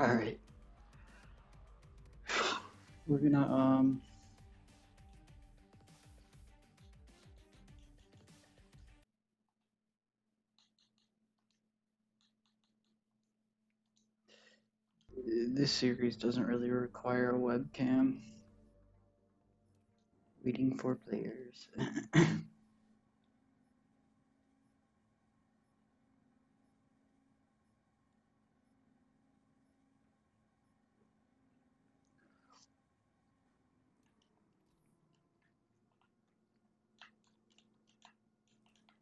Alright. We're gonna this series doesn't really require a webcam. Waiting for players.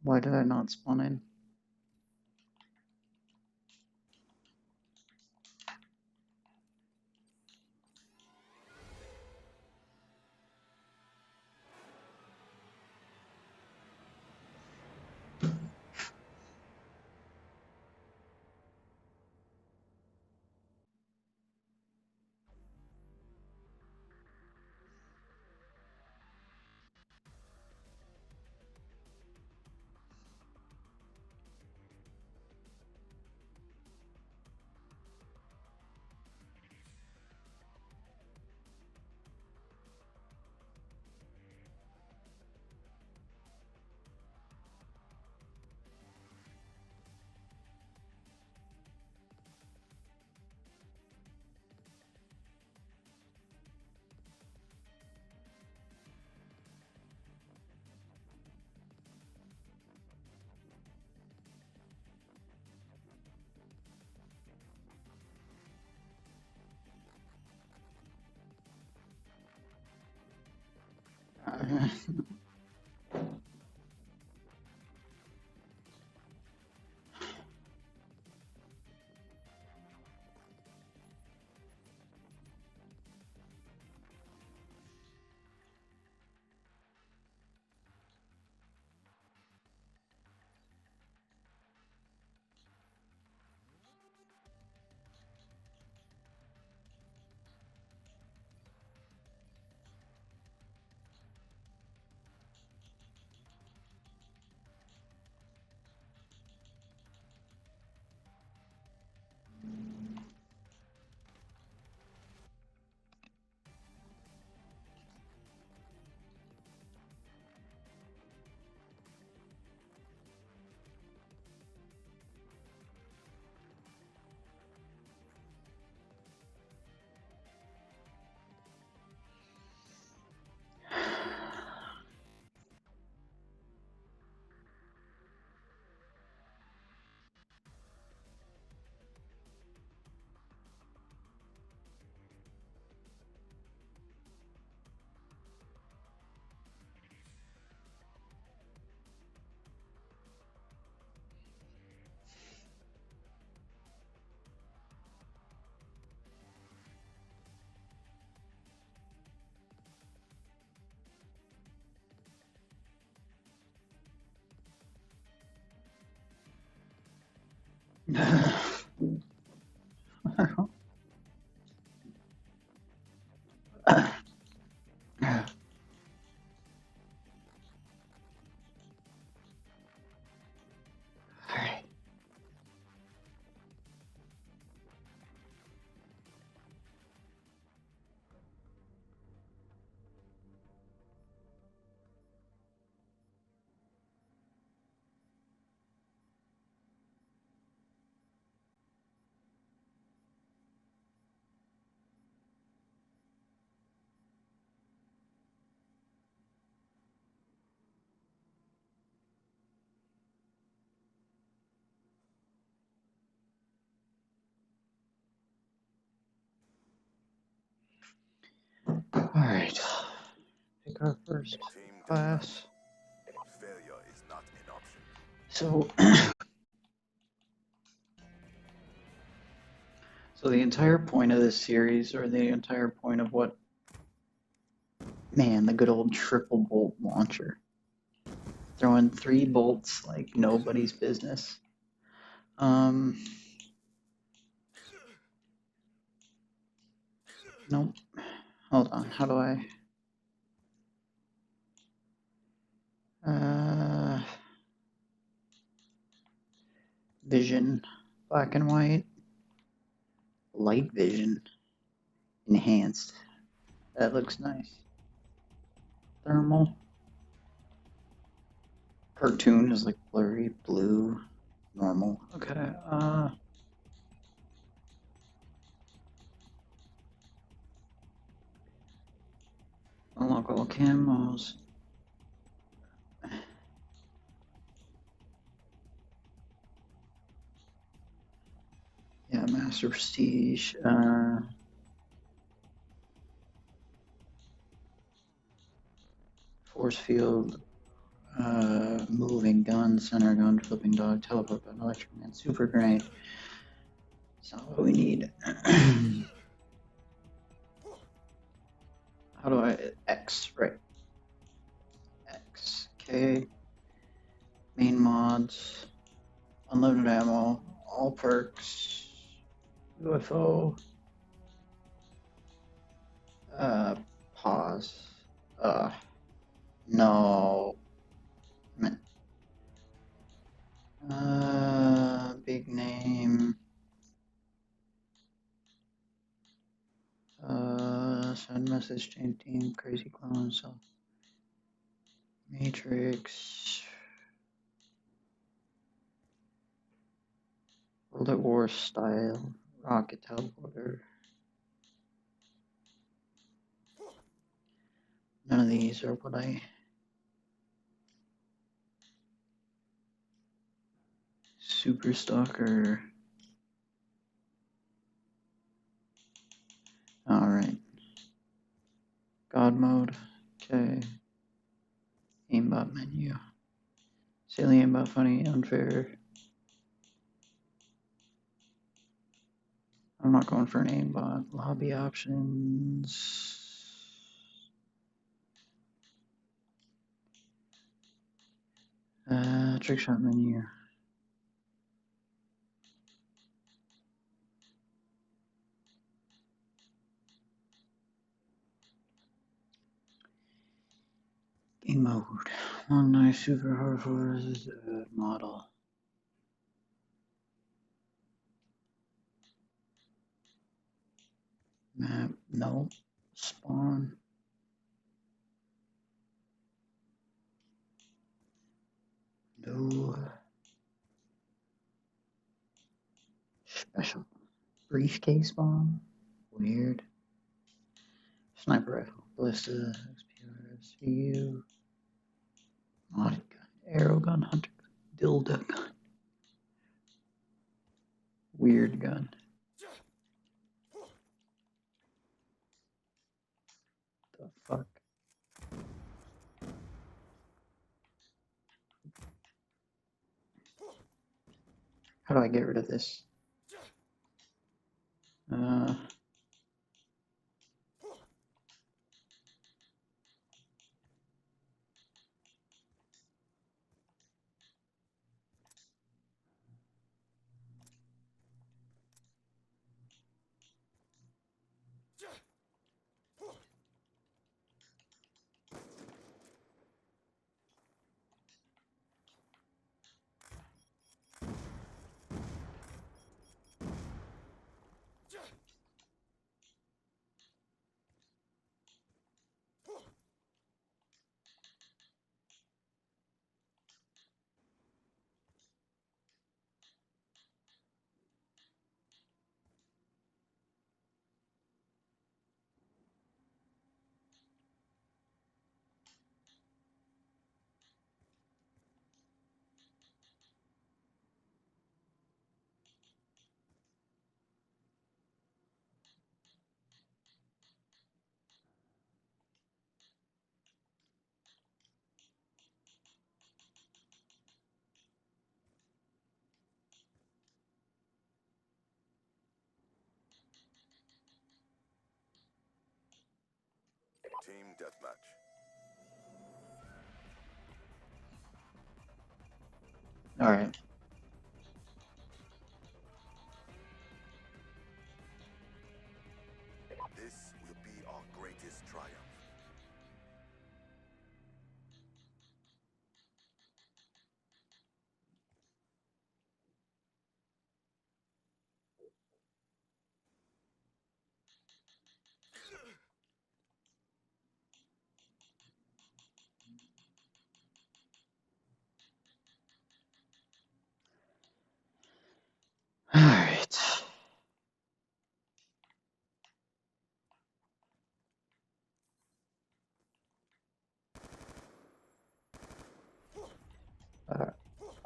Why did I not spawn in? Alright. Alright. Pick our first class. Failure is not an option. So so the entire point of this series, or the entire point of what, man, the good old triple bolt launcher. Throwing 3 bolts like nobody's business. Nope. Hold on, how do I? Vision, black and white. light vision enhanced. That looks nice. Thermal. Cartoon is like blurry blue. Normal. Okay. Unlock all camos. Yeah, Master Prestige. Force Field. Moving gun, center gun, flipping dog, teleport gun, electric man, super grenade. That's not what we need. How do I X, right? X, K, main mods, unlimited ammo, all perks, UFO, pause, no, big name, send message chain team, crazy clone, so, matrix, World at War style, rocket teleporter. None of these are what I... Super Stalker. Alright. God mode. Okay. Aimbot menu. Silly aimbot, funny, unfair. I'm not going for an aimbot. Lobby options. Trick shot menu. Game mode. Long knife, super hard force, model. Map, no. Spawn. No. Special. Briefcase bomb. Weird. Sniper rifle. Ballista. XPR. SVU. Modded gun. Arrow gun. Hunter gun. Dildo gun. Weird gun. The fuck? How do I get rid of this? Team deathmatch. Alright. This will be our greatest triumph.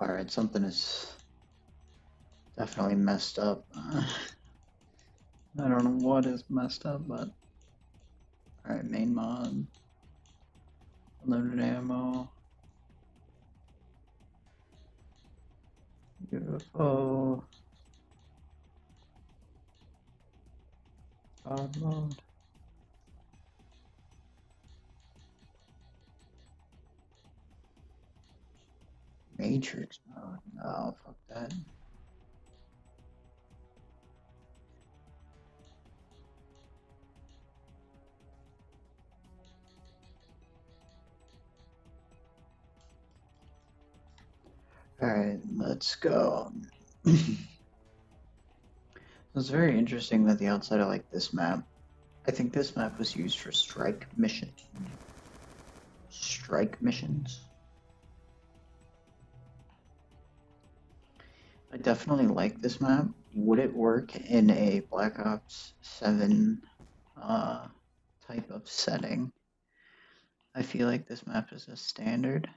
Alright, something is definitely messed up. I don't know what is messed up, but... Alright, main mod. Unlimited ammo. UFO. God mode. Matrix mode. No, fuck that. Alright, let's go. It's very interesting that the outside of like this map, I think this map was used for strike missions. Strike missions. I definitely like this map. Would it work in a Black Ops 7 type of setting? I feel like this map is a standard.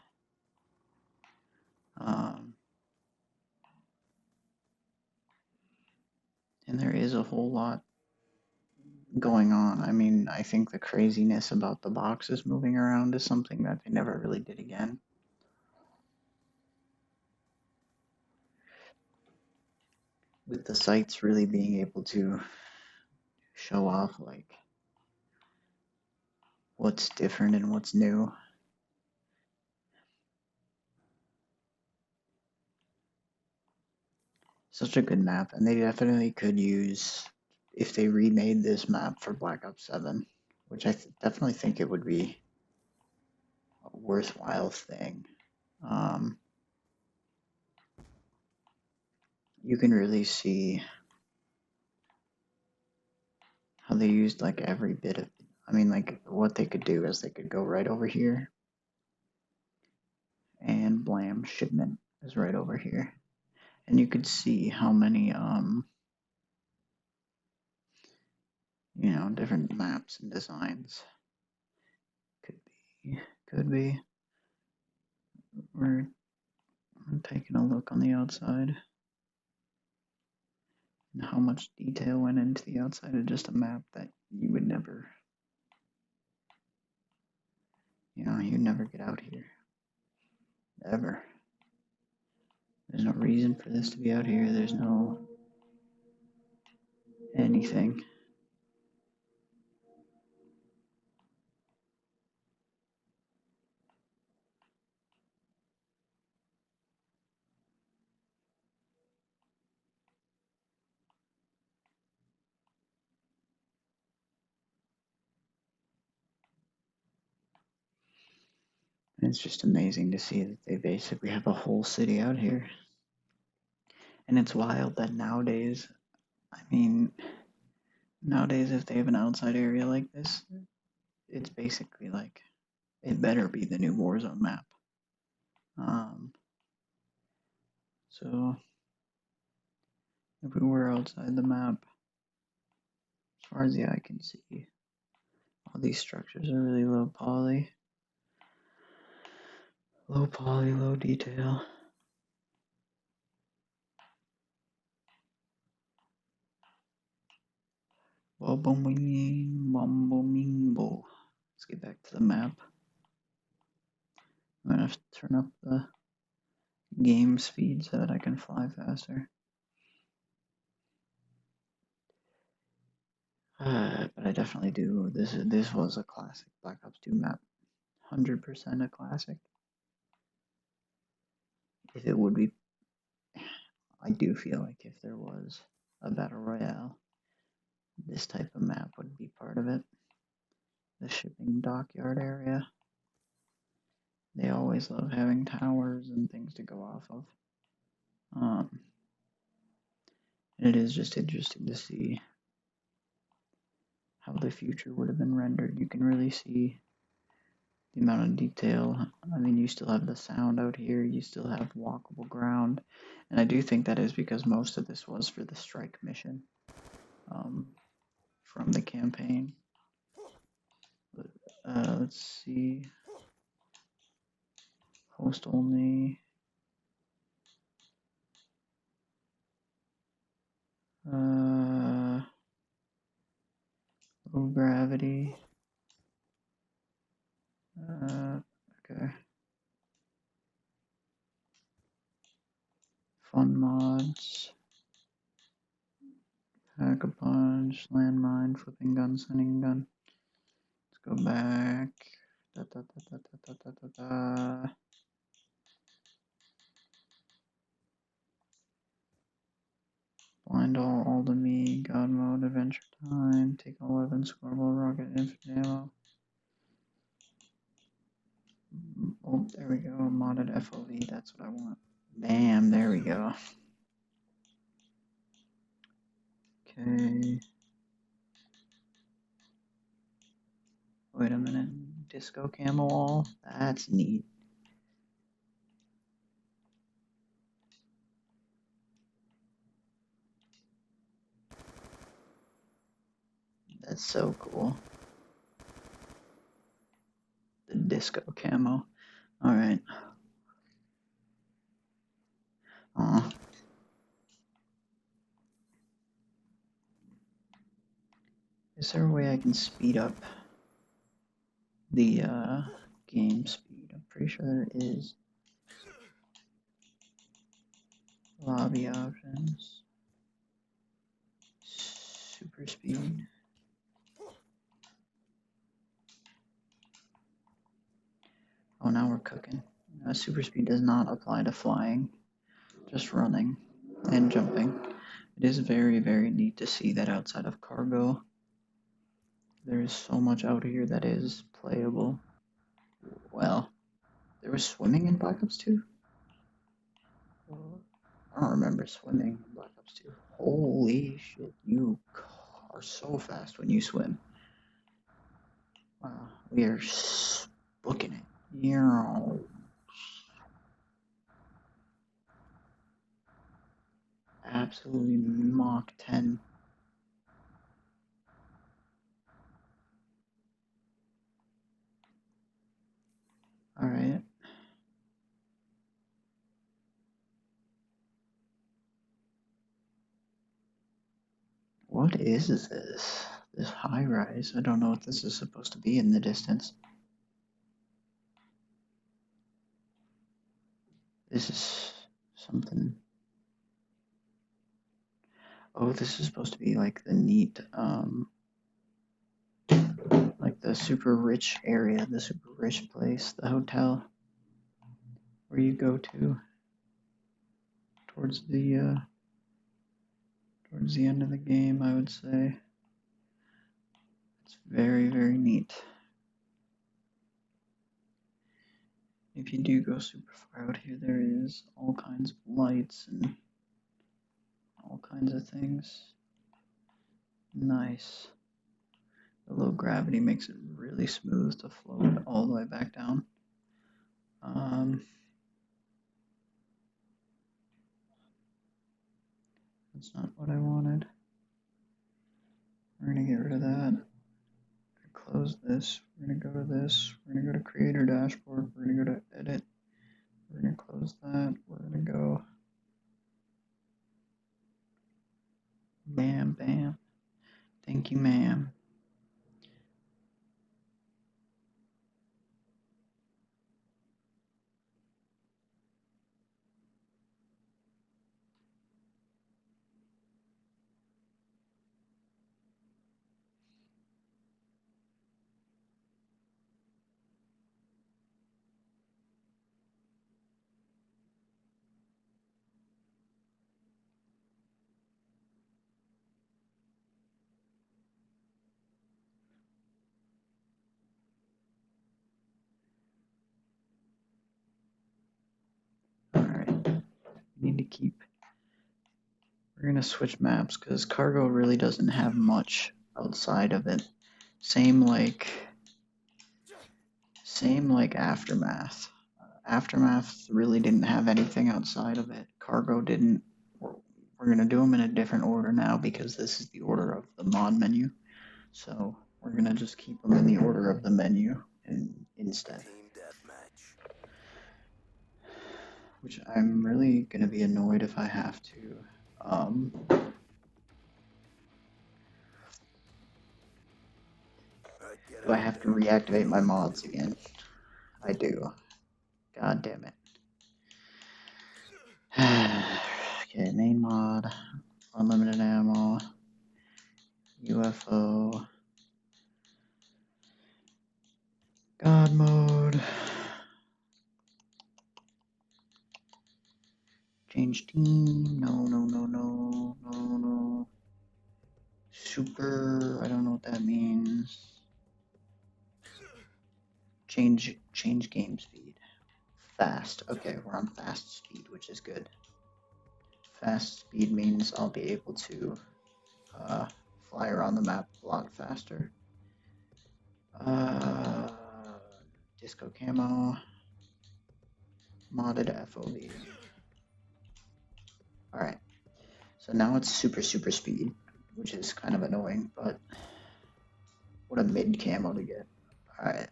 And there is a whole lot going on. I mean, I think the craziness about the boxes moving around is something that they never really did again. With the sites really being able to show off like what's different and what's new. Such a good map, and they definitely could use if they remade this map for Black Ops 7, which I definitely think it would be a worthwhile thing. You can really see how they used like every bit of, I mean, like what they could do is they could go right over here, and blam, shipment is right over here, and you could see how many different maps and designs could be. We're taking a look on the outside and how much detail went into the outside of just a map that you would never, you'd never get out here, ever. There's no reason for this to be out here. There's no anything. And it's just amazing to see that they basically have a whole city out here. And it's wild that nowadays, if they have an outside area like this, it's basically like, it better be the new Warzone map. So, if we were outside the map, as far as the eye can see, all these structures are really low poly. Low poly, low detail. Bom-bom-bing-bom-bom-bing-bo. Let's get back to the map. I'm gonna have to turn up the game speed so that I can fly faster. But I definitely do. This was a classic Black Ops 2 map. 100% a classic. If it would be, I do feel like if there was a battle royale, this type of map would be part of it. The shipping dockyard area. They always love having towers and things to go off of. And it is just interesting to see how the future would have been rendered. You can really see the amount of detail. I mean, you still have the sound out here, you still have walkable ground, and I do think that is because most of this was for the strike mission from the campaign. Let's see. Host only. Low gravity. Okay. Fun mods. Pack a punch, landmine, flipping gun, sending gun. Let's go back. Da, da, da, da, da, da, da, da. Blind all to me, God mode, adventure time, take 11, scoreboard, rocket, infinite ammo. Oh, there we go, modded FOV, that's what I want. Bam, there we go. Okay. Wait a minute, disco camo wall, that's neat. That's so cool. The disco camo. Alright. Aw. Is there a way I can speed up the game speed? I'm pretty sure there is. Lobby options. Super speed. Oh, now we're cooking. Super speed does not apply to flying, just running and jumping. It is very, very neat to see that outside of cargo, there is so much out here that is playable. Well, there was swimming in Black Ops 2? I don't remember swimming in Black Ops 2. Holy shit, you are so fast when you swim. Wow, we are booking it. Yeah. Absolutely Mach 10. Alright. What is this? This high rise? I don't know what this is supposed to be in the distance. This is something. Oh, this is supposed to be like the neat, like the super rich area, the super rich place, the hotel where you go to towards the end of the game, I would say. It's very, very neat. If you do go super far out here, there is all kinds of lights and all kinds of things. Nice. The low gravity makes it really smooth to float all the way back down. That's not what I wanted. We're gonna get rid of that. Close this. We're gonna go to this. We're gonna go to Creator Dashboard. We're gonna go to Edit. We're gonna close that. We're gonna go bam, bam. Thank you, ma'am. Alright. Need to keep. We're gonna switch maps because cargo really doesn't have much outside of it. Same like Aftermath. Aftermath really didn't have anything outside of it. Cargo didn't. We're gonna do them in a different order now because this is the order of the mod menu. So we're gonna just keep them in the order of the menu instead. Team deathmatch. Which I'm really gonna be annoyed if I have to Do I have to reactivate my mods again? I do. God damn it. Okay, main mod, unlimited ammo, UFO, God mode, change team, no. Super, I don't know what that means. Change game speed. Fast, okay, we're on fast speed, which is good. Fast speed means I'll be able to fly around the map a lot faster. Disco camo, modded FOV. Alright, so now it's super speed, which is kind of annoying, but what a mid camo to get. Alright,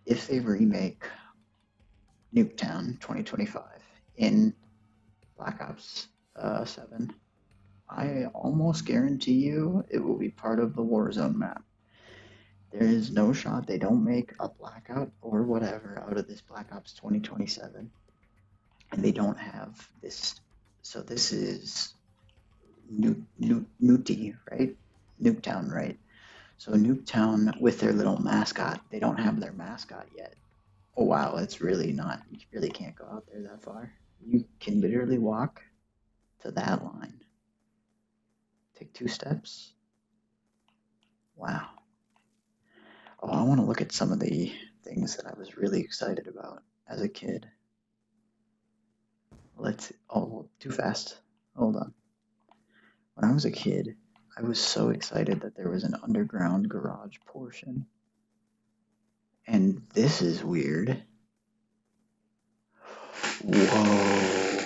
if they remake Nuketown 2025 in Black Ops 7, I almost guarantee you it will be part of the Warzone map. There is no shot they don't make a Blackout or whatever out of this Black Ops 2027, and they don't have this. So this is Newty, right? Nuketown, right? So Nuketown with their little mascot, they don't have their mascot yet. Oh wow, it's really not. You really can't go out there that far. You can literally walk to that line. Take 2 steps. Wow. Oh, I want to look at some of the things that I was really excited about as a kid. Too fast. Hold on. When I was a kid, I was so excited that there was an underground garage portion. And this is weird. Whoa.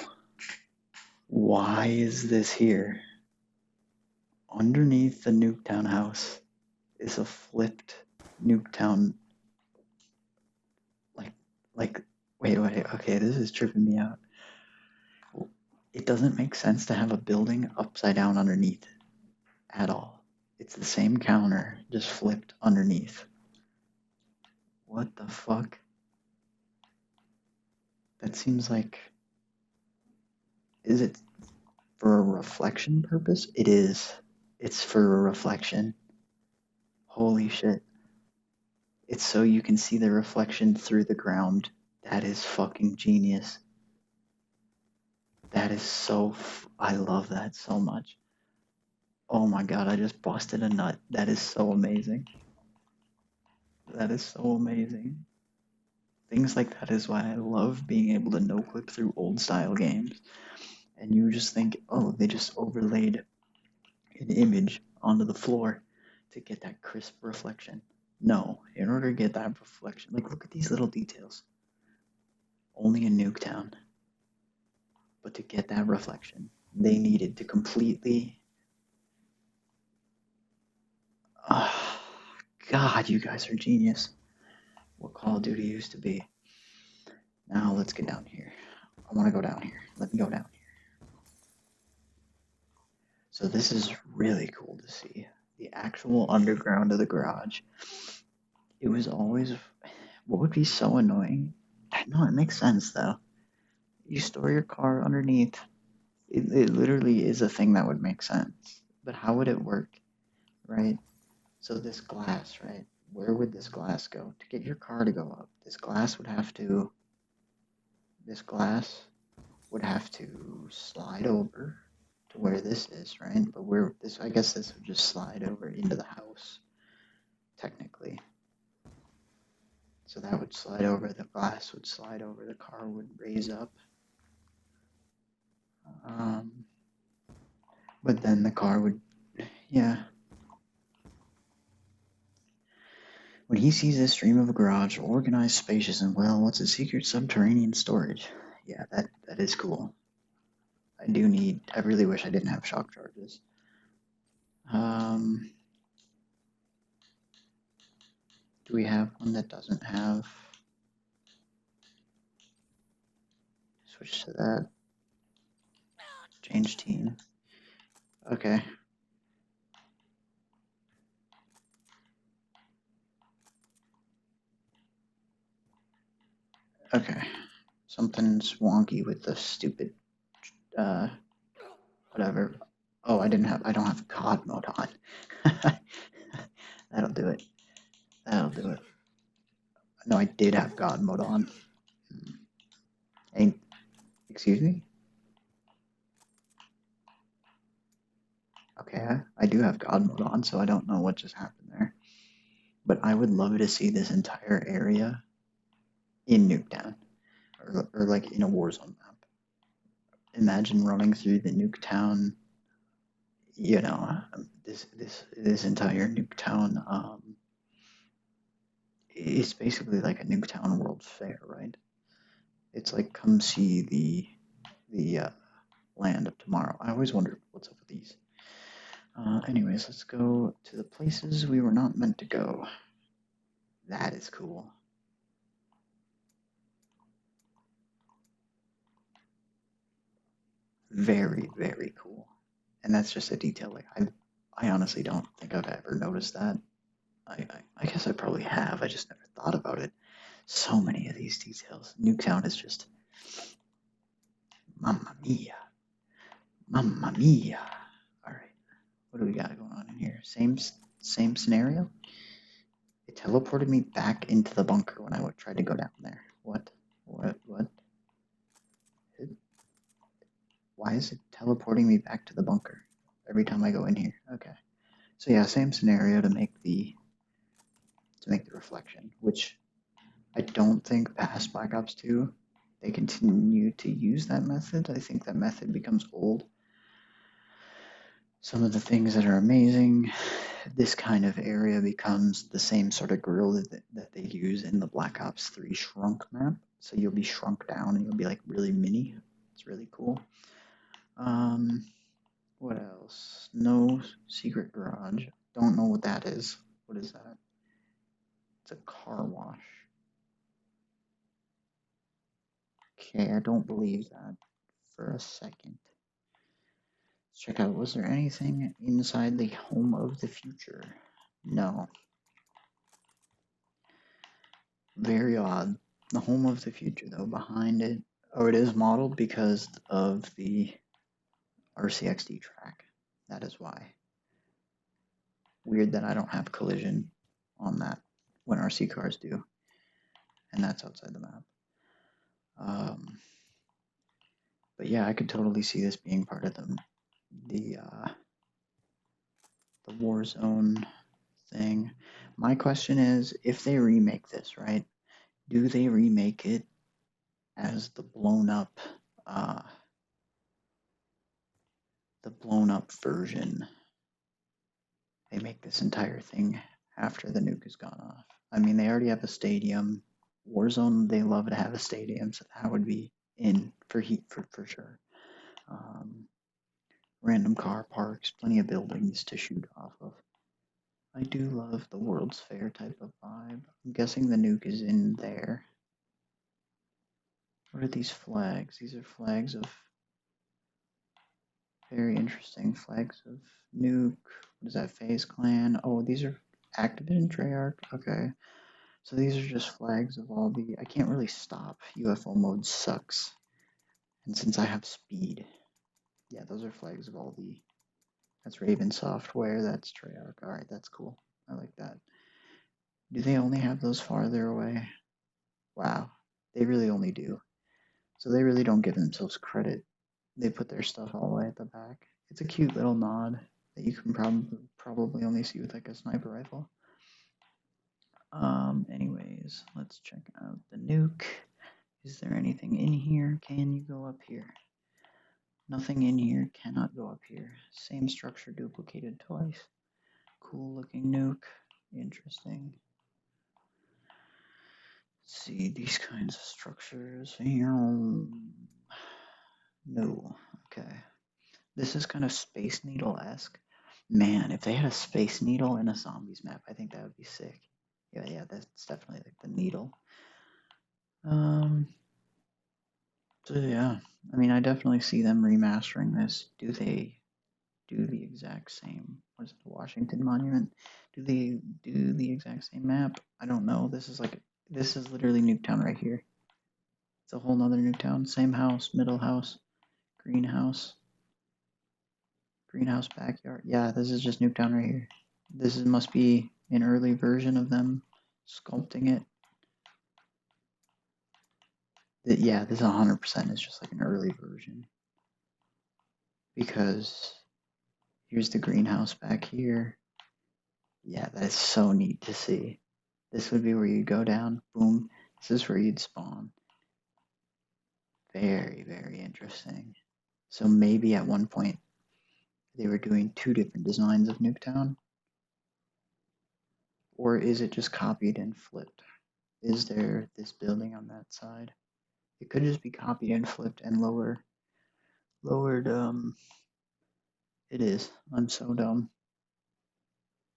Why is this here? Underneath the Nuketown house is a flipped Nuketown. Wait, okay, this is tripping me out. It doesn't make sense to have a building upside down underneath at all. It's the same counter, just flipped underneath. What the fuck? That seems like... Is it for a reflection purpose? It is. It's for a reflection. Holy shit. It's so you can see the reflection through the ground. That is fucking genius. That is so... I love that so much. Oh my god, I just busted a nut. That is so amazing. That is so amazing. Things like that is why I love being able to no-clip through old-style games. And you just think, oh, they just overlaid an image onto the floor to get that crisp reflection. No, in order to get that reflection, like, look at these little details. Only in Nuketown. But to get that reflection, they needed to completely... God, you guys are genius. What Call of Duty used to be. Now let's get down here. I want to go down here. Let me go down here. So this is really cool to see. The actual underground of the garage. It was always... What would be so annoying? No, it makes sense though. You store your car underneath. It literally is a thing that would make sense. But how would it work? Right? So this glass, right? Where would this glass go? To get your car to go up, this glass would have to slide over to where this is, right? But I guess this would just slide over into the house, technically. So that would slide over, the glass would slide over, the car would raise up. But then the car would, yeah. When he sees this dream of a garage, organized, spacious, and well, what's a secret subterranean storage? Yeah, that is cool. I really wish I didn't have shock charges. Do we have one that doesn't have? Switch to that. Change team. Okay. Okay. Something's wonky with the stupid, whatever. Oh, I don't have God mode on. That'll do it. That'll do it. No, I did have God mode on. Hey, excuse me? Okay, I do have God mode on, so I don't know what just happened there. But I would love to see this entire area in Nuketown, or like in a Warzone map. Imagine running through the Nuketown, you know, this entire Nuketown. It's basically like a Nuketown World Fair, right? It's like come see the land of tomorrow. I always wondered what's up with these. Anyways, let's go to the places we were not meant to go. That is cool. Very, very cool. And that's just a detail. Like I honestly don't think I've ever noticed that. I guess I probably have. I just never thought about it. So many of these details. Nuketown is just, mamma mia, mamma mia. All right, what do we got going on in here? Same scenario. It teleported me back into the bunker when I tried to go down there. What? Why is it teleporting me back to the bunker every time I go in here? Okay. So yeah, same scenario to make the reflection, which I don't think past Black Ops 2 they continue to use that method. I think that method becomes old. Some of the things that are amazing, this kind of area becomes the same sort of grill that they use in the Black Ops 3 shrunk map. So you'll be shrunk down and you'll be like really mini. It's really cool. What else? No secret garage. Don't know what that is. What is that? It's a car wash. Okay, I don't believe that for a second. Let's check out, was there anything inside the home of the future? No. Very odd. The home of the future, though, behind it. Oh, it is modeled because of the RCXD track. That is why. Weird that I don't have collision on that when RC cars do. And that's outside the map. But yeah, I could totally see this being part of the Warzone thing. My question is, if they remake this, right? Do they remake it as the blown up version? They make this entire thing after the nuke has gone off. I mean, they already have a stadium. Warzone, they love to have a stadium, so that would be in for heat for sure. Random car parks, plenty of buildings to shoot off of. I do love the World's Fair type of vibe. I'm guessing the nuke is in there. What are these flags? These are flags of very interesting flags of nuke. What is that? FaZe Clan. Oh, these are Activision Treyarch. Okay. So these are just flags of all the. I can't really stop. UFO mode sucks. And since I have speed, yeah, those are flags of all the. That's Raven Software. That's Treyarch. All right, that's cool. I like that. Do they only have those farther away? Wow, they really only do. So they really don't give themselves credit. They put their stuff all the way at the back. It's a cute little nod that you can probably only see with like a sniper rifle. Anyways, let's check out the nuke. Is there anything in here? Can you go up here? Nothing in here. Cannot go up here. Same structure duplicated twice. Cool looking nuke. Interesting. Let's see these kinds of structures here. No. Okay. This is kind of Space Needle-esque. Man, if they had a Space Needle in a zombies map, I think that would be sick. Yeah, that's definitely like the needle. So yeah, I mean, I definitely see them remastering this. Do they do the exact same? What is it, the Washington Monument? Do they do the exact same map? I don't know. This is literally Nuketown right here. It's a whole nother Nuketown. Same house, middle house, greenhouse, greenhouse backyard. Yeah, this is just Nuketown right here. This must be an early version of them sculpting it. Yeah, this 100% is just like an early version. Because here's the greenhouse back here. Yeah, that is so neat to see. This would be where you'd go down, boom. This is where you'd spawn. Very, very interesting. So maybe at one point they were doing two different designs of Nuketown? Or is it just copied and flipped? Is there this building on that side? It could just be copied and flipped and lowered. It is. I'm so dumb.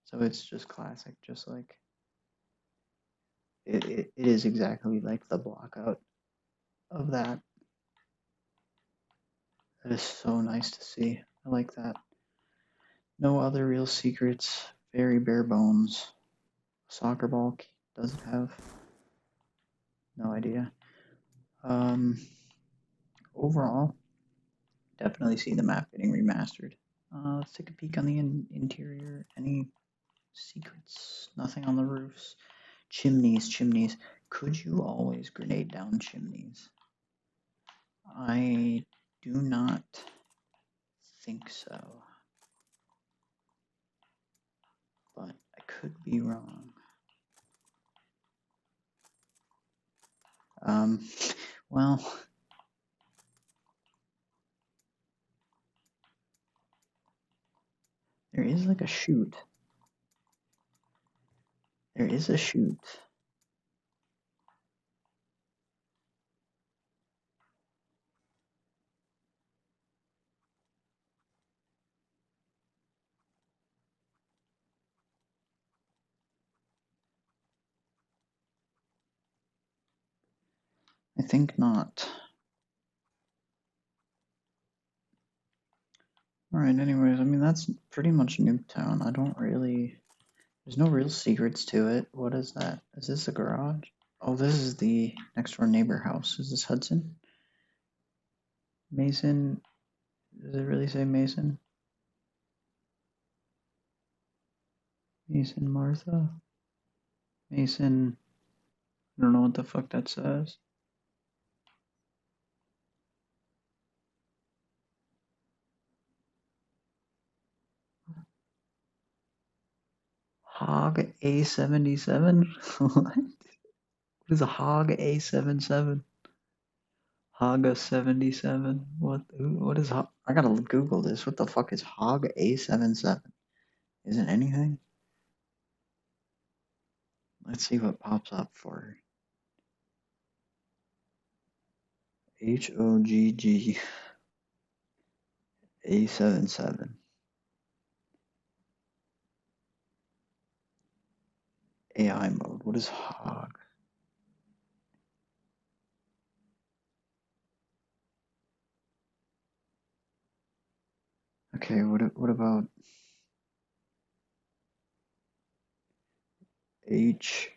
So it's just classic, just like it is exactly like the block out of that. That is so nice to see. I like that. No other real secrets. Very bare bones. Soccer ball does it have? No idea. Overall, definitely see the map getting remastered. Let's take a peek on the interior. Any secrets? Nothing on the roofs. Chimneys, chimneys. Could you always grenade down chimneys? I do not think so. But I could be wrong. Well, there is like a chute. There is a chute. I think not. Alright, anyways, I mean, that's pretty much Nuketown. I don't really... There's no real secrets to it. What is that? Is this a garage? Oh, this is the next door neighbor house. Is this Hudson? Mason? Does it really say Mason? Mason Martha? Mason... I don't know what the fuck that says. Hog A77? What? What is a Hog A77? Haga 77. What is I gotta Google this. What the fuck is Hog A77? Is it anything? Let's see what pops up for HOGG A77. AI mode. What is Hog? Okay, what about HOGG?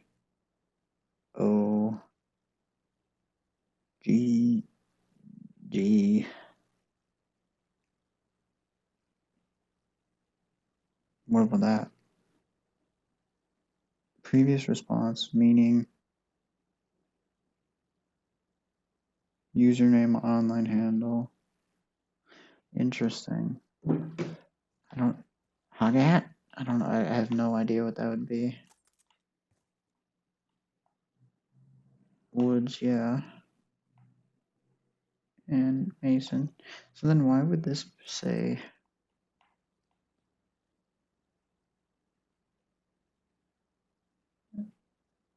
What about that? Previous response, meaning username, online handle. Interesting. I don't... Hogat? I don't know. I have no idea what that would be. Woods, yeah. And Mason. So then why would this say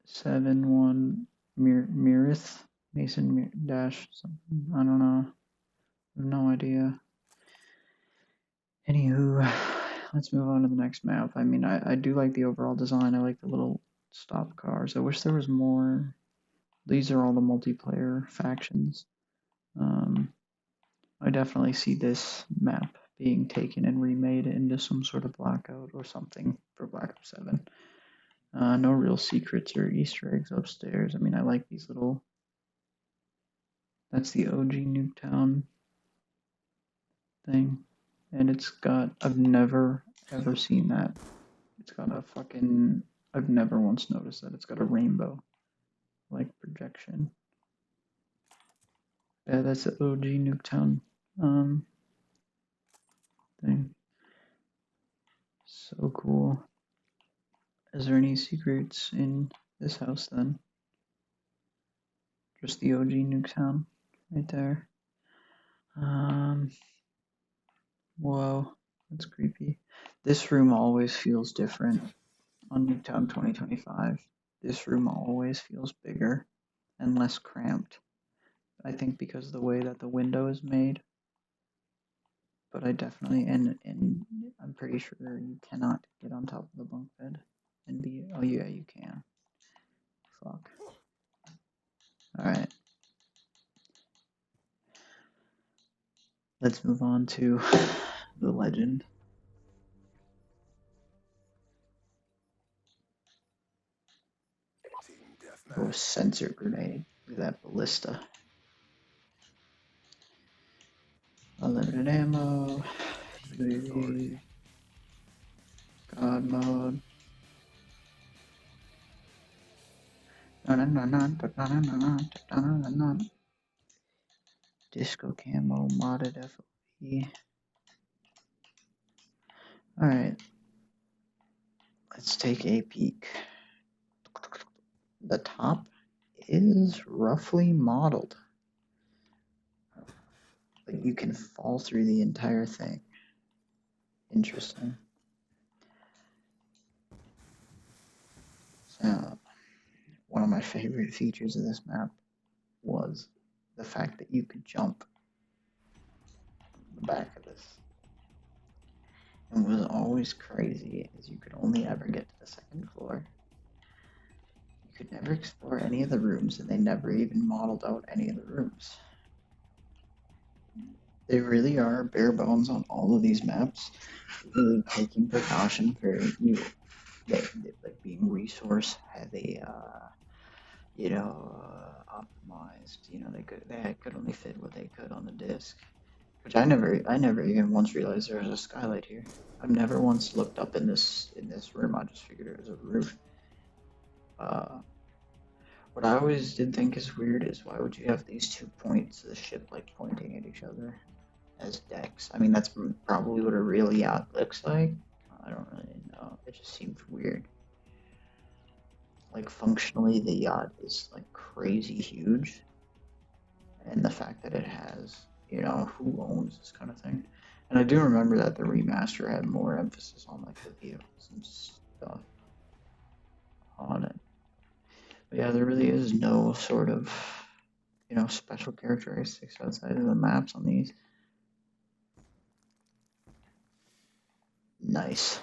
7-1 Mirith? Mason dash something. I don't know. I have no idea. Anywho, let's move on to the next map. I mean, I do like the overall design. I like the little stop cars. I wish there was more. These are all the multiplayer factions. I definitely see this map being taken and remade into some sort of blackout or something for Black Ops 7. No real secrets or Easter eggs upstairs. I mean, I like these little That's the OG Nuketown thing. And it's got, I've never ever seen that. It's got a fucking, I've never once noticed that. It's got a rainbow, like, projection. Yeah, that's the OG Nuketown thing. So cool. Is there any secrets in this house then? Just the OG Nuketown right there. Whoa, that's creepy. This room always feels different on Nuketown 2025. This room always feels bigger and less cramped. I think because of the way that the window is made. But I definitely, and I'm pretty sure you cannot get on top of the bunk bed and be, oh yeah, you can. Fuck. Alright. Let's move on to the legend. Team Oh, deathmatch. sensor grenade. Look at that ballista. Unlimited ammo. UAV. God mode. Disco camo modded FOV. Alright. Let's take a peek. The top is roughly modeled. But you can fall through the entire thing. Interesting. So, one of my favorite features of this map was the fact that you could jump the back of this. And what was always crazy is you could only ever get to the second floor. You could never explore any of the rooms, and they never even modeled out any of the rooms. They really are bare bones on all of these maps, really taking precaution for you, like being resource heavy, optimized. They could only fit what they could on the disc. Which I never even once realized there was a skylight here. I've never once looked up in this room. I just figured it was a roof. What I always did think is weird is why would you have these 2 points of the ship like pointing at each other as decks? I mean, that's probably what a real yacht looks like. I don't really know. It just seems weird. Like functionally, the yacht is like crazy huge, and the fact that it has, who owns this kind of thing. And I do remember that the remaster had more emphasis on like the vehicles and stuff on it. But yeah, there really is no sort of, special characteristics outside of the maps on these. Nice.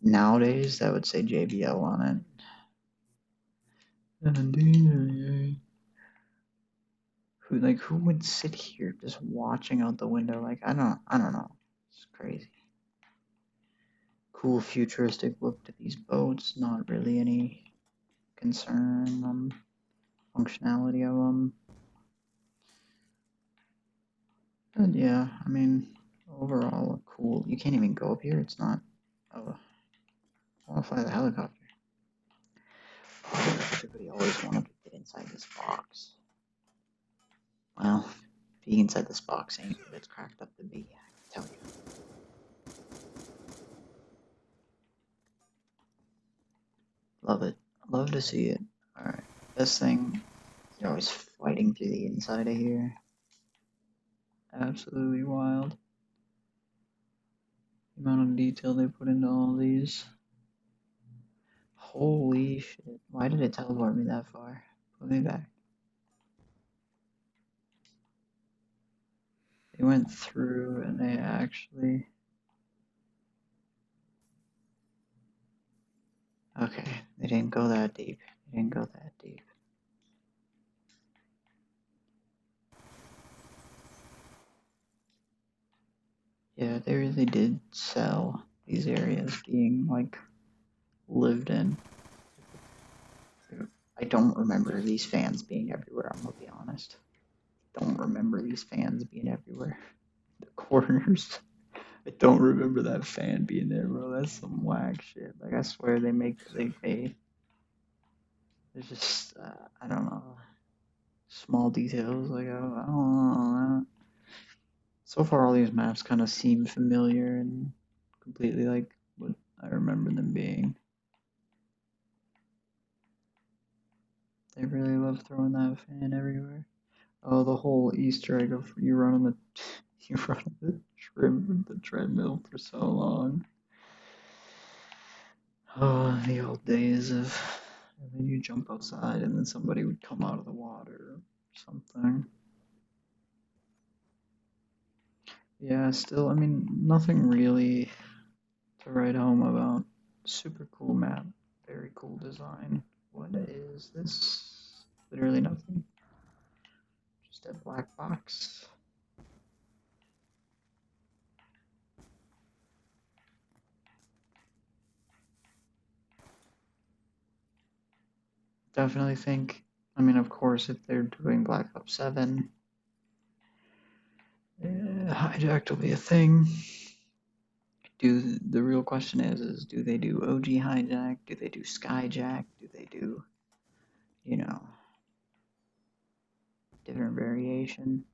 Nowadays, that would say JBL on it. Who would sit here just watching out the window? Like, I don't know. It's crazy. Cool futuristic look to these boats. Not really any concern on functionality of them. But yeah, I mean, overall, cool. You can't even go up here. It's not. Oh, I want to fly the helicopter. Oh, everybody always wanted to get inside this box. Well, being inside this box ain't what it's cracked up to be, I can tell you. Love it. Love to see it. Alright. This thing, they're always fighting through the inside of here. Absolutely wild. The amount of detail they put into all these. Holy shit. Why did it teleport me that far? Put me back. They went through and they actually... Okay, they didn't go that deep. They didn't go that deep. Yeah, they really did sell these areas being, like, lived in. I don't remember these fans being everywhere, I'm gonna be honest. Don't remember these fans being everywhere. The corners. I don't remember that fan being there, bro. That's some whack shit. Like, I swear they pay. There's just, I don't know, small details. Like, I don't know. So far, all these maps kind of seem familiar and completely like what I remember them being. They really love throwing that fan everywhere. Oh, the whole Easter egg of you run on the you run on the treadmill for so long. Oh, the old days of, and then you jump outside and then somebody would come out of the water or something. Yeah, still, I mean, nothing really to write home about. Super cool map, very cool design. What is this? Literally nothing. Just a black box. Definitely think, I mean, of course, if they're doing Black Ops 7, hijacked will be a thing. The real question is do they do OG hijack? Do they do skyjack? Do they do, you know, different variation?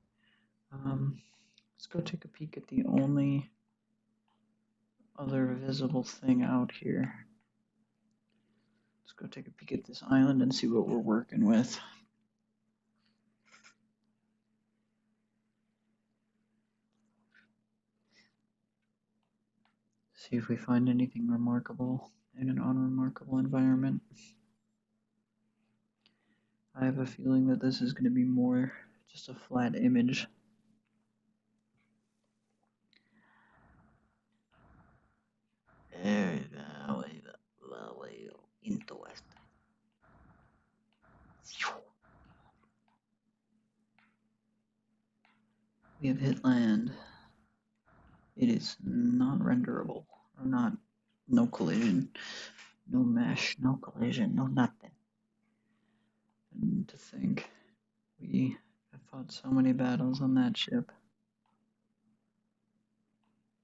Let's go take a peek at the only other visible thing out here. Let's go take a peek at this island and see what we're working with. See if we find anything remarkable in an unremarkable environment. I have a feeling that this is going to be more just a flat image. Interesting. We have hit land. It is not renderable, or not, no collision, no mesh, no collision, no nothing. And to think, we have fought so many battles on that ship.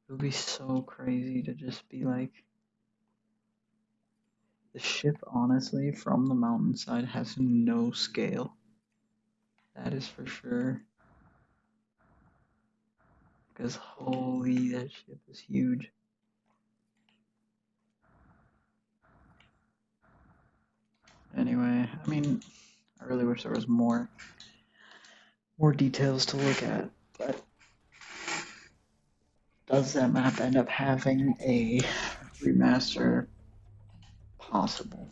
It would be so crazy to just be like, the ship, honestly, from the mountainside has no scale. That is for sure. Because holy, that ship is huge. Anyway, I mean, I really wish there was more details to look at, but does that map end up having a remaster? Possible.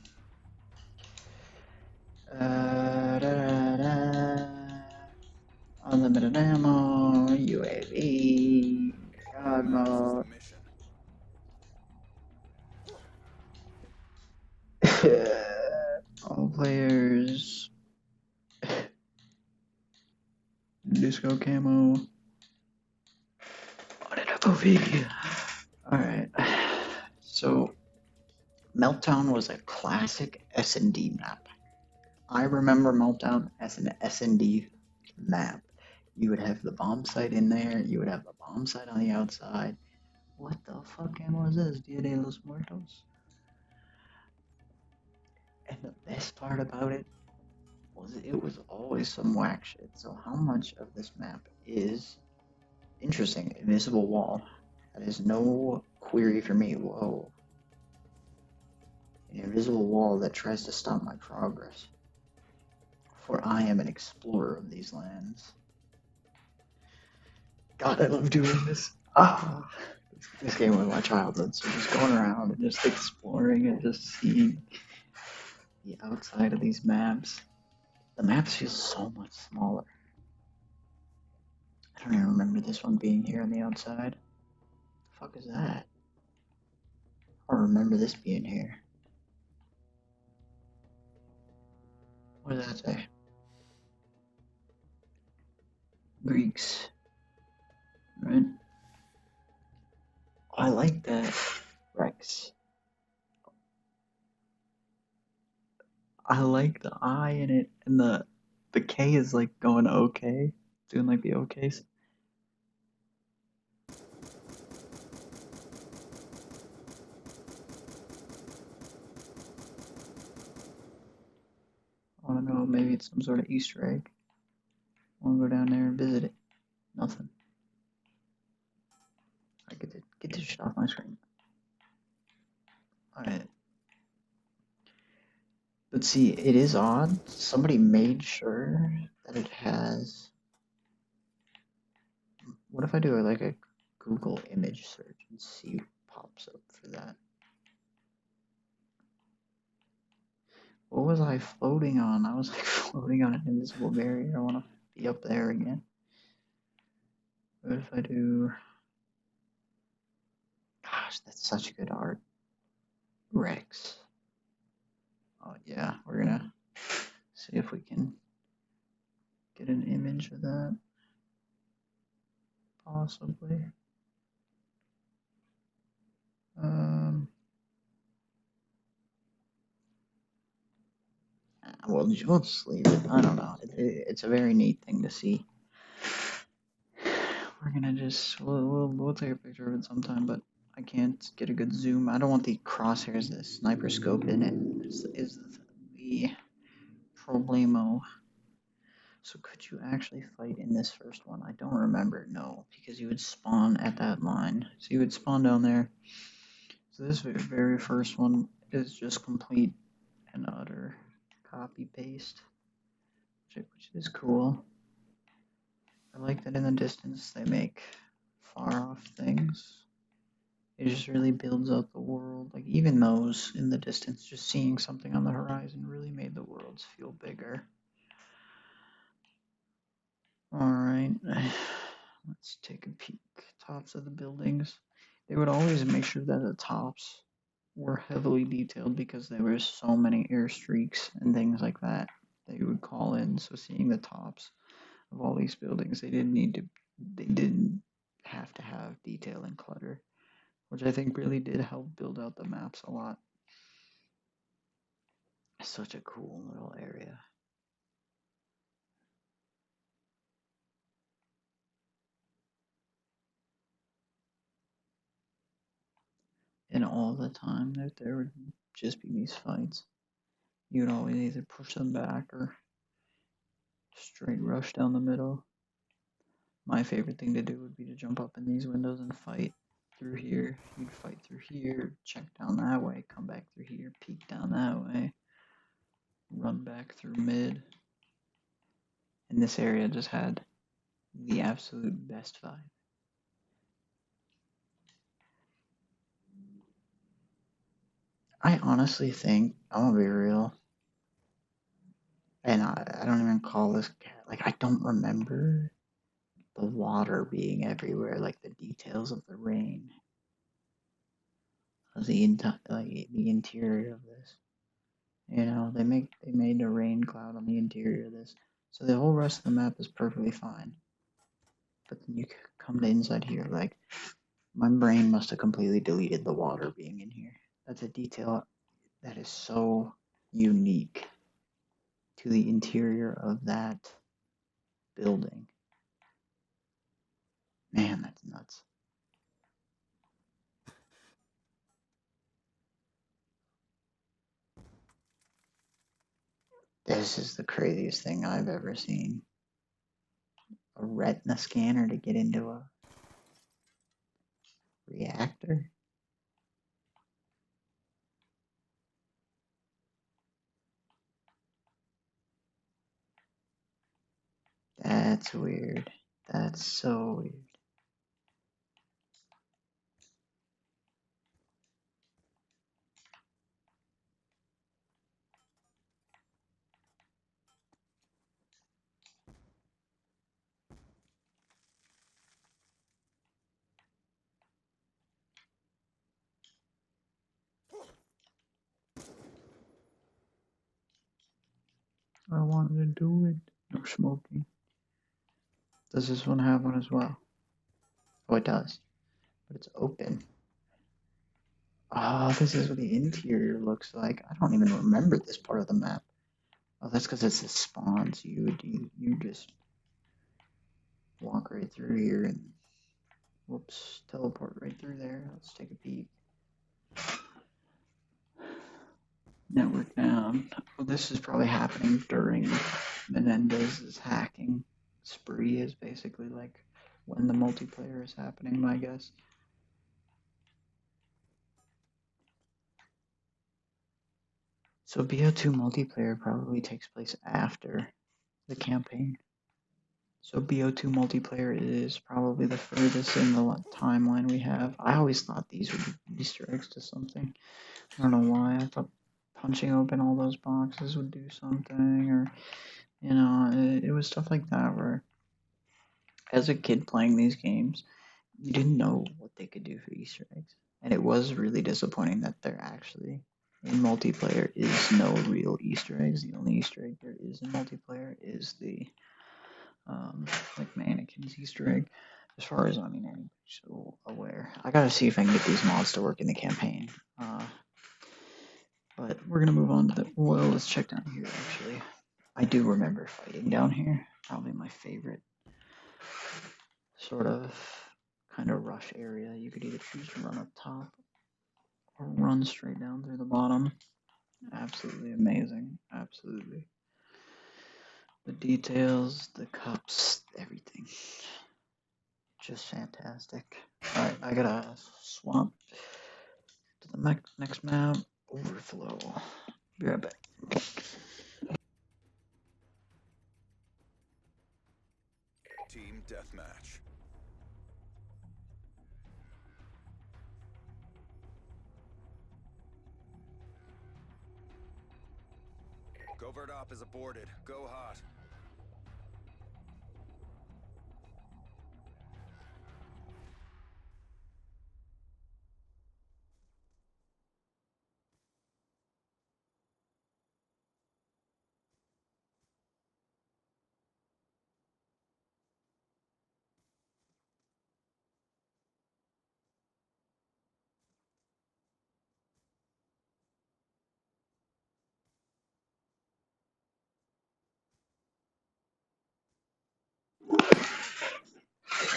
Unlimited ammo, UAV, God mode. All players. Disco camo. On an FOV. Alright. So, Meltdown was a classic S&D map. I remember Meltdown as an S&D map. You would have the bomb site in there, you would have the bomb site on the outside. What the fuck was this? Dia de los Muertos? And the best part about it was always some whack shit. So how much of this map is interesting? Invisible wall. That is no query for me. Whoa. An invisible wall that tries to stop my progress. For I am an explorer of these lands. God, I love doing this. Ah, this game was my childhood, so just going around and just exploring and just seeing the outside of these maps. The maps feel so much smaller. I don't even remember this one being here on the outside. The fuck is that? I don't remember this being here. What does that say? Greeks. Right? Oh, I like that. Rex. I like the I in it, and the K is like going okay, doing like the okays. I want to know, maybe it's some sort of Easter egg. I want to go down there and visit it. Nothing. I get this shit off my screen. Alright. But see, it is odd. Somebody made sure that it has. What if I do like a Google image search and see what pops up for that? What was I floating on? I was like floating on an invisible barrier. I want to be up there again. What if I do. Gosh, that's such good art. Rex. Oh, yeah, we're gonna see if we can get an image of that. Possibly. We'll just leave it. I don't know. It's a very neat thing to see. We're gonna just we'll take a picture of it sometime, but I can't get a good zoom. I don't want the crosshairs, the sniper scope in it. Is the problemo. So could you actually fight in this first one? I don't remember. No, because you would spawn at that line. So you would spawn down there. So this very first one is just complete and utter copy paste, which is cool. I like that in the distance they make far off things. It just really builds out the world. Like even those in the distance, just seeing something on the horizon really made the worlds feel bigger. Alright, let's take a peek. Tops of the buildings. They would always make sure that the tops were heavily detailed because there were so many airstreaks and things like that that you would call in. So seeing the tops of all these buildings, they didn't have to have detail and clutter, which I think really did help build out the maps a lot. Such a cool little area. And all the time that there would just be these fights, you'd always either push them back or straight rush down the middle. My favorite thing to do would be to jump up in these windows and fight through here. You'd fight through here, check down that way, come back through here, peek down that way, run back through mid. And this area just had the absolute best vibe. I honestly think, I'm gonna be real, and I don't even call this, like, I don't remember the water being everywhere, like the details of the rain, of the interior of this. You know, they made a rain cloud on the interior of this, so the whole rest of the map is perfectly fine. But then you come to inside here, like my brain must have completely deleted the water being in here. That's a detail that is so unique to the interior of that building. Man, that's nuts. This is the craziest thing I've ever seen. A retina scanner to get into a reactor? That's weird. That's so weird. I wanted to do it. No smoking. Does this one have one as well? Oh, it does. But it's open. Oh, this is what the interior looks like. I don't even remember this part of the map. Oh, that's because it's the spawns. You just walk right through here and whoops, teleport right through there. Let's take a peek. Network down. Well, this is probably happening during Menendez's hacking spree. Is basically like when the multiplayer is happening, my guess. So BO2 multiplayer probably takes place after the campaign. So BO2 multiplayer is probably the furthest in the timeline we have. I always thought these would be Easter eggs to something. I don't know why. I thought punching open all those boxes would do something, or it was stuff like that where, as a kid playing these games, you didn't know what they could do for Easter eggs, and it was really disappointing that there actually in multiplayer is no real Easter eggs. The only Easter egg there is in multiplayer is the like mannequins Easter egg. As far as anybody's so aware. I gotta see if I can get these mods to work in the campaign. But we're gonna move on to the. Well, let's check down here. Actually, I do remember fighting down here. Probably my favorite sort of kind of rush area. You could either choose to run up top or run straight down through the bottom. Absolutely amazing. Absolutely. The details, the cups, everything. Just fantastic. Alright, I gotta swap to the next map. Overflow. Be right back. Team deathmatch. Covert op is aborted. Go hot.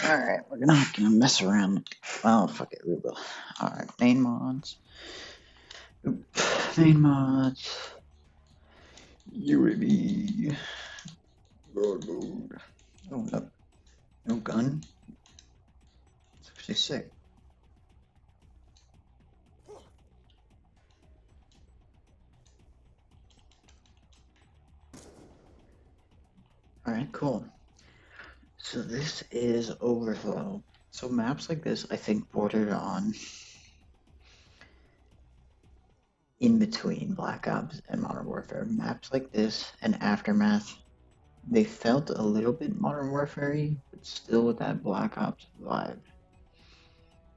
Alright, we're not gonna mess around. Well, fuck it, we will. Alright, main mods. Oop. Main mods. UAV. Broad mode. Oh, no. No gun. It's actually sick. Alright, cool. So this is Overflow. So maps like this, I think, bordered on in between Black Ops and Modern Warfare. Maps like this and Aftermath, they felt a little bit Modern Warfare-y, but still with that Black Ops vibe.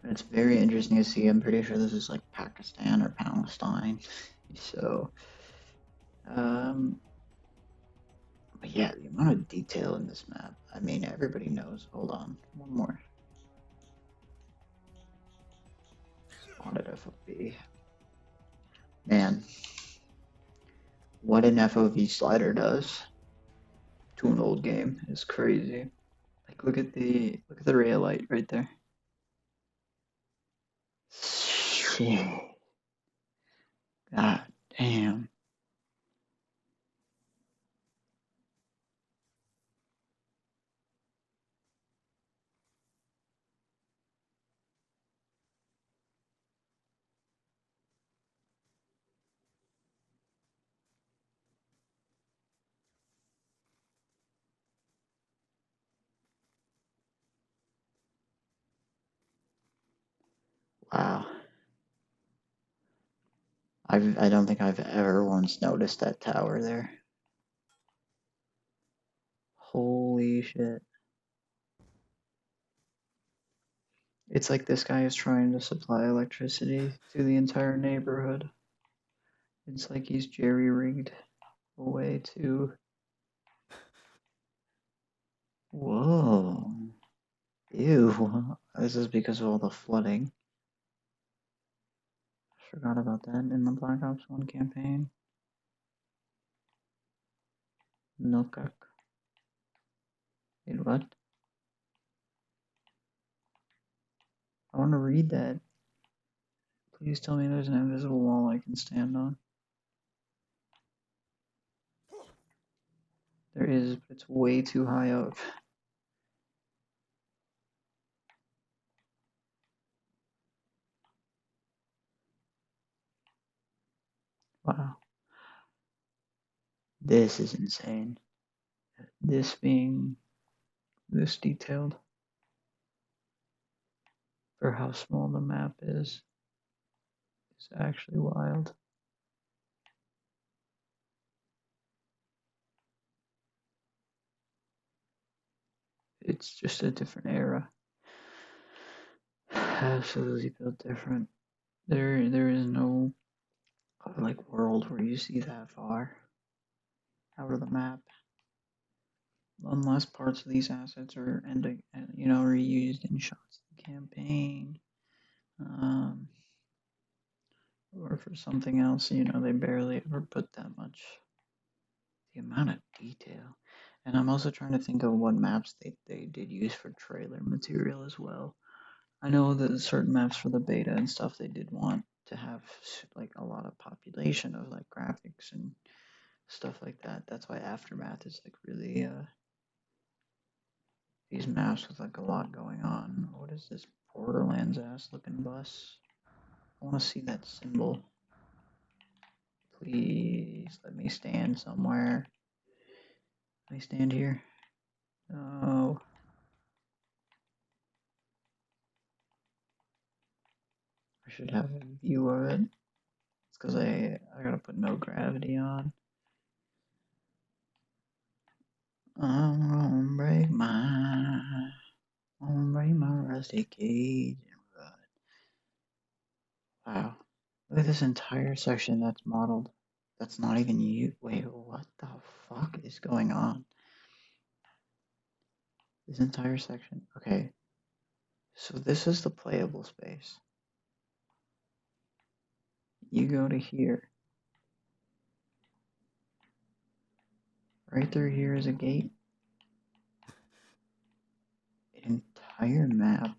And it's very interesting to see. I'm pretty sure this is like Pakistan or Palestine. So, but yeah, the amount of detail in this map. I mean, everybody knows. Hold on, one more. Spotted FOV. Man, what an FOV slider does to an old game is crazy. Like look at the raylight right there. Shit. God damn. Wow. I don't think I've ever once noticed that tower there. Holy shit. It's like this guy is trying to supply electricity to the entire neighborhood. It's like he's jerry-rigged a way to. Whoa. Ew. This is because of all the flooding. Forgot about that in the Black Ops 1 campaign. Noclip. Wait, what? I want to read that. Please tell me there's an invisible wall I can stand on. There is, but it's way too high up. Wow. This is insane. This being this detailed for how small the map is actually wild. It's just a different era. Absolutely built different. There is no like world where you see that far out of the map, unless parts of these assets are reused in shots of the campaign, or for something else. They barely ever put that much. The amount of detail, and I'm also trying to think of what maps they did use for trailer material as well. I know that certain maps for the beta and stuff they did want to have like a lot of population of like graphics and stuff like that. That's why Aftermath is like really these maps with like a lot going on. What is this Borderlands ass looking bus? I want to see that symbol. Please let me stand somewhere. Let me stand here. Oh. I should have a view of it. It's because I gotta put no gravity on. I'm gonna break my rusty cage and run. Wow. Look at this entire section that's modeled. That's not even you. Wait, what the fuck is going on? This entire section. Okay. So this is the playable space. You go to here. Right through here is a gate. An entire map.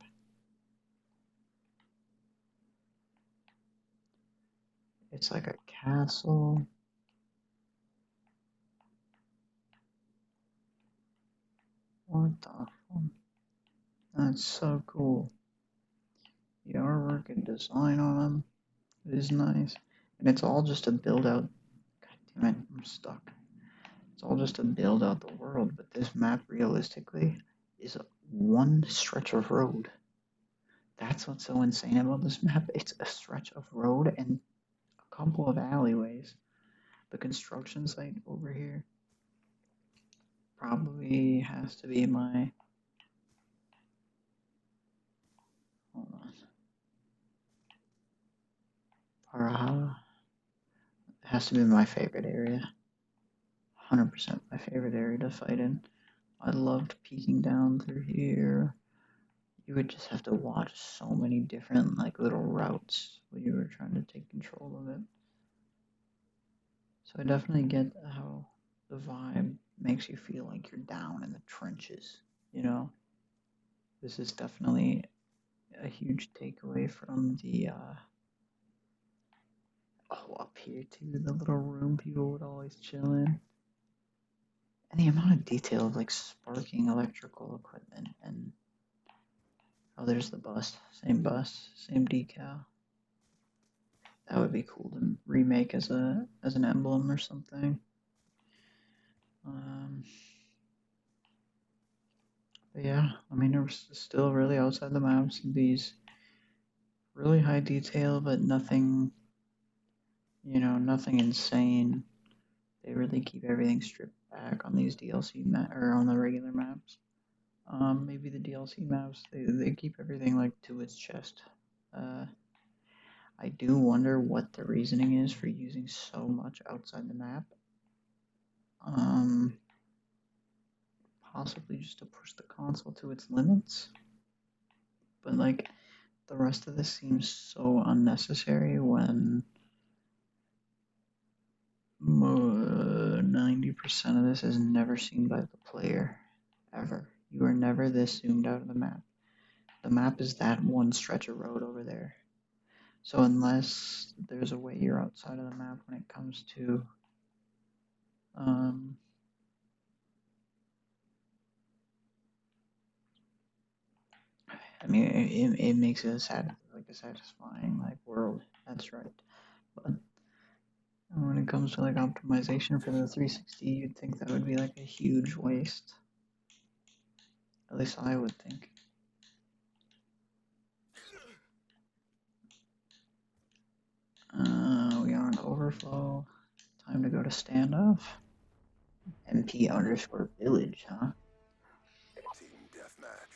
It's like a castle. What the fuck? That's so cool. The artwork and design on them is nice. And it's all just to build out. God damn it, I'm stuck. It's all just to build out the world, but this map realistically is one stretch of road. That's what's so insane about this map. It's a stretch of road and a couple of alleyways. The construction site over here probably has to be my. Hold on. Paraha has to be my favorite area. 100% my favorite area to fight in. I loved peeking down through here. You would just have to watch so many different like little routes when you were trying to take control of it. So I definitely get how the vibe makes you feel like you're down in the trenches, This is definitely a huge takeaway from the up here too, the little room people would always chill in. And the amount of detail of like sparking electrical equipment and there's the bus, same decal. That would be cool to remake as an emblem or something. But yeah, I mean, we're still really outside the maps. These really high detail, but nothing, nothing insane. They really keep everything stripped back on these DLC or on the regular maps. Maybe the DLC maps they keep everything like to its chest. I do wonder what the reasoning is for using so much outside the map. Possibly just to push the console to its limits. But like the rest of this seems so unnecessary when 90% of this is never seen by the player. Ever. You are never this zoomed out of the map. The map is that one stretch of road over there. So unless there's a way you're outside of the map when it comes to I mean, it makes it a satisfying like world. That's right. But when it comes to like optimization for the 360, you'd think that would be like a huge waste. At least I would think. We are on overflow. Time to go to standoff. MP_village, huh? Team deathmatch.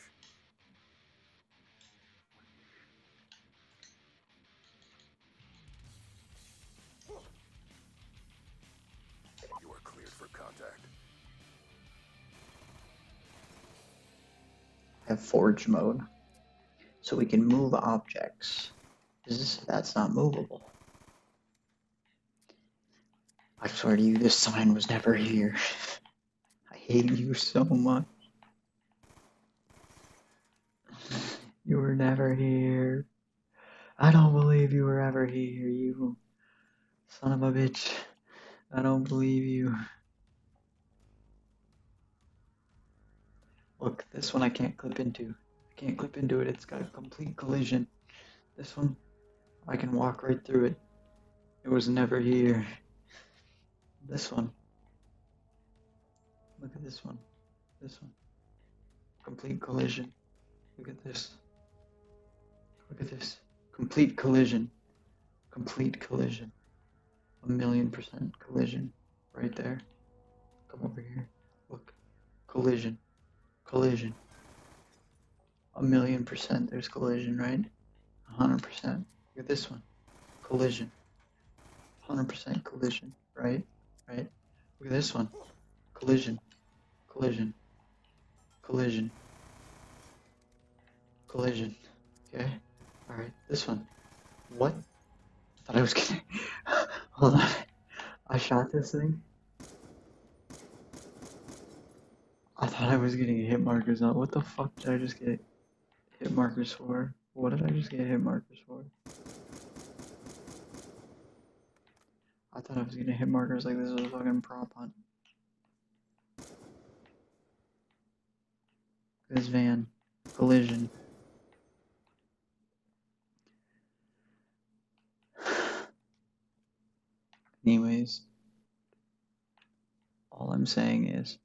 You are cleared for contact. I have forge mode. So we can move objects. That's not movable. I swear to you, this sign was never here. I hate you so much. You were never here. I don't believe you were ever here, you son of a bitch. I don't believe you. Look, this one I can't clip into. I can't clip into it, it's got a complete collision. This one, I can walk right through it. It was never here. This one. Look at this one. This one. Complete collision. Look at this. Look at this. Complete collision. Complete collision. 1,000,000% collision. Right there. Come over here. Look. Collision. Collision. 1,000,000% there's collision, right? 100%. Look at this one. Collision. 100% collision, right? Right? Look at this one. Collision. Collision. Collision. Collision. Okay? Alright, this one. What? I thought I was getting... Hold on. I shot this thing. I thought I was getting hit markers on. What the fuck did I just get hit markers for? What did I just get hit markers for? I thought I was getting hit markers like this was a fucking prop hunt. This van. Collision. Anyways, all I'm saying is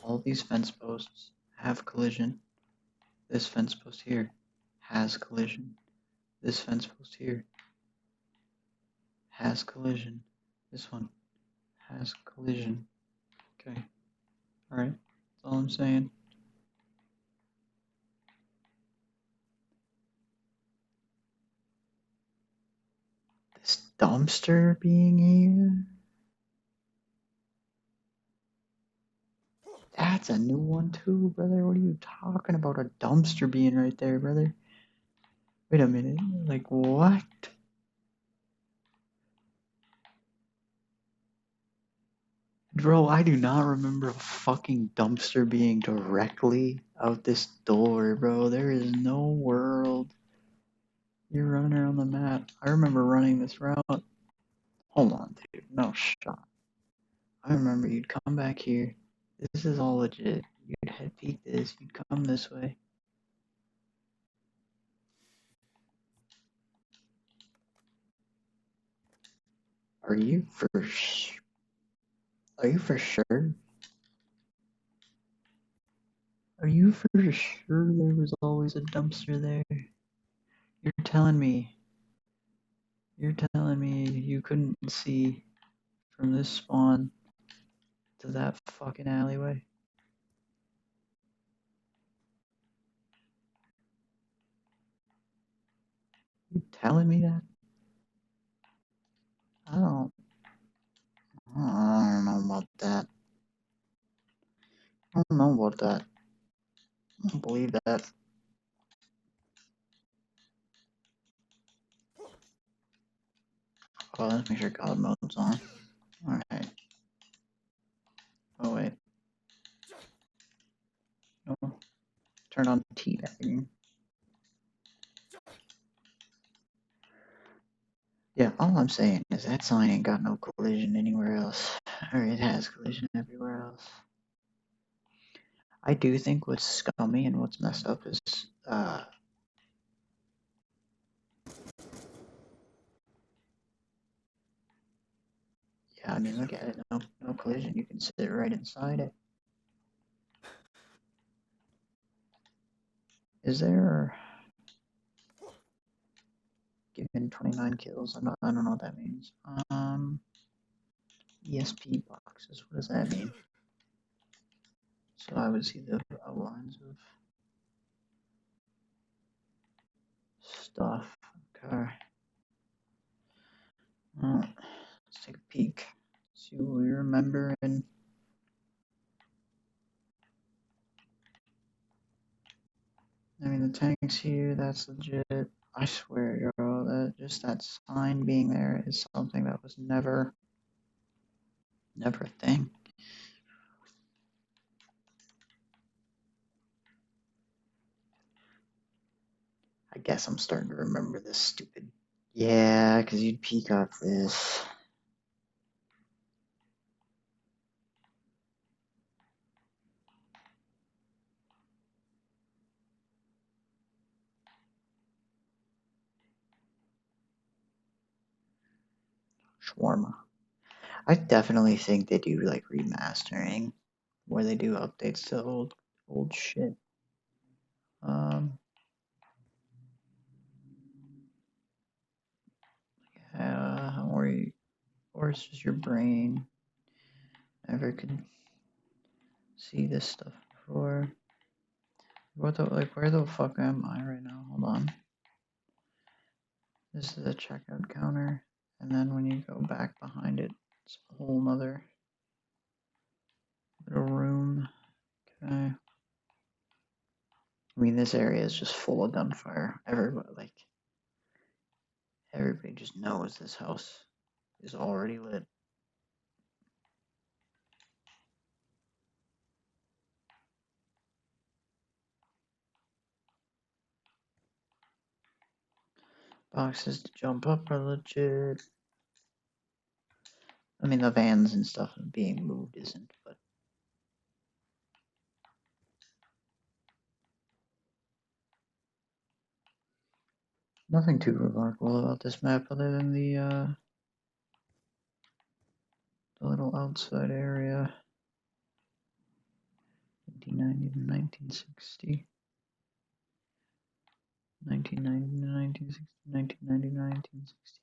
all these fence posts have collision. This fence post here has collision. This fence post here has collision. This one has collision. Okay. Alright. That's all I'm saying. This dumpster being here? That's a new one too, brother. What are you talking about? A dumpster being right there, brother? Wait a minute. Like, what? Bro, I do not remember a fucking dumpster being directly out this door, bro. There is no world. You're running around the map. I remember running this route. Hold on, dude. No shot. I remember you'd come back here. This is all legit. You'd head peek this. You'd come this way. Are you for Are you for sure? Are you for sure there was always a dumpster there? You're telling me you couldn't see from this spawn to that fucking alleyway? You telling me that? I don't know about that. I don't know about that. I don't believe that. Oh, let's make sure God mode's on. Alright. Oh wait. No. Turn on teabagging. Yeah, all I'm saying is that sign ain't got no collision anywhere else. Or it has collision everywhere else. I do think what's scummy and what's messed up is yeah, I mean look at it, no collision. You can sit right inside it. Is there given 29 kills? I don't know what that means. ESP boxes, what does that mean? So I would see the outlines of stuff. Okay. Let's take a peek. See what we remember and I mean the tanks here, that's legit. I swear, yo, that just that sign being there is something that was never a thing. I guess I'm starting to remember this stupid. Yeah, because you'd peek off this. Shawarma. I definitely think they do like remastering where they do updates to old shit. Or it's just your brain never could see this stuff before. What the, like, where the fuck am I right now? Hold on. This is a checkout counter, and then when you go back behind it, it's a whole nother little room. Okay. I mean, this area is just full of gunfire. Everybody just knows this house is already lit. Boxes to jump up are legit. I mean, the vans and stuff being moved isn't, but nothing too remarkable about this map other than the little outside area. 1990 to 1960. 1990 to 1960. 1990 to 1960.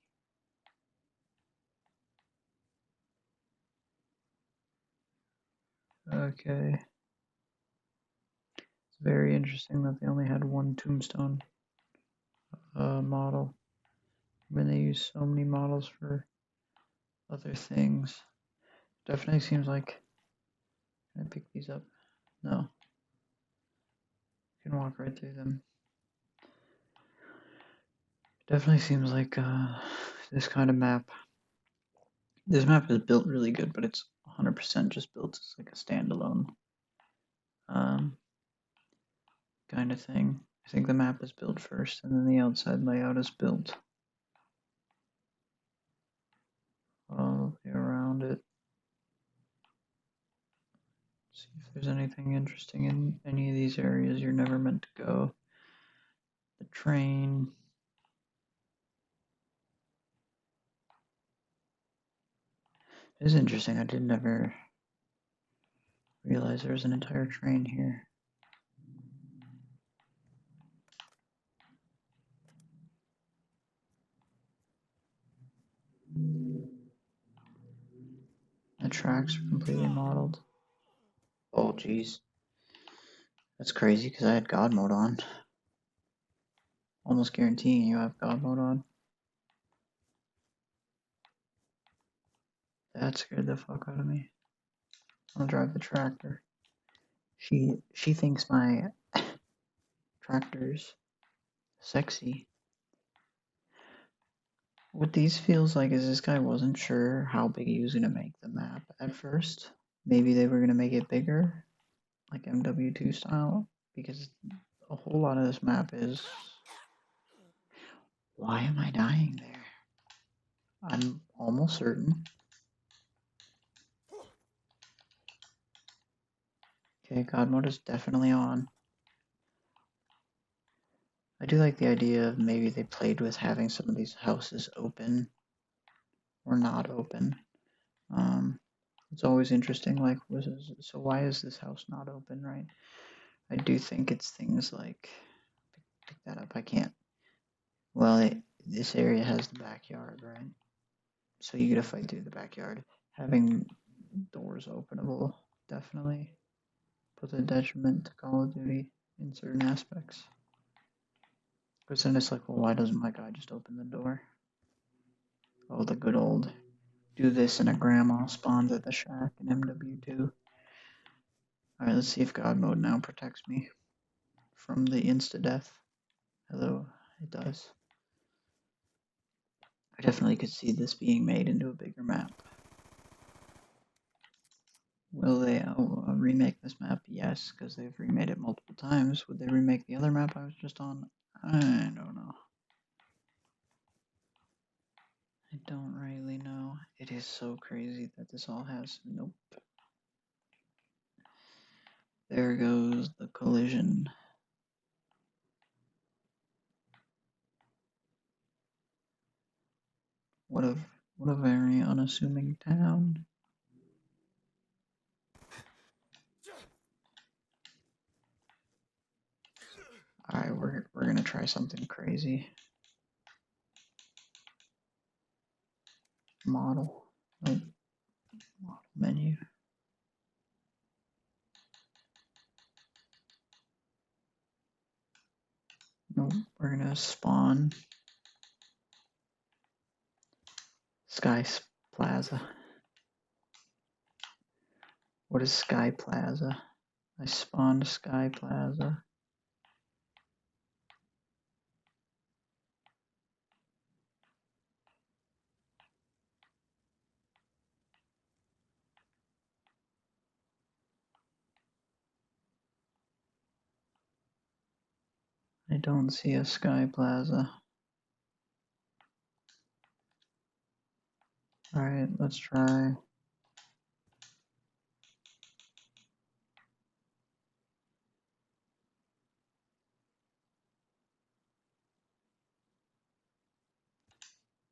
Okay. It's very interesting that they only had one tombstone model when they use so many models for other things. Definitely seems like. Can I pick these up? No. You can walk right through them. Definitely seems like this kind of map. This map is built really good, but it's 100% just built as like a standalone kind of thing. I think the map is built first, and then the outside layout is built all the way around it. See if there's anything interesting in any of these areas you're never meant to go. The train. It is interesting. I did never realize there was an entire train here. The tracks are completely modeled. Oh, geez. That's crazy because I had God mode on. Almost guaranteeing you have God mode on. That scared the fuck out of me. I'll drive the tractor. She thinks my tractor's sexy. What these feels like is this guy wasn't sure how big he was gonna make the map at first. maybe they were going to make it bigger, like MW2 style, because a whole lot of this map is... Why am I dying there? I'm almost certain. Okay, God mode is definitely on. I do like the idea of maybe they played with having some of these houses open or not open. It's always interesting, like, so why is this house not open, right? I do think it's things like, pick that up, I can't. Well, this area has the backyard, right? So you gotta fight through the backyard. Having doors openable definitely puts a detriment to Call of Duty in certain aspects. Because then it's like, well, why doesn't my guy just open the door? Oh, the good old do this and a grandma spawns at the shack in MW2. Alright, let's see if God mode now protects me from the insta-death. Hello, it does. I definitely could see this being made into a bigger map. Will they remake this map? Yes, because they've remade it multiple times. Would they remake the other map I was just on? I don't know. I don't really know. It is so crazy that this all has... Nope. There goes the collision. What a very unassuming town. Alright, we're gonna try something crazy. Model. Nope. Model menu. Nope. We're gonna spawn Sky Plaza. What is Sky Plaza? I spawned Sky Plaza. I don't see a Sky Plaza. Alright, let's try.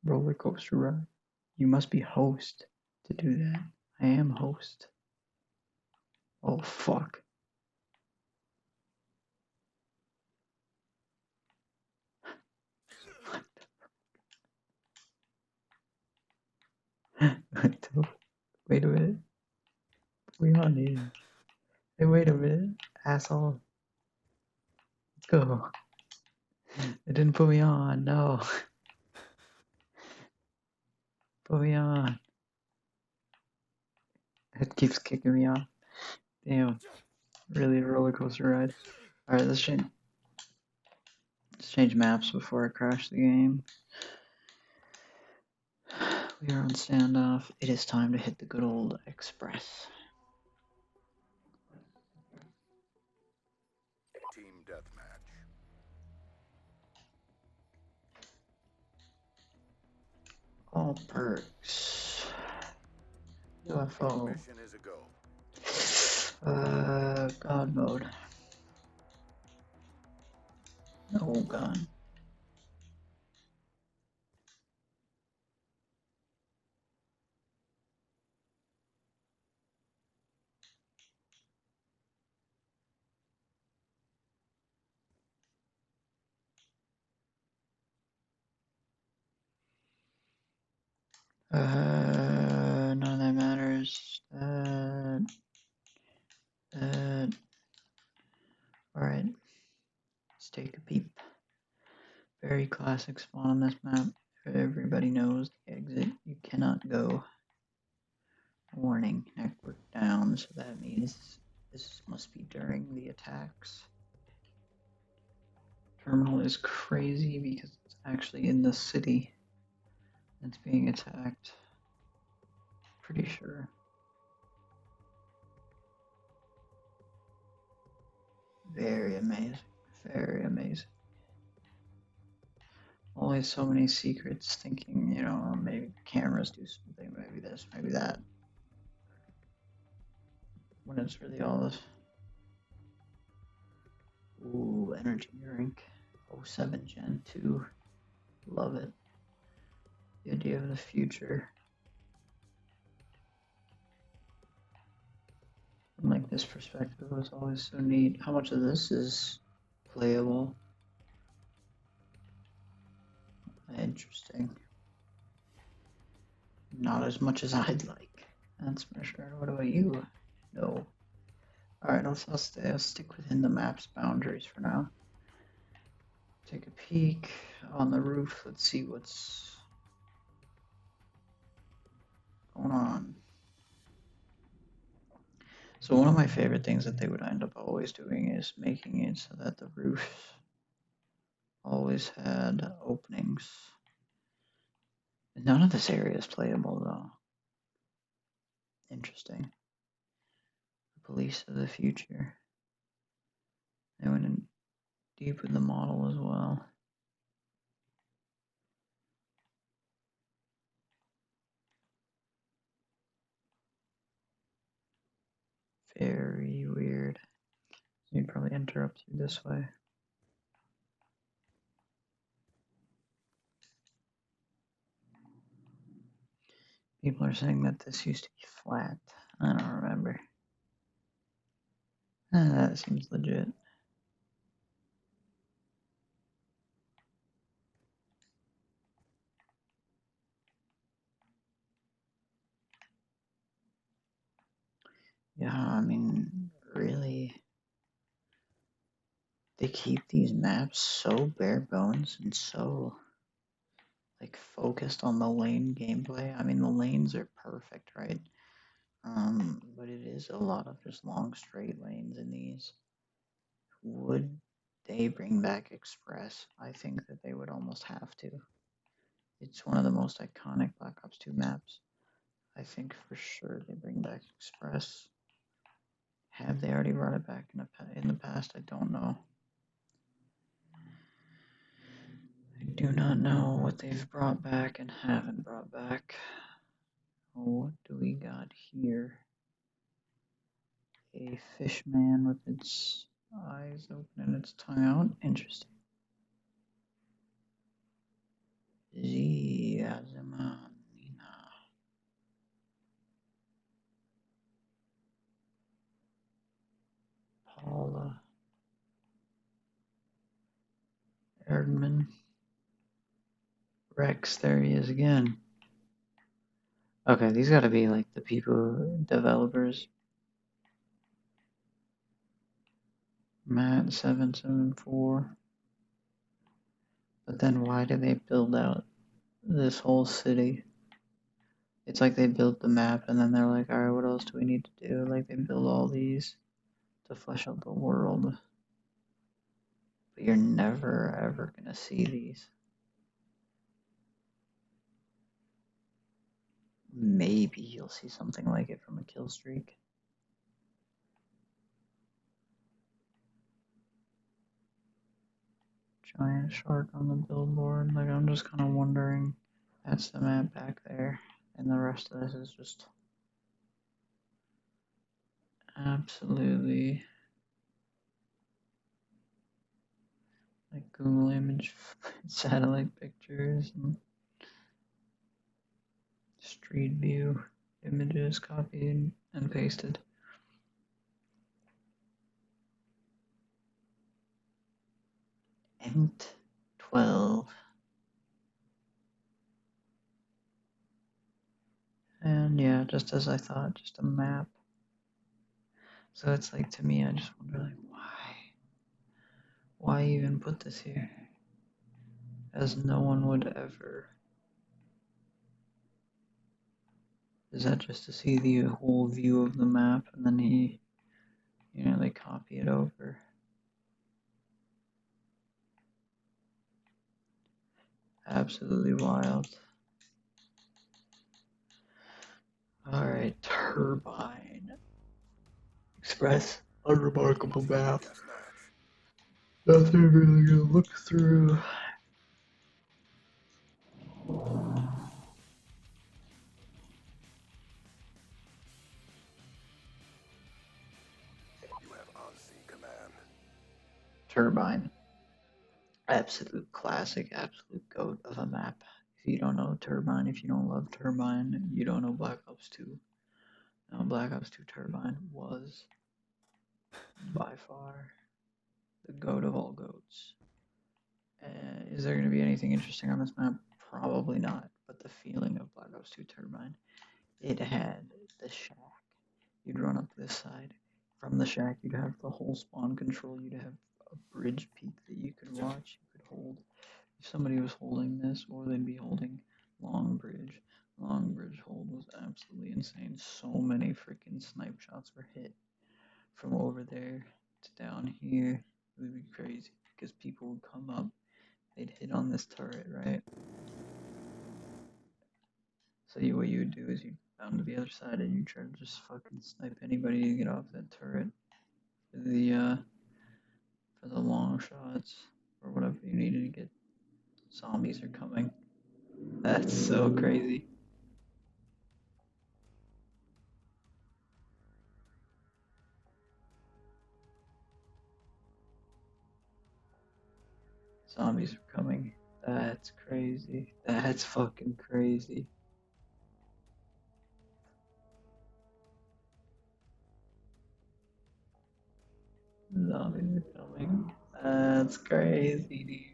Roller coaster ride. You must be host to do that. I am host. Oh fuck. Wait a minute. We on here. Hey, wait a minute. Asshole. Let's go. It didn't put me on, no. Put me on. It keeps kicking me off. Damn. Really a roller coaster ride. Alright, let's change maps before I crash the game. We are on standoff. It is time to hit the good old express. Team deathmatch. All perks. UFO. Mission is a go. God mode. No gun. None of that matters. Alright. Let's take a peep. Very classic spawn on this map. Everybody knows the exit. You cannot go. Warning, network down, so that means this must be during the attacks. Terminal is crazy because it's actually in the city. It's being attacked. Pretty sure. Very amazing. Very amazing. Always so many secrets, thinking, you know, maybe cameras do something, maybe this, maybe that. When it's really all this. Ooh, energy drink. BO7 Gen 2. Love it. The idea of the future. From like this perspective was always so neat. How much of this is playable? Interesting. Not as much as I'd like. That's for sure. What about you? No. Alright, I'll stick within the map's boundaries for now. Take a peek on the roof. Let's see what's going on. So one of my favorite things that they would end up always doing is making it so that the roofs always had openings. None of this area is playable though. Interesting. The police of the future. They went in deep with the model as well. Very weird. You'd probably enter up through this way. People are saying that this used to be flat. I don't remember. That seems legit. Yeah, I mean, really, they keep these maps so bare bones and so like focused on the lane gameplay. I mean, the lanes are perfect, right? But it is a lot of just long straight lanes in these. Would they bring back Express? I think that they would almost have to. It's one of the most iconic Black Ops 2 maps. I think for sure they bring back Express. Have they already brought it back in the past? I don't know. I do not know what they've brought back and haven't brought back. What do we got here? A fish man with its eyes open and its tongue out. Interesting. Ziazamanina. Paula. Erdman. Rex, there he is again. Okay, these gotta be like the people, developers. Matt774. But then why did they build out this whole city? It's like they built the map and then they're like, alright, what else do we need to do? Like they build all these to flesh out the world. But you're never ever gonna see these. Maybe you'll see something like it from a kill streak. Giant shark on the billboard. Like I'm just kind of wondering. That's the map back there, and the rest of this is just absolutely like Google image satellite pictures and street view images copied and pasted. Ent 12. And yeah, just as I thought, just a map. So it's like, to me, I just wonder, like, why even put this here? As no one would ever. Is that just to see the whole view of the map and then they copy it over? Absolutely wild. Alright, Turbine. Express, unremarkable map. Nothing really to look through. You have on-scene command. Turbine. Absolute classic, absolute goat of a map. If you don't know Turbine, if you don't love Turbine, you don't know Black Ops 2. Now, Black Ops 2 Turbine was by far the goat of all goats. Is there going to be anything interesting on this map? Probably not. But the feeling of Black Ops 2 Turbine, it had the shack. You'd run up this side. From the shack, you'd have the whole spawn control. You'd have a bridge peak that you could watch, you could hold. If somebody was holding this, or they'd be holding Long Bridge. Long Bridge hold was absolutely insane. So many freaking snipe shots were hit from over there to down here. It would be crazy because people would come up, they'd hit on this turret, right? So what you would do is you'd down to the other side and you try to just fucking snipe anybody to get off that turret for the long shots or whatever you needed to get. Zombies are coming. That's so crazy. Zombies are coming. That's crazy. That's fucking crazy. Zombies are coming. That's crazy, dude.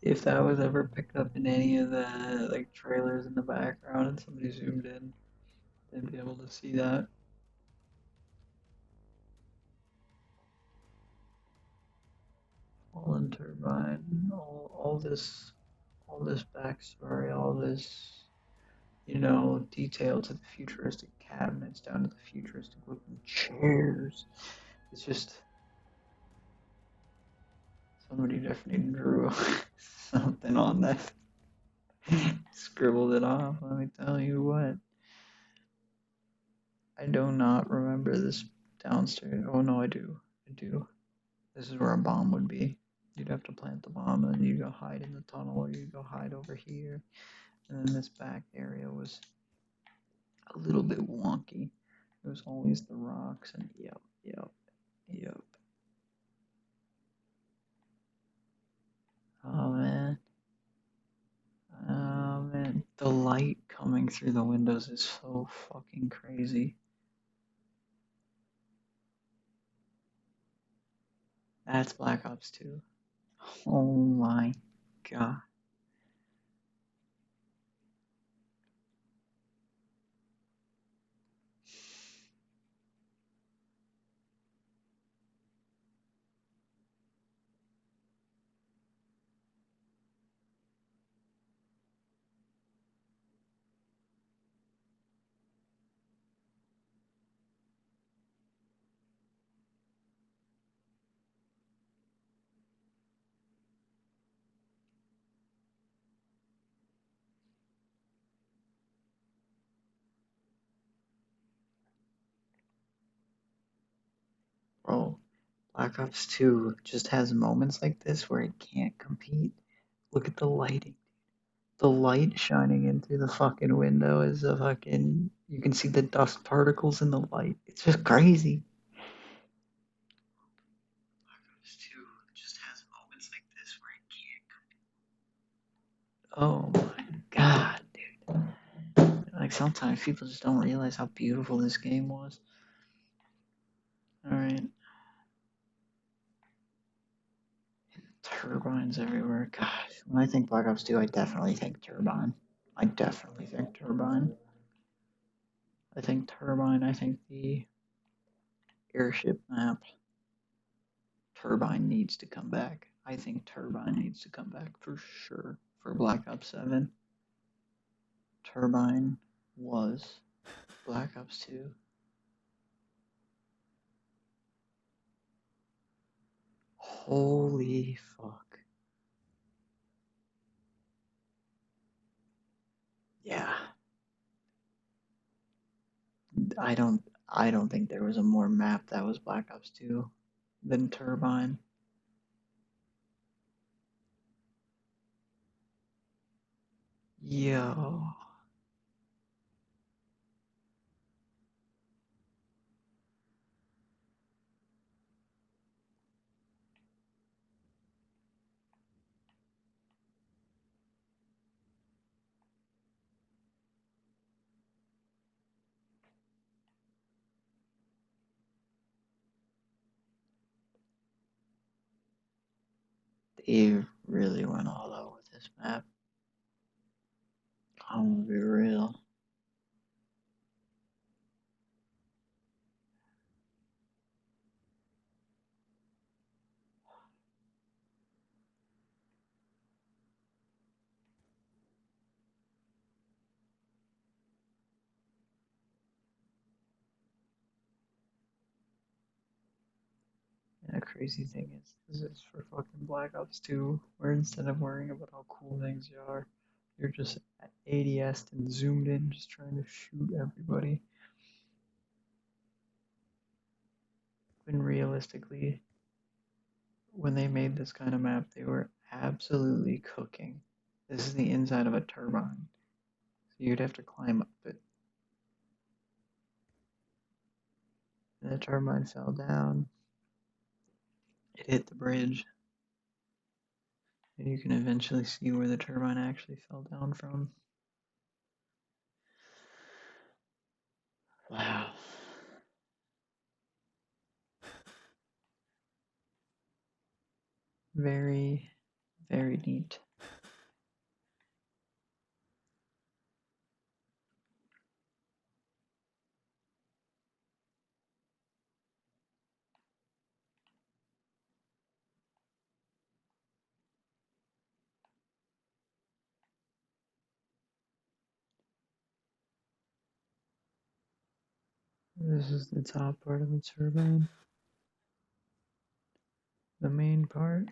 If that was ever picked up in any of the like trailers in the background and somebody zoomed in, they'd be able to see that. Fallen Turbine, all this backstory, all this, detail to the futuristic cabinets down to the futuristic looking chairs. It's just somebody definitely drew something on that, scribbled it off. Let me tell you what. I do not remember this downstairs. Oh no, I do. I do. This is where a bomb would be. You'd have to plant the bomb, and then you go hide in the tunnel, or you go hide over here. And then this back area was a little bit wonky. It was always the rocks, and yep, yep, yep. Oh man. Oh man. The light coming through the windows is so fucking crazy. That's Black Ops 2. Oh my god. Bro, Black Ops 2 just has moments like this where it can't compete. Look at the lighting. The light shining in through the fucking window is a fucking. You can see the dust particles in the light. It's just crazy. Black Ops 2 just has moments like this where it can't compete. Oh my god, dude. Like sometimes people just don't realize how beautiful this game was. Alright. Turbines everywhere. Gosh, when I think Black Ops 2, I definitely think Turbine. I definitely think Turbine. I think Turbine. I think the airship map. Turbine needs to come back. I think Turbine needs to come back for sure for Black Ops 7. Turbine was Black Ops 2. Holy fuck. Yeah. I don't I don't think there was a more map that was Black Ops 2 than Turbine. Yo. They really went all out with this map. I'm gonna be real. And the crazy thing is, this is for fucking Black Ops 2, where instead of worrying about how cool things are, you're just ADS and zoomed in, just trying to shoot everybody. When realistically, when they made this kind of map, they were absolutely cooking. This is the inside of a turbine, so you'd have to climb up it. And the turbine fell down. It hit the bridge. And you can eventually see where the turbine actually fell down from. Wow. Very, very neat. This is the top part of the turbine. The main part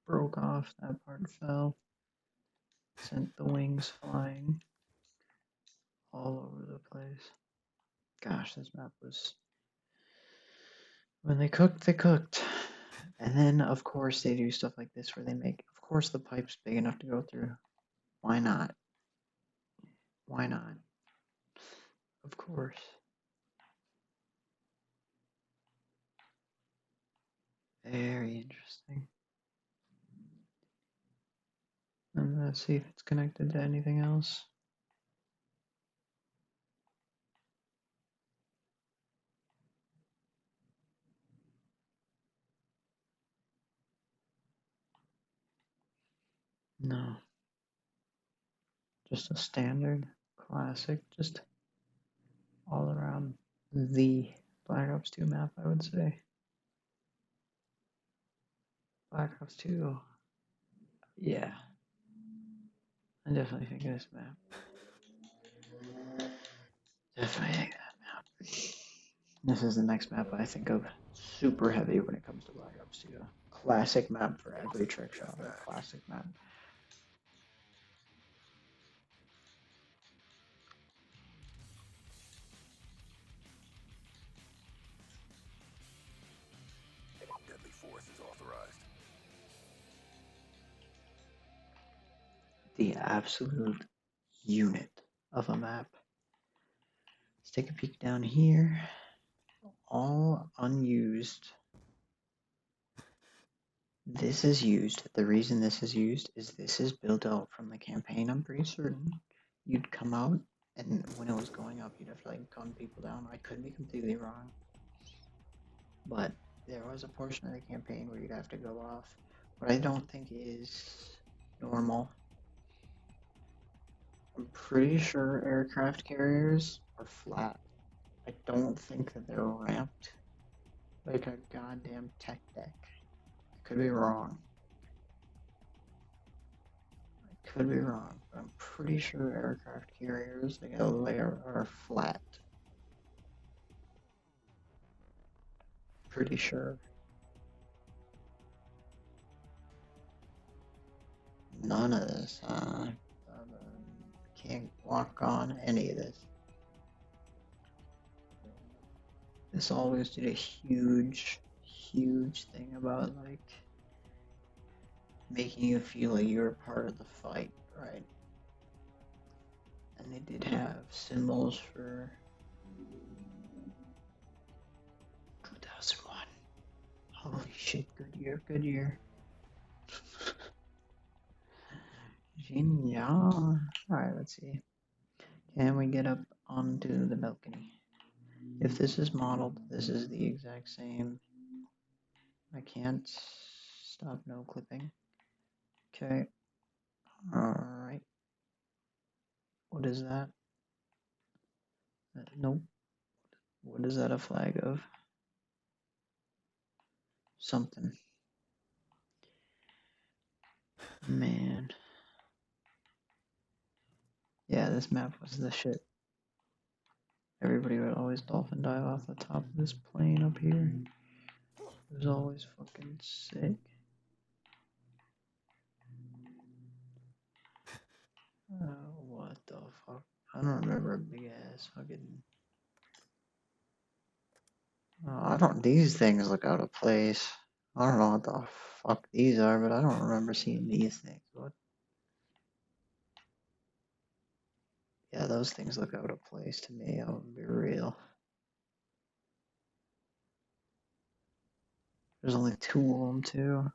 broke off, that part fell, sent the wings flying all over the place. Gosh, this map was... When they cooked, they cooked. And then, of course, they do stuff like this where they make... Of course, the pipe's big enough to go through. Why not? Why not? Of course. Very interesting. And let's see if it's connected to anything else. No. Just a standard, classic, just all around the Black Ops 2 map, I would say. Black Ops 2. Yeah. I definitely think of this map. Definitely think that map. This is the next map I think of super heavy when it comes to Black Ops 2. Classic map for every trick shot. Classic map. Deadly force is authorized. The absolute unit of a map. Let's take a peek down here. All unused. This is used. The reason this is used is this is built out from the campaign. I'm pretty certain you'd come out, and when it was going up, you'd have to like gun people down. I could be completely wrong, but there was a portion of the campaign where you'd have to go off. What I don't think is normal. I'm pretty sure aircraft carriers are flat. I don't think that they're ramped like a goddamn tech deck. I could be wrong. Could be wrong, but I'm pretty sure aircraft carriers, they got a layer are flat. Pretty sure. None of this, can't walk on any of this. This always did a huge, huge thing about like making you feel like you were part of the fight, right? And they did have symbols for 2001. Holy shit, good year, good year. Genial. Alright, let's see. Can we get up onto the balcony? If this is modeled, this is the exact same. I can't stop no clipping. Okay. Alright. What is that? Nope. What is that a flag of? Something. Man. Yeah, this map was the shit. Everybody would always dolphin dive off the top of this plane up here. It was always fucking sick. What the fuck? I don't remember a big ass fucking. I don't. These things look out of place. I don't know what the fuck these are, but I don't remember seeing these things. What? Yeah, those things look out of place to me. I'll be real. There's only two of them too.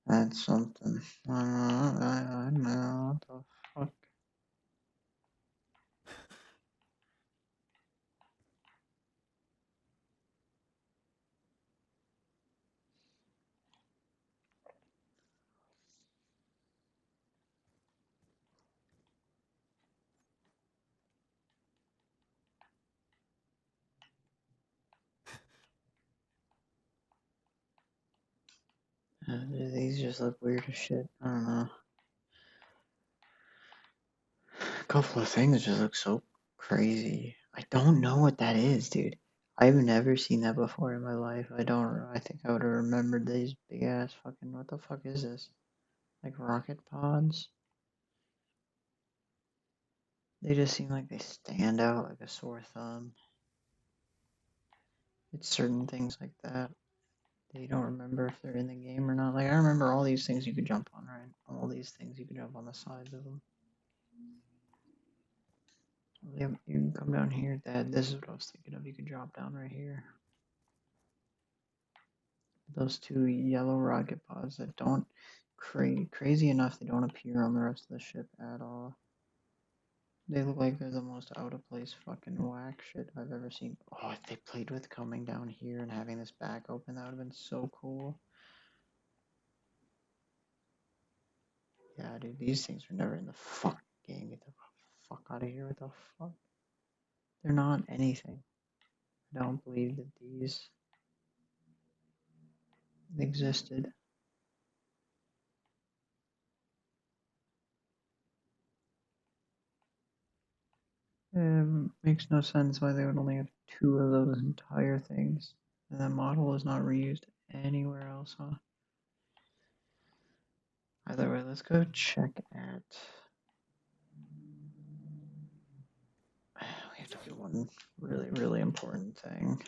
That's something. I know what the fuck. These just look weird as shit. I don't know. A couple of things just look so crazy. I don't know what that is, dude. I've never seen that before in my life. I think I would have remembered these big ass fucking. What the fuck is this? Like rocket pods? They just seem like they stand out like a sore thumb. It's certain things like that. That you don't remember if they're in the game or not. Like, I remember all these things you could jump on, right? All these things you could jump on the sides of them. Yep, you can come down here. This is what I was thinking of. You could drop down right here. Those two yellow rocket pods that don't crazy enough, they don't appear on the rest of the ship at all. They look like they're the most out of place fucking whack shit I've ever seen. Oh, if they played with coming down here and having this back open, that would have been so cool. Yeah, dude, these things were never in the fuck game. Get the fuck out of here. What the fuck? They're not anything. I don't believe that these existed. It makes no sense why they would only have two of those entire things. And that model is not reused anywhere else, huh? Either way, let's go check at. We have to do one really, really important thing.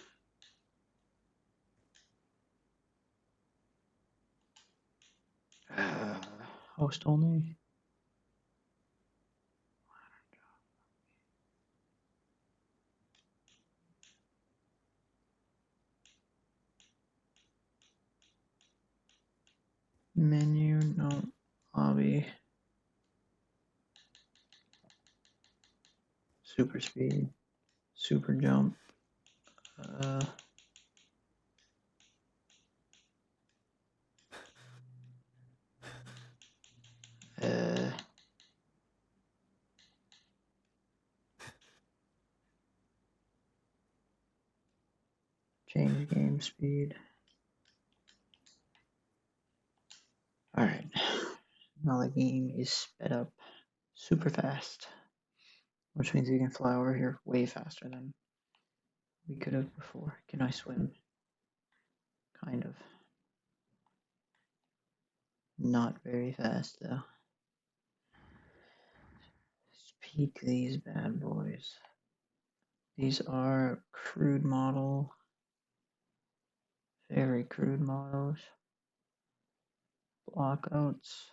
Host only. Menu, no. Lobby. Super speed. Super jump. Change game speed. Now the game is sped up super fast, which means you can fly over here way faster than we could have before. Can I swim? Kind of. Not very fast though. Speak these bad boys. These are crude model, very crude models. Blockouts.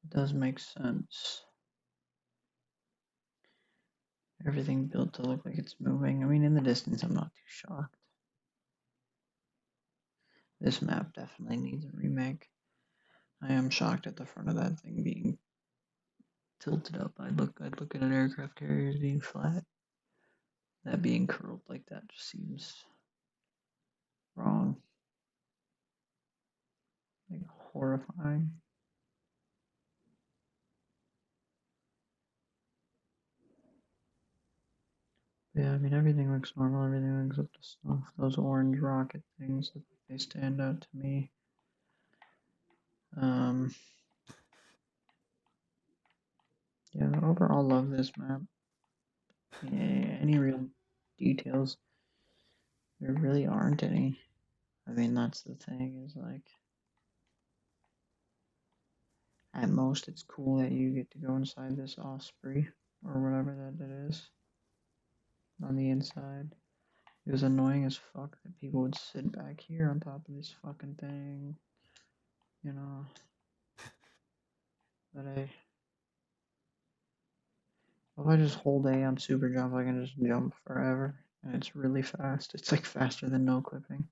It does make sense. Everything built to look like it's moving. I mean, in the distance, I'm not too shocked. This map definitely needs a remake. I am shocked at the front of that thing being tilted up. I'd look at an aircraft carrier being flat. That being curled like that just seems wrong. Like horrifying. Yeah, I mean everything looks normal, everything looks up to snuff. Those orange rocket things, they stand out to me. Yeah, overall love this map. Yeah, any real details? There really aren't any. I mean, that's the thing, is like, at most it's cool that you get to go inside this Osprey, or whatever that is, on the inside. It was annoying as fuck that people would sit back here on top of this fucking thing, you know, if I just hold A on super jump, I can just jump forever, and it's really fast. It's like faster than no clipping.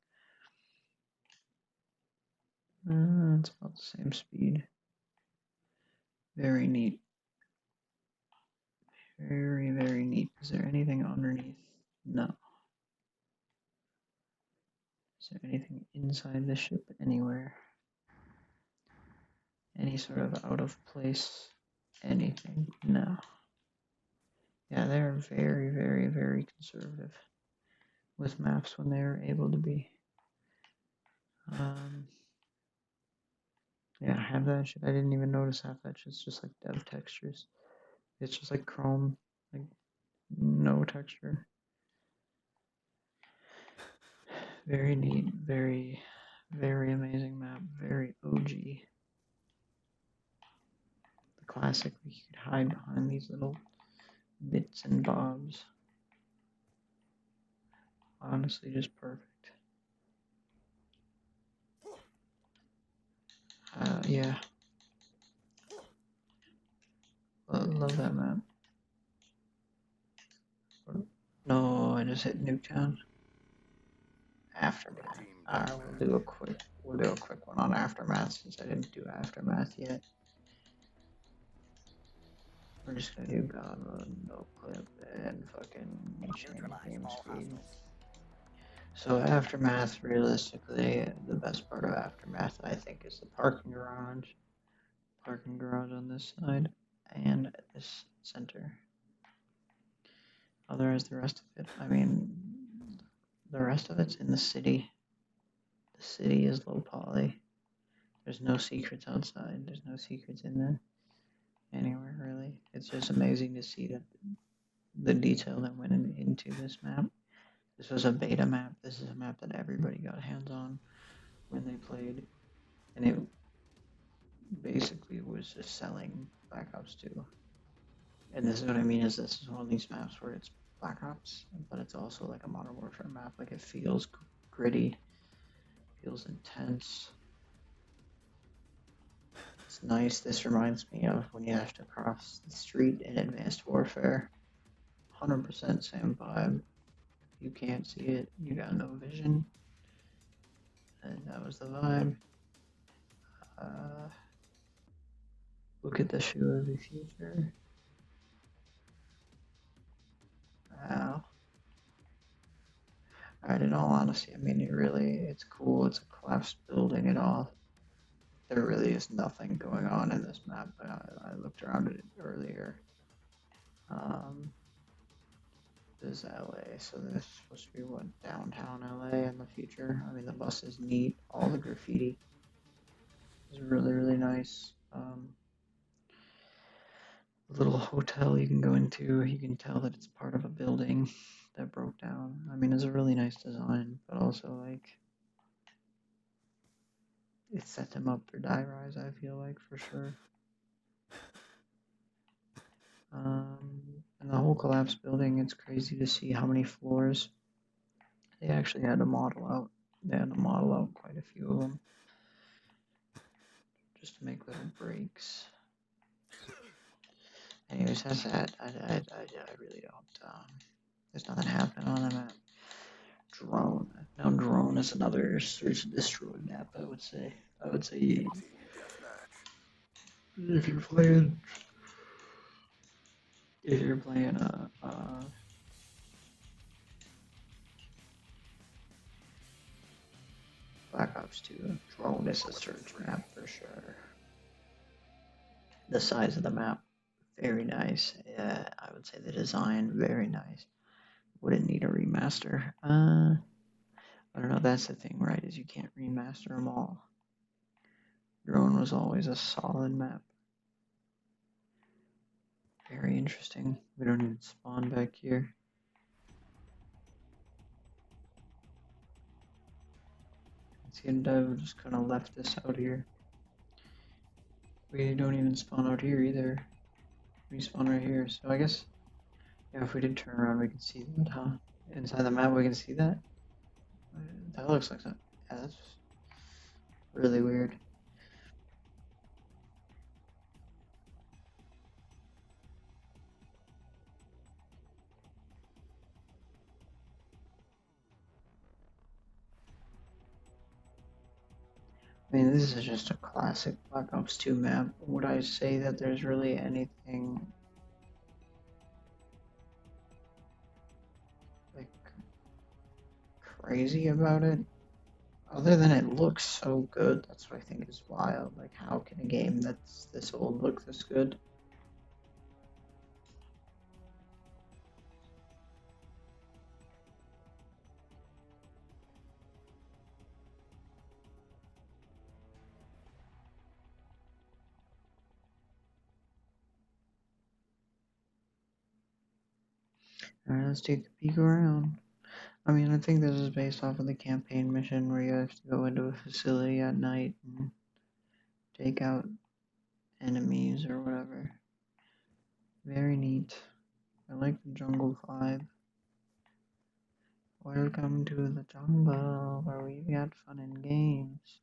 It's about the same speed. Very neat. Very, very neat. Is there anything underneath? No. Is there anything inside the ship anywhere? Any sort of out of place? Anything? No. Yeah, they're very, very, very conservative with maps when they're able to be. Yeah, half that shit. I didn't even notice half that shit's just like dev textures. It's just like chrome, like no texture. Very neat, very, very amazing map. Very OG. The classic, you could hide behind these little bits and bobs. Honestly, just perfect. Yeah. Love that map. No, I just hit Nuketown. Aftermath. Alright, we'll do a quick one on Aftermath since I didn't do Aftermath yet. We're just gonna do God Mode, no clip, and fucking change game speed. So Aftermath, realistically, the best part of Aftermath, I think, is the parking garage. Parking garage on this side, and this center. Otherwise, the rest of it, I mean, the rest of it's in the city. The city is low poly. There's no secrets outside. There's no secrets in there anywhere, really. It's just amazing to see that the detail that went into this map. This was a beta map. This is a map that everybody got hands on when they played, and it basically was just selling Black Ops 2. And this is what I mean, is this is one of these maps where it's Black Ops, but it's also like a Modern Warfare map. Like, it feels gritty, feels intense. It's nice. This reminds me of when you have to cross the street in Advanced Warfare. 100% same vibe. If you can't see it, you got no vision. And that was the vibe. Look at the shoe of the future. Wow. Alright, in all honesty, I mean, it's cool. It's a collapsed building and all. There really is nothing going on in this map. I looked around it earlier. This is LA, so this is supposed to be what, downtown LA in the future. I mean, the bus is neat. All the graffiti is really, really nice. little hotel you can go into. You can tell that it's part of a building that broke down. I mean, it's a really nice design, but also like it set them up for die rise. I feel like for sure. And the whole collapsed building. It's crazy to see how many floors they actually had to model out. They had to model out quite a few of them just to make little breaks. Anyways, that's that. I really don't. There's nothing happening on the map. Drone. Now drone is another search and destroy map. I would say. Team deathmatch. If you're playing Black Ops 2, drone is a search map for sure. The size of the map, very nice. Yeah, I would say the design, very nice. Wouldn't need a remaster. I don't know, that's the thing, right, is you can't remaster them all. Drone was always a solid map. Very interesting. We don't even spawn back here. See, and Dev just kind of left this out here. We don't even spawn out here either. We spawn right here, so I guess, yeah, if we did turn around, we can see that, huh? Inside the map, we can see that? That looks like that. Yeah, that's really weird. I mean, this is just a classic Black Ops 2 map. Would I say that there's really anything like crazy about it? Other than it looks so good, that's what I think is wild. Like, how can a game that's this old look this good? Alright, let's take a peek around. I mean, I think this is based off of the campaign mission where you have to go into a facility at night and take out enemies or whatever. Very neat. I like the jungle vibe. Welcome to the jungle where we got fun and games.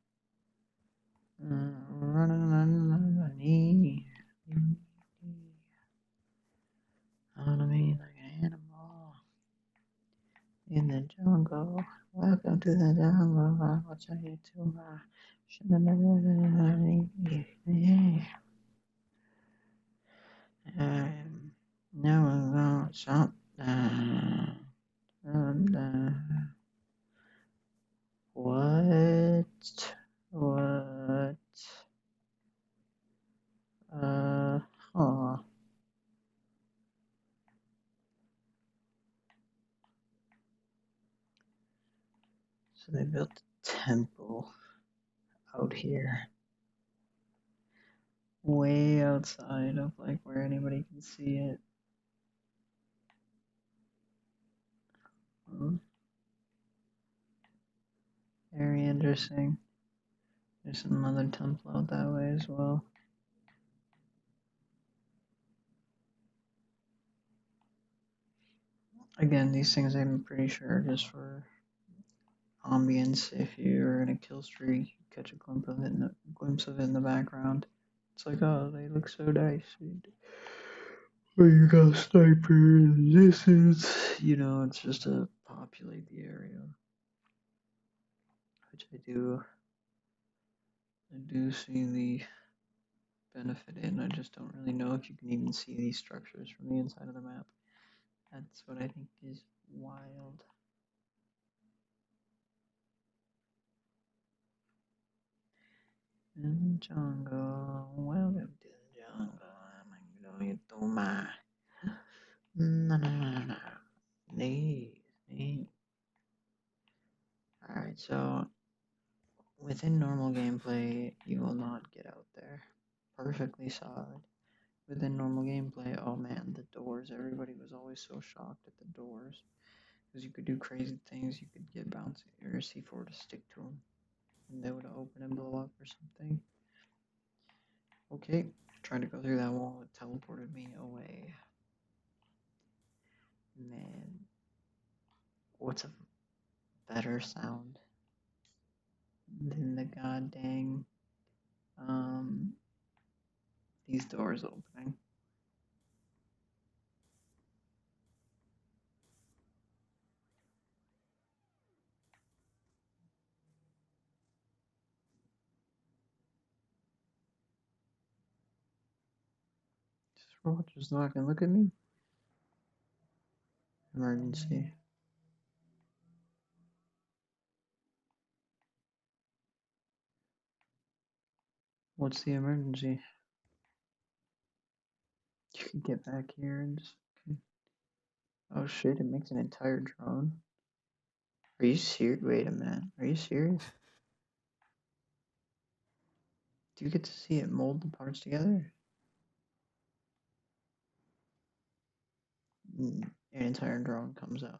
Running on me. On me like an animal in the jungle. Welcome to the jungle. I'll tell you to my. Now I'm going to jump down. What? What? Huh. So they built a temple out here. Way outside of like where anybody can see it. Very interesting. There's another temple out that way as well. Again, these things I'm pretty sure are just for ambience. If you're in a kill streak, you catch a glimpse of it in the background. It's like, oh, they look so nice. Or you got a sniper in the distance. You know, it's just to populate the area. Which I do see the benefit in. I just don't really know if you can even see these structures from the inside of the map. That's what I think is wild. In the jungle, welcome to the jungle. I'm going to my. No. Knees. Alright, so within normal gameplay, you will not get out there. perfectly solid within normal gameplay. Oh man, the doors. Everybody was always so shocked at the doors. Because you could do crazy things. You could get bouncy or C4 to stick to them. And they would open and blow up or something. Okay, tried to go through that wall. It teleported me away. Man, what's a better sound than the god dang these doors opening? Just fucking look at me. Emergency. What's the emergency? You can get back here and just. Oh shit, it makes an entire drone. Are you serious? Wait a minute. Are you serious? Do you get to see it mold the parts together? An entire drone comes out.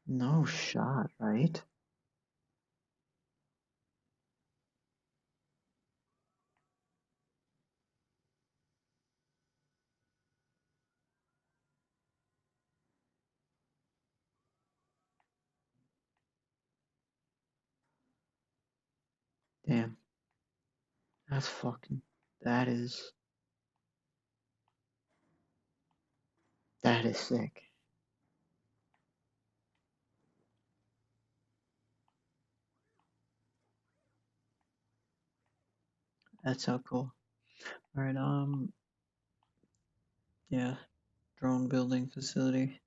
No shot, right? Damn. That's fucking. That is. That is sick. That's so cool. Alright, yeah. Drone building facility.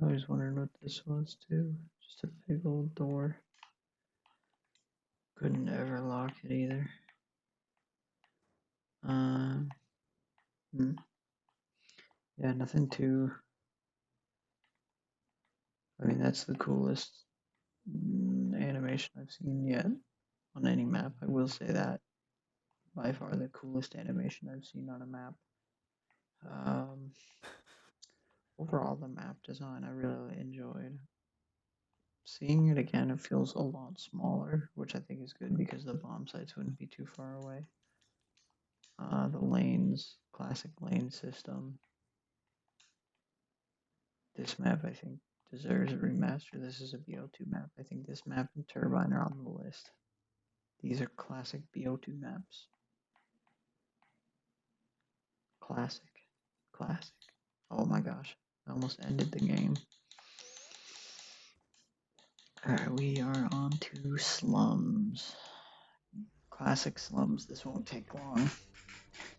I was wondering what this was too. Just a big old door. Couldn't ever lock it either. Yeah, nothing too. I mean, that's the coolest animation I've seen yet on any map. I will say that. By far the coolest animation I've seen on a map. Overall, the map design I really enjoyed. Seeing it again, it feels a lot smaller, which I think is good because the bomb sites wouldn't be too far away. The lanes, classic lane system. This map, I think, deserves a remaster. This is a BO2 map. I think this map and Turbine are on the list. These are classic BO2 maps. Classic. Classic. Oh my gosh. I almost ended the game. Alright, we are on to slums. Classic slums. This won't take long.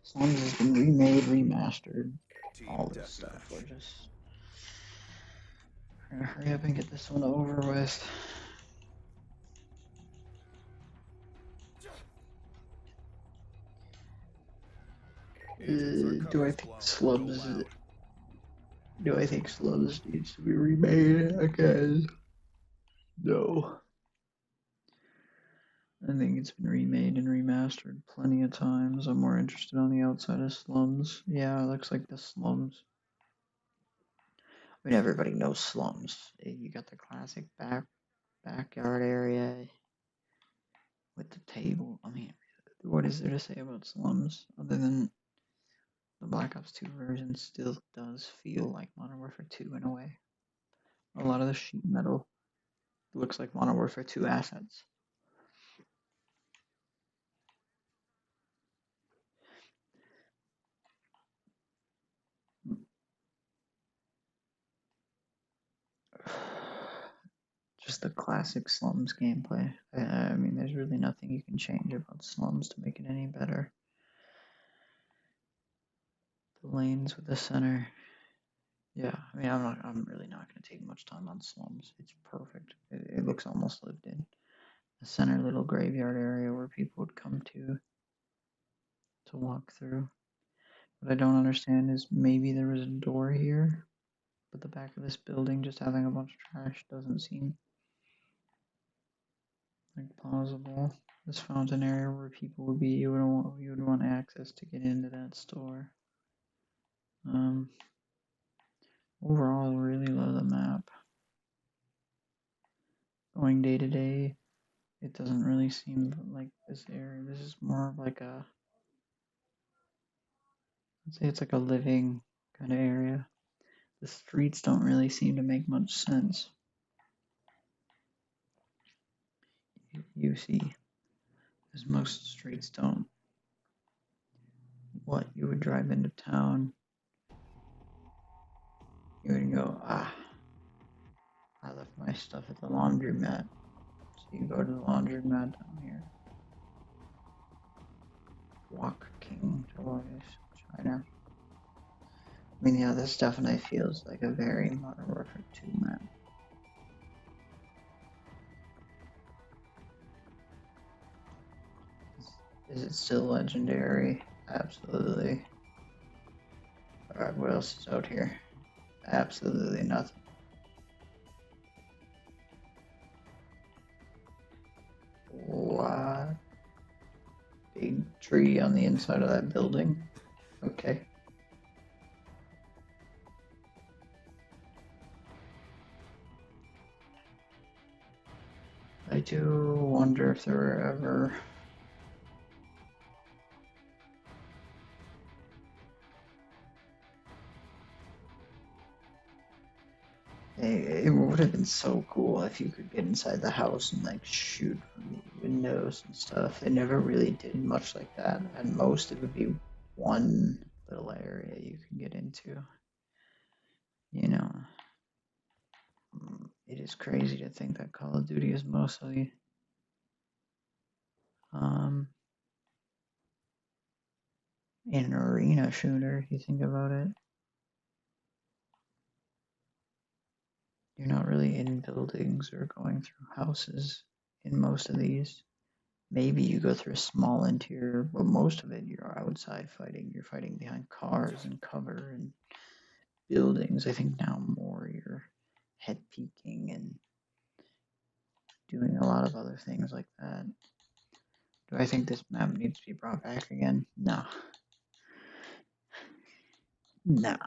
Slums has been remade, remastered, all Team this stuff. We're deathmatch. just gonna hurry up and get this one over with. Agents are Do I cover's think blown. Roll slums? out. Do I think slums needs to be remade again? No. I think it's been remade and remastered plenty of times. I'm more interested on the outside of slums. Yeah, it looks like the slums. I mean, everybody knows slums. You got the classic backyard area with the table. I mean, what is there to say about slums other than the Black Ops 2 version still does feel like Modern Warfare 2 in a way. A lot of the sheet metal looks like Modern Warfare 2 assets. Just the classic slums gameplay. I mean, there's really nothing you can change about slums to make it any better. The lanes with the center. Yeah, I mean, I'm really not going to take much time on slums. It's perfect. It looks almost lived in. The center little graveyard area where people would come to walk through. What I don't understand is maybe there was a door here, but the back of this building just having a bunch of trash doesn't seem like plausible. This fountain area where people would be, you would want access to get into that store. Overall, I really love the map. Going day to day, it doesn't really seem like this area. This is more of like a, I'd say it's like a living kind of area. The streets don't really seem to make much sense. You see, because most streets don't. What, you would drive into town, you would go, I left my stuff at the laundromat. So you go to the laundromat down here. Walking towards China. I mean, yeah, this definitely feels like a very Modern Warfare 2 map. Is it still legendary? Absolutely. Alright, what else is out here? Absolutely nothing. What? Big tree on the inside of that building? Okay. I do wonder if there were ever... It would have been so cool if you could get inside the house and like shoot from the windows and stuff. They never really did much like that. At most, it would be one little area you can get into. You know, it is crazy to think that Call of Duty is mostly an arena shooter. If you think about it, you're not really in buildings or going through houses in most of these. Maybe you go through a small interior, but most of it you're outside fighting. You're fighting behind cars and cover and buildings. I think now more you're head peeking and doing a lot of other things like that. Do I think this map needs to be brought back again? No. Nah.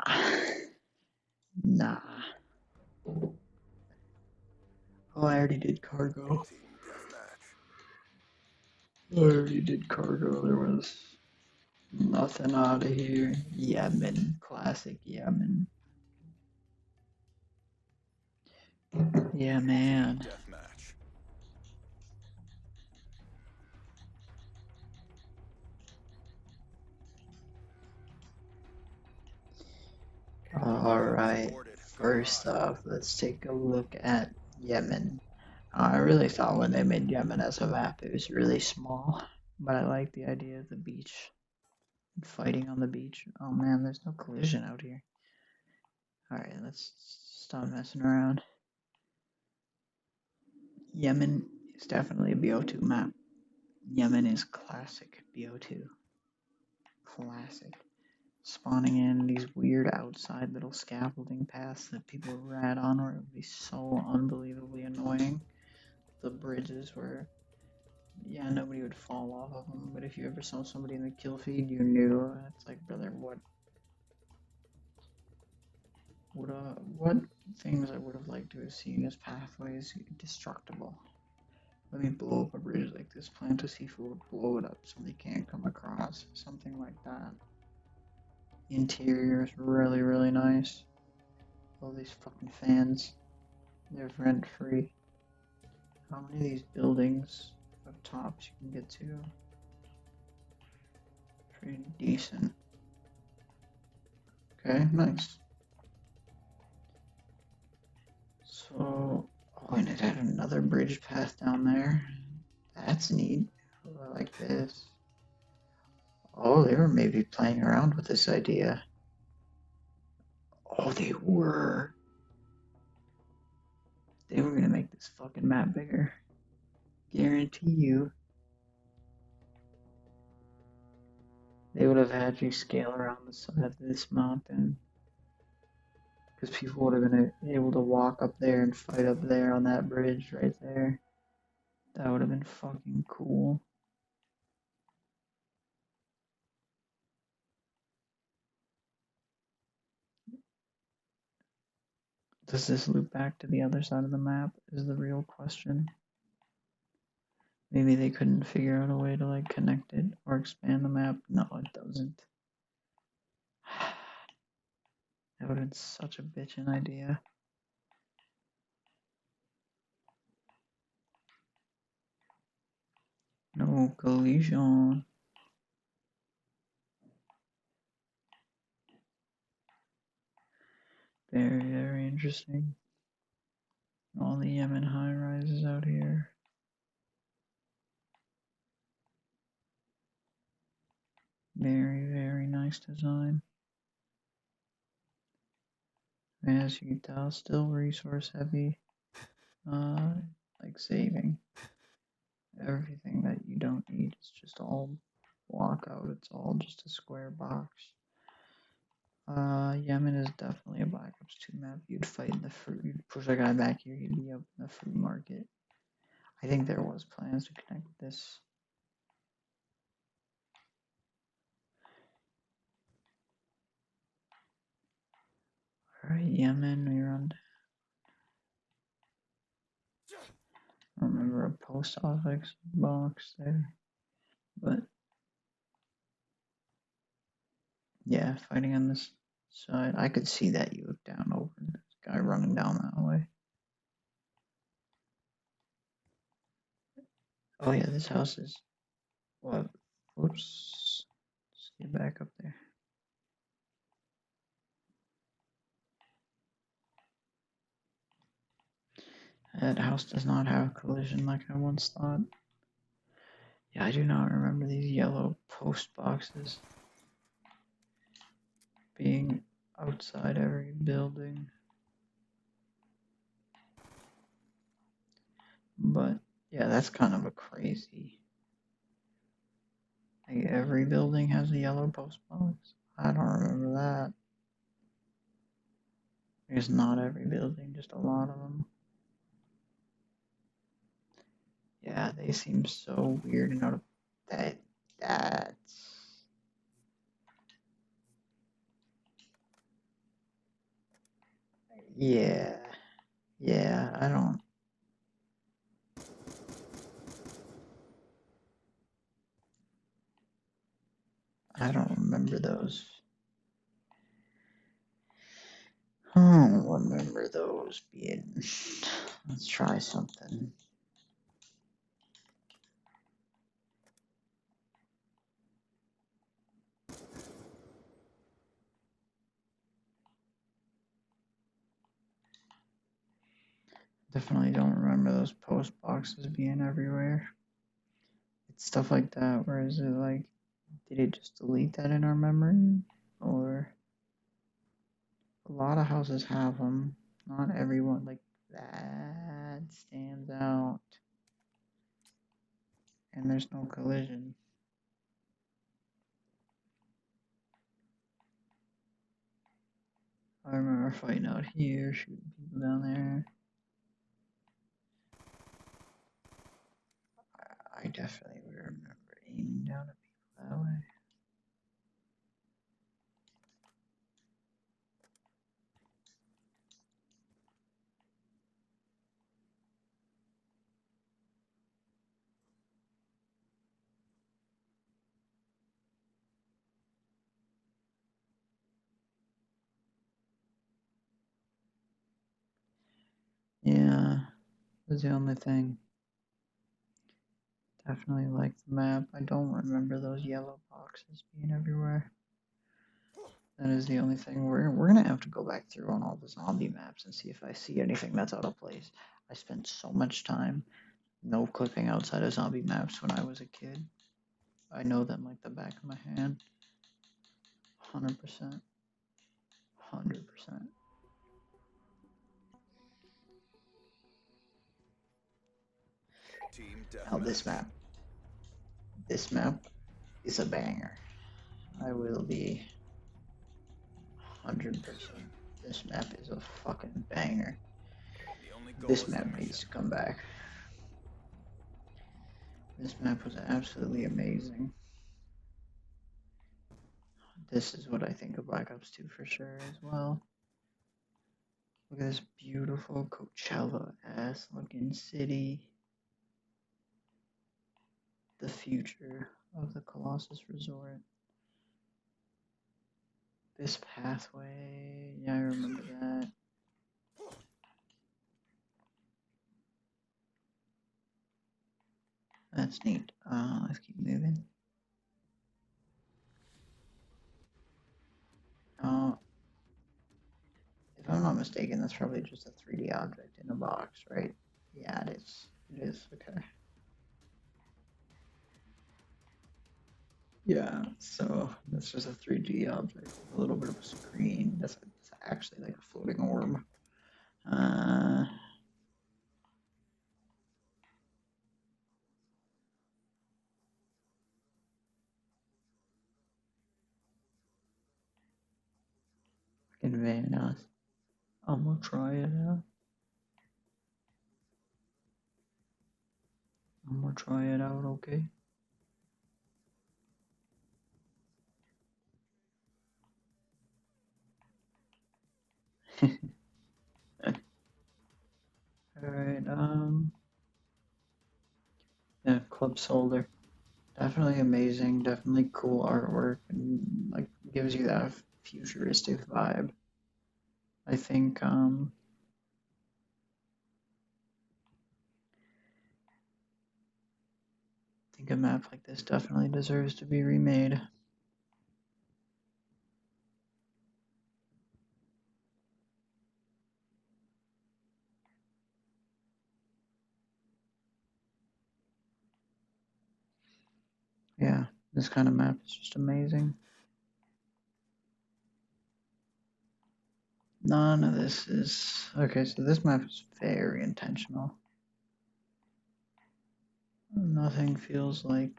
Nah. Oh, I already did cargo. Team deathmatch. I already did cargo. There was nothing out of here. Yemen. Classic Yemen. Yeah, man. Deathmatch. Alright, first off, let's take a look at Yemen. I really thought when they made Yemen as a map, it was really small, but I like the idea of the beach. Fighting on the beach. Oh man, there's no collision out here. Alright, let's stop messing around. Yemen is definitely a BO2 map. Yemen is classic BO2. Classic. Spawning in these weird outside little scaffolding paths that people rat on, or it would be so unbelievably annoying. The bridges where, yeah, nobody would fall off of them, but if you ever saw somebody in the kill feed, you knew. It's like, brother, what things I would have liked to have seen as pathways destructible. Let me blow up a bridge like this, plant a seafood, blow it up so they can't come across, something like that. The interior is really, really nice. All these fucking fans, they're rent free. How many of these buildings up tops you can get to? Pretty decent. Okay, nice. So, oh, and it had another bridge path down there. That's neat. Oh, I like this. Oh, they were maybe playing around with this idea. Oh, they were. They were gonna make this fucking map bigger. Guarantee you. They would have had you scale around the side of this mountain. Because people would have been able to walk up there and fight up there on that bridge right there. That would have been fucking cool. Does this loop back to the other side of the map is the real question. Maybe they couldn't figure out a way to like connect it or expand the map. No, it doesn't. That would have been such a bitchin' idea. No collision. Very, very interesting. All the Yemen high rises out here. Very, very nice design. As you can tell, still resource heavy. Like saving. Everything that you don't need is just all block out. It's all just a square box. Yemen is definitely a Black Ops 2 map. You'd fight in the fruit. You'd push a guy back here. He'd be up in the fruit market. I think there was plans to connect this. Alright, Yemen, we run. I don't remember a post office box there. But yeah, fighting on this side. I could see that you look down over this guy running down that way. Oh yeah, this house is what? Whoops. Let's get back up there. That house does not have collision like I once thought. Yeah, I do not remember these yellow post boxes being outside every building. But yeah, that's kind of a crazy. Like every building has a yellow post box. I don't remember that. It's not every building, just a lot of them. Yeah, they seem so weird and out of that's yeah. Yeah, I don't remember those. I don't remember those being. Let's try something. Definitely don't remember those post boxes being everywhere. It's stuff like that, where is it like, did it just delete that in our memory? Or a lot of houses have them. Not everyone, like that stands out. And there's no collision. I remember fighting out here, shooting people down there. I definitely would remember aiming down at people that way. Yeah, that's the only thing. Definitely like the map. I don't remember those yellow boxes being everywhere. That is the only thing. We're gonna have to go back through on all the zombie maps and see if I see anything that's out of place. I spent so much time no clipping outside of zombie maps when I was a kid. I know them like the back of my hand. 100%. 100%. Team Now this deathmatch. map is a banger. I will be 100%. This map is a fucking banger. The only goal This is the map mission. needs to come back. This map was absolutely amazing. This is what I think of Black Ops 2 for sure as well. Look at this beautiful Coachella-ass looking city. The future of the Colossus Resort. This pathway, yeah, I remember that. That's neat. Let's keep moving. If I'm not mistaken, that's probably just a 3D object in a box, right? Yeah, it is. It is, okay. Yeah, so that's just a 3D object with a little bit of a screen. That's actually like a floating orb. Fucking very nice. I'm gonna try it out. I'm gonna try it out, okay? Alright, yeah, club solder. Definitely amazing, definitely cool artwork, and like gives you that futuristic vibe. I think a map like this definitely deserves to be remade. Yeah, this kind of map is just amazing. None of this is okay, so this map is very intentional. Nothing feels like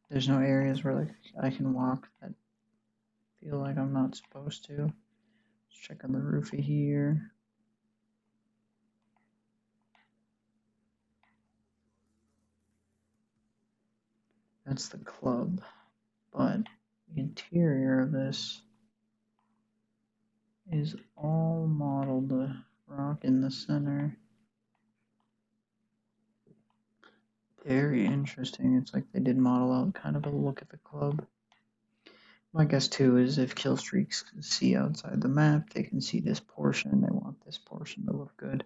there's no areas where like I can walk that feel like I'm not supposed to. Let's check on the roofie here. That's the club, but the interior of this is all modeled the rock in the center. Very interesting. It's like they did model out kind of a look at the club. My guess too is if kill streaks see outside the map, they can see this portion. They want this portion to look good.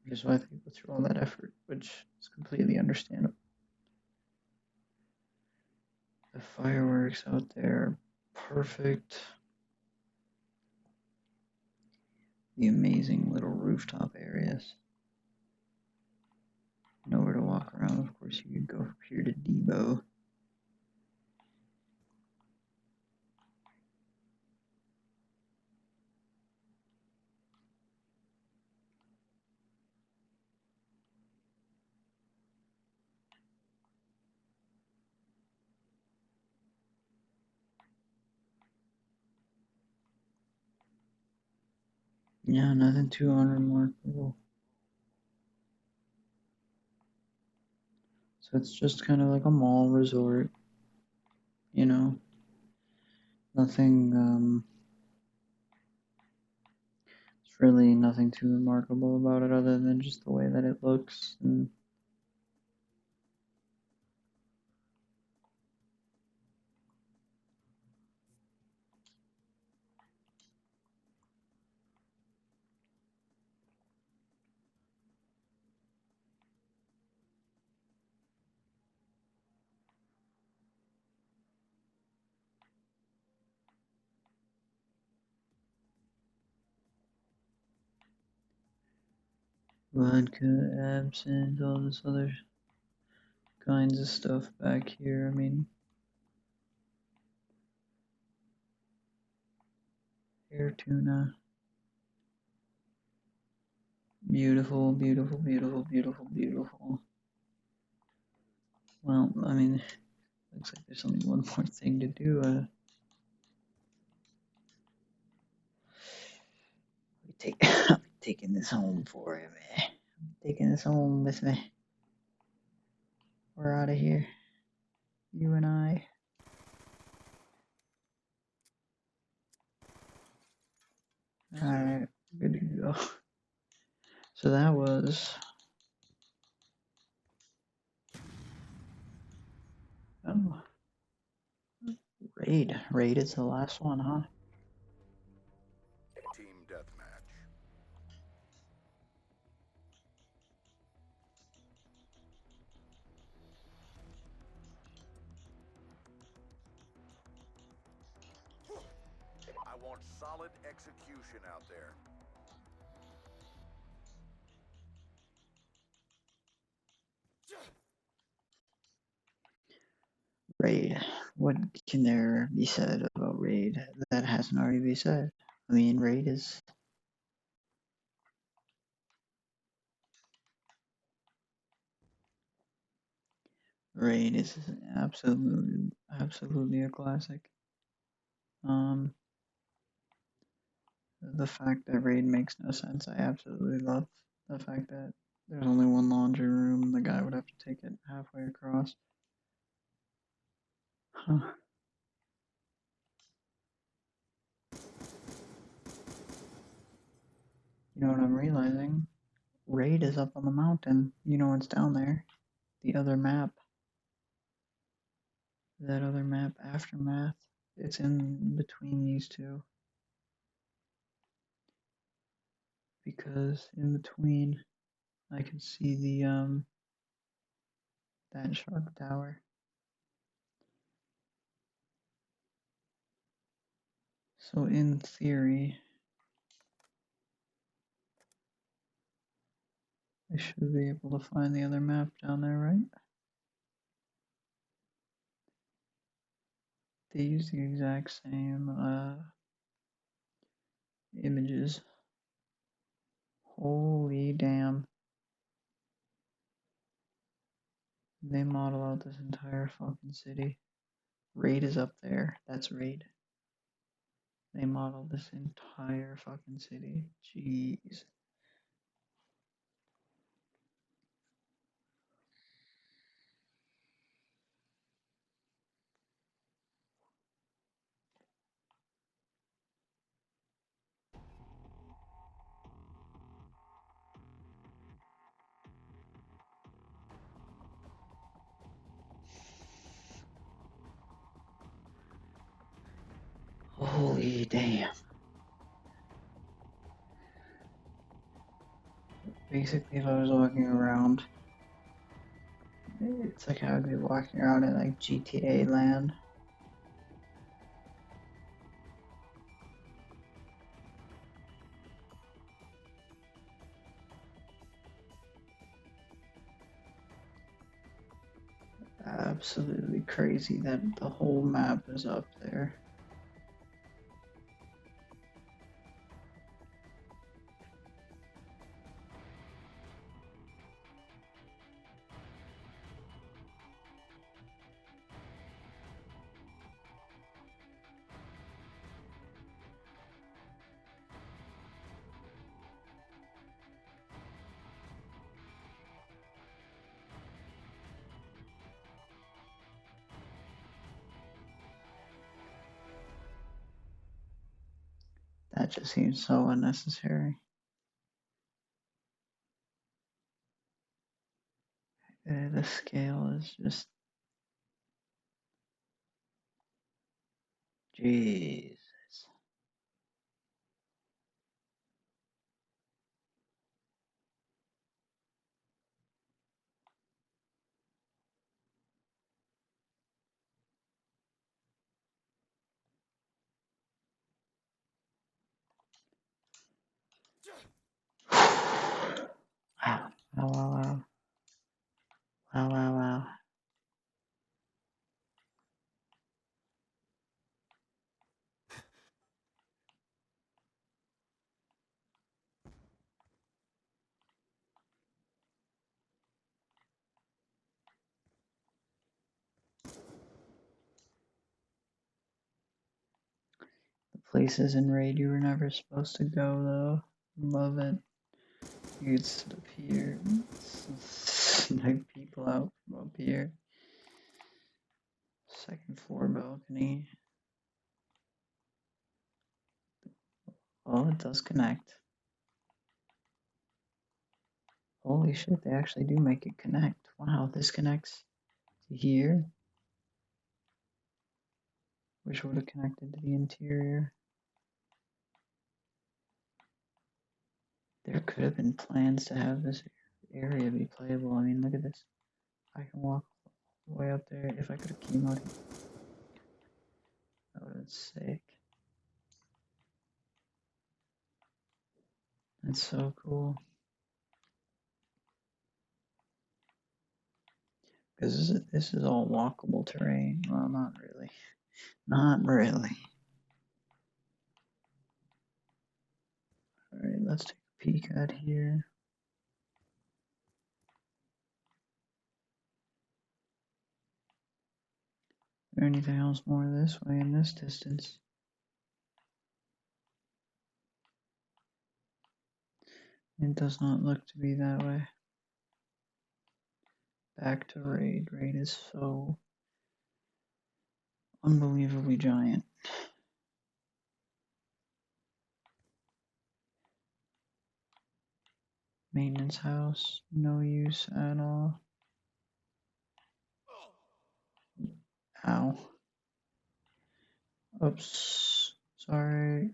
Which is why they go through all that effort, which is completely understandable. The fireworks out there, perfect. The amazing little rooftop areas. Nowhere to walk around. Of course, you could go from here to Debo. Yeah, nothing too unremarkable. So it's just kind of like a mall resort, you know. Nothing, it's really nothing too remarkable about it other than just the way that it looks. And vodka, absinthe, all this other kinds of stuff back here. I mean, air tuna. Beautiful, beautiful, beautiful, beautiful, beautiful. Well, I mean, looks like there's only one more thing to do. I'm taking this home for you, man. I'm taking this home with me. We're out of here. You and I. Alright, good to go. So that was... Oh, Raid. Raid is the last one, huh? Team deathmatch. I want solid execution out there. Raid. What can there be said about Raid that hasn't already been said? I mean, Raid is... Raid is absolutely a classic. The fact that Raid makes no sense, I absolutely love the fact that there's only one laundry room and the guy would have to take it halfway across. Huh. You know what I'm realizing? Raid is up on the mountain. You know what's down there? The other map. That other map, Aftermath. It's in between these two. Because in between, I can see the, that shark tower. So in theory, I should be able to find the other map down there, right? They use the exact same images. Holy damn. They model out this entire fucking city. Raid is up there. That's Raid. They model this entire fucking city. Jeez. Holy damn. Basically, if I was walking around, it's like I would be walking around in like GTA land. Absolutely crazy that the whole map is up there. That just seems so unnecessary. The scale is just... Jesus. Wow, wow, wow, wow. Wow, wow, wow. Places in Raid you were never supposed to go, though. Love it. You could sit up here, snipe people out from up here. Second floor balcony. Oh, it does connect. Holy shit, they actually do make it connect. Wow, this connects to here. Wish it would have connected to the interior. There could have been plans to have this area be playable. I mean, look at this. I can walk way up there. If I could have came out here, that would have been sick. That's so cool. Because this is all walkable terrain. Well, not really. Not really. Alright, let's take a peek out here. Is there anything else more this way in this distance? It does not look to be that way. Back to Raid. Raid is so unbelievably giant. Maintenance house, no use at all. Ow. Oops. Sorry.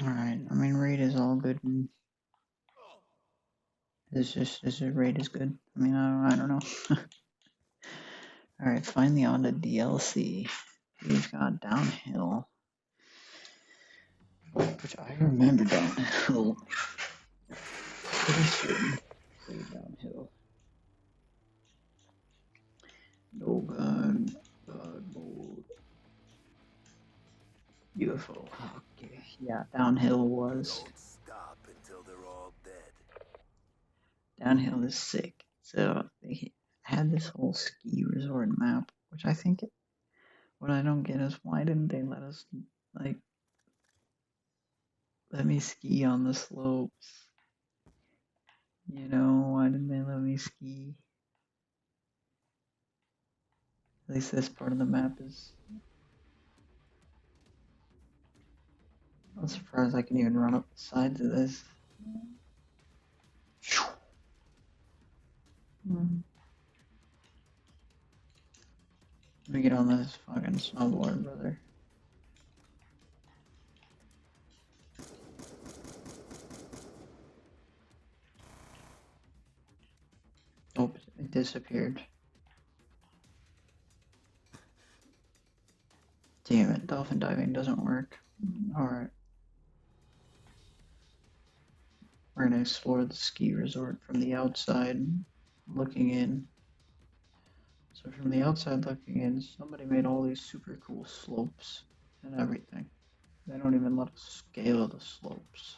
Alright, I mean, Raid is all good. And this Raid is good. I mean, I don't know. Alright, finally on to DLC. We've got Downhill. Which I remember Downhill. Pretty certain. Play Downhill. No gun. God mode. UFO. Okay. Yeah, Downhill was. Don't stop until they're all dead. Downhill is sick. So they had this whole ski resort map, which I think what I don't get is why didn't they let us let me ski on the slopes? You know, why didn't they let me ski? At least this part of the map is. I'm surprised I can even run up the sides of this. Let me get on this fucking snowboard, brother. Oh, it disappeared. Damn it, dolphin diving doesn't work. Alright. We're gonna explore the ski resort from the outside, looking in. So from the outside looking in, somebody made all these super cool slopes and everything. They don't even let us scale the slopes.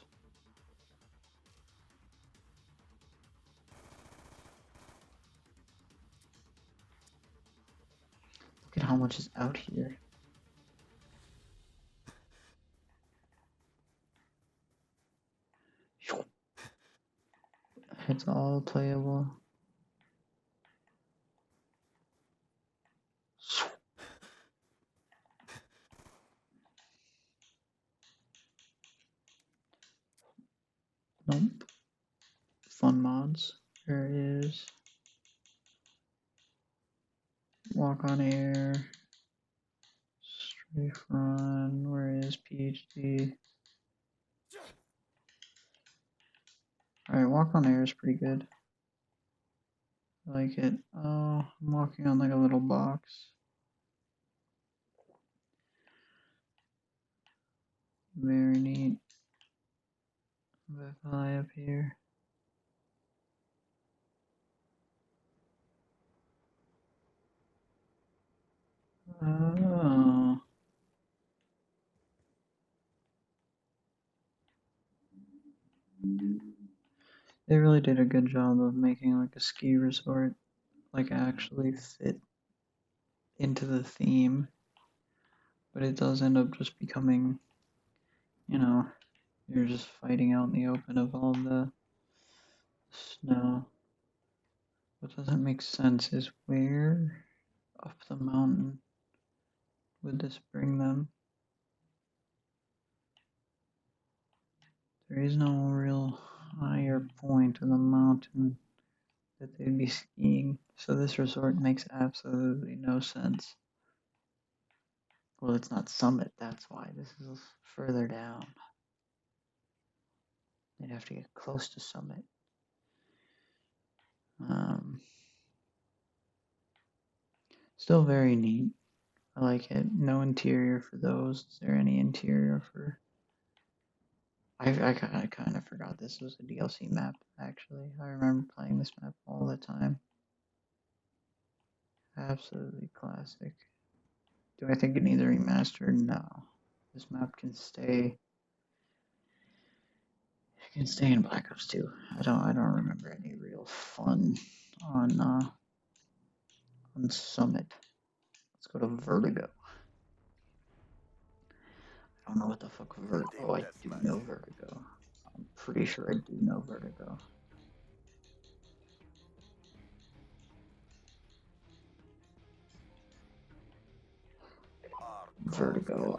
Look at how much is out here. It's all playable. Nope. Fun mods. There is walk on air. Strafe run. Where is PhD? Alright, walk on air is pretty good. I like it. Oh, I'm walking on like a little box. Very neat. Fly up here. Oh. They really did a good job of making like a ski resort like actually fit into the theme, but it does end up just becoming, you know, you're just fighting out in the open of all the snow. What doesn't make sense is where up the mountain would this bring them? There is no real higher point of the mountain that they'd be skiing, so this resort makes absolutely no sense. Well, it's not summit, that's why. This is further down. They'd have to get close to summit. Still very neat. I like it. No interior for those. Is there any interior for... I kind of forgot this was a DLC map, actually. I remember playing this map all the time. Absolutely classic. Do I think it needs a remaster? No. This map can stay... It can stay in Black Ops 2. I don't remember any real fun on Summit. Let's go to Vertigo. I don't know what the fuck Vertigo... Oh, I do know Vertigo. I'm pretty sure I do know Vertigo. Vertigo.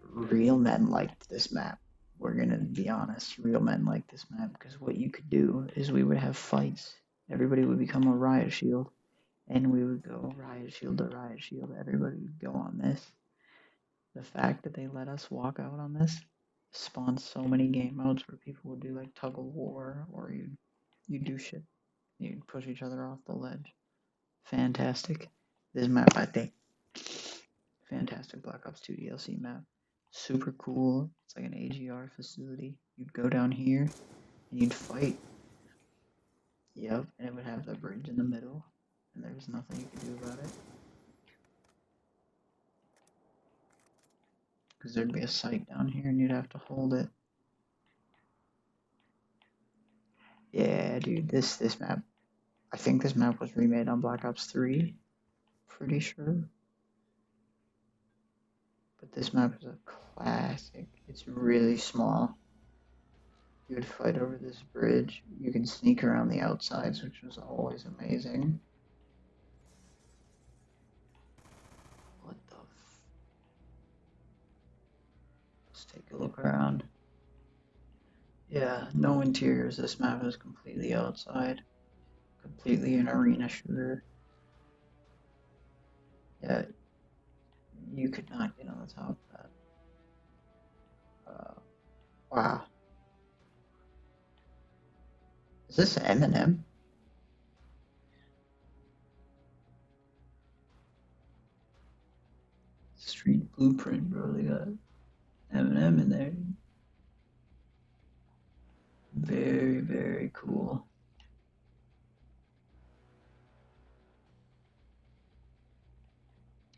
Real men liked this map. We're gonna be honest. Real men liked this map because what you could do is we would have fights. Everybody would become a riot shield, and we would go riot shield to riot shield. Everybody would go on this. The fact that they let us walk out on this spawned so many game modes where people would do like tug of war, or you do shit. You'd push each other off the ledge. Fantastic. This map, I think, fantastic Black Ops 2 DLC map. Super cool. It's like an AGR facility. You'd go down here and you'd fight. Yep, and it would have the bridge in the middle, and there was nothing you could do about it. Because there'd be a site down here and you'd have to hold it. Yeah, dude, this map. I think this map was remade on Black Ops 3. Pretty sure. But this map is a classic. It's really small. You would fight over this bridge. You can sneak around the outsides, which was always amazing. What the Let's take a look around. Yeah, no interiors. This map is completely outside. Completely an arena shooter. Yeah, you could not get on the top of that. Wow. Is this Eminem? Street Blueprint, bro. They got Eminem in there. Very, very cool.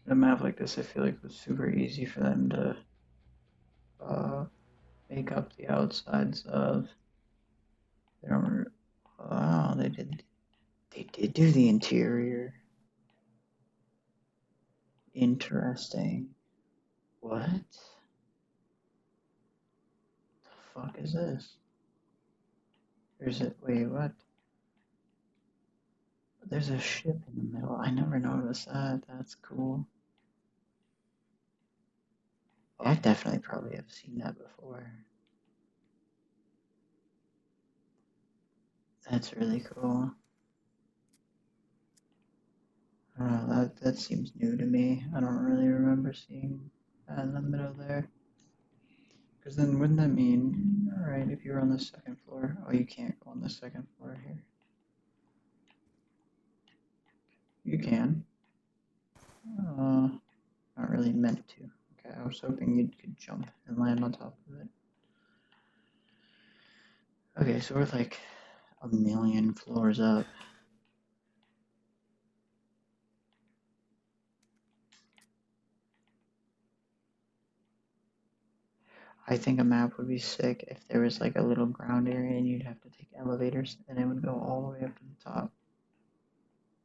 A map like this, I feel like, was super easy for them to make up the outsides of. They don't. Wow, they did. They did do the interior. Interesting. What? The fuck is this? There's a wait. What? There's a ship in the middle. I never noticed that. That's cool. I definitely probably have seen that before. That's really cool. I don't know, that seems new to me. I don't really remember seeing that in the middle there. Because then wouldn't that mean, alright, if you're on the second floor, oh, you can't go on the second floor here. You can. Not really meant to. Okay, I was hoping you could jump and land on top of it. Okay, so we're like a million floors up. I think a map would be sick if there was like a little ground area and you'd have to take elevators and it would go all the way up to the top.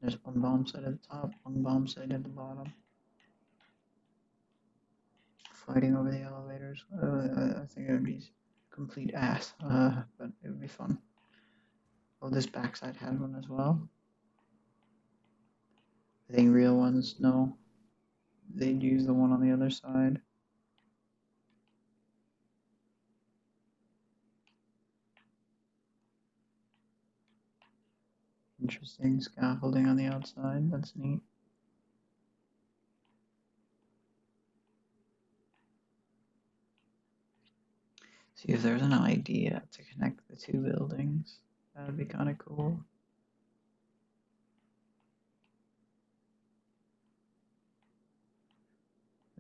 There's one bomb site at the top, one bomb site at the bottom. Fighting over the elevators. I think it would be complete ass, but it would be fun. Oh, this backside had one as well. I think real ones, no. They'd use the one on the other side. Interesting scaffolding on the outside, that's neat. See if there's an idea to connect the two buildings. That would be kind of cool.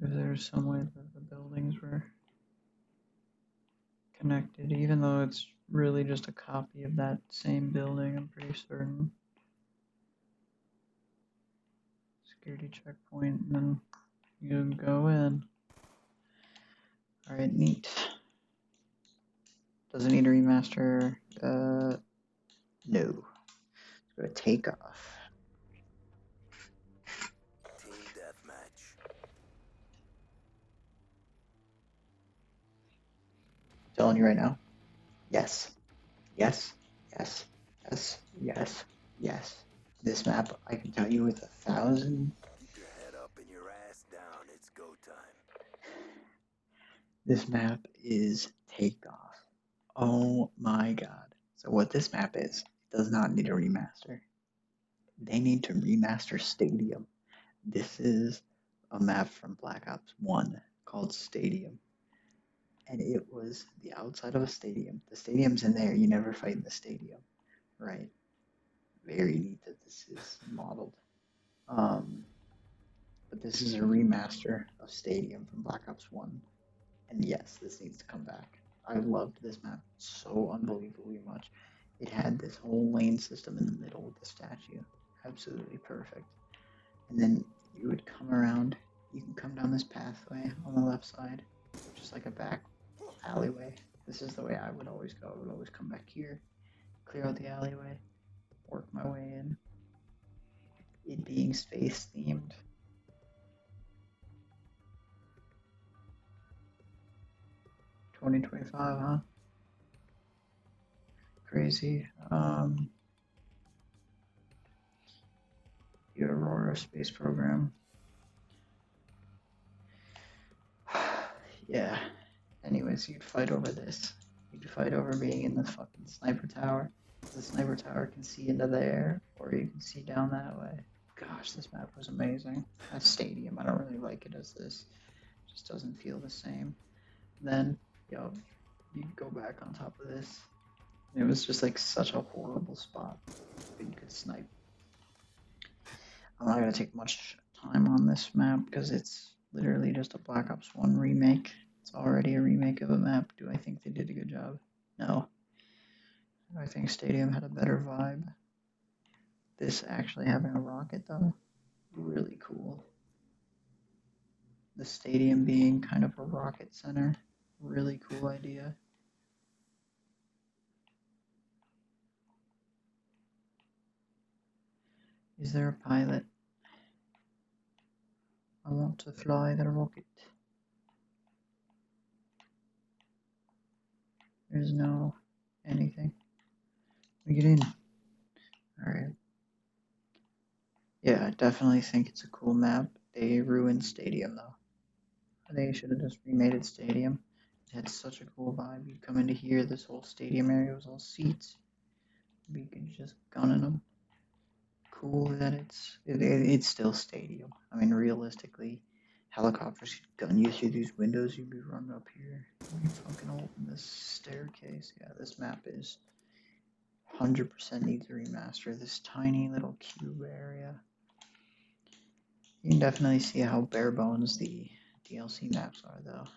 If there's some way that the buildings were connected, even though it's really just a copy of that same building, I'm pretty certain. Security checkpoint, and then you go in. Alright, neat. Does it need a remaster? No. Let's go to takeoff. Team deathmatch. I'm telling you right now. Yes. Yes. Yes. Yes. Yes. Yes. This map, I can tell you with 1,000. Keep your head up and your ass down. It's go time. This map is takeoff. Oh my god. So what this map is, it does not need a remaster. They need to remaster Stadium. This is a map from Black Ops 1 called Stadium. And it was the outside of a stadium. The stadium's in there, you never fight in the stadium. Right? Very neat that this is modeled. But this is a remaster of Stadium from Black Ops 1. And yes, this needs to come back. I loved this map so unbelievably much. It had this whole lane system in the middle with the statue. Absolutely perfect. And then you would come around, you can come down this pathway on the left side, just like a back alleyway. This is the way I would always go. I would always come back here, clear out the alleyway, work my way in. It being space themed. $20.25, huh? Crazy. The Aurora space program. Yeah. Anyways, you'd fight over this. You'd fight over being in the fucking sniper tower. The sniper tower can see into there, or you can see down that way. Gosh, this map was amazing. That stadium, I don't really like it as this. It just doesn't feel the same. Then, yo, you'd go back on top of this. It was just like such a horrible spot, but you could snipe. I'm not gonna take much time on this map because it's literally just a Black Ops 1 remake. It's already a remake of a map. Do I think they did a good job? No. I think Stadium had a better vibe. This actually having a rocket though, really cool. The stadium being kind of a rocket center, really cool idea. Is there a pilot? I want to fly the rocket. There's no anything. We get in. Alright. Yeah, I definitely think it's a cool map. They ruined Stadium though. They should have just remade it Stadium. It had such a cool vibe. You'd come into here, this whole stadium area was all seats. You could just gun in them. Cool that it's still Stadium. I mean, realistically, helicopters could gun you through these windows. You'd be running up here. You fucking open this staircase. Yeah, this map is 100% needs a remaster. This tiny little cube area. You can definitely see how bare bones the DLC maps are, though.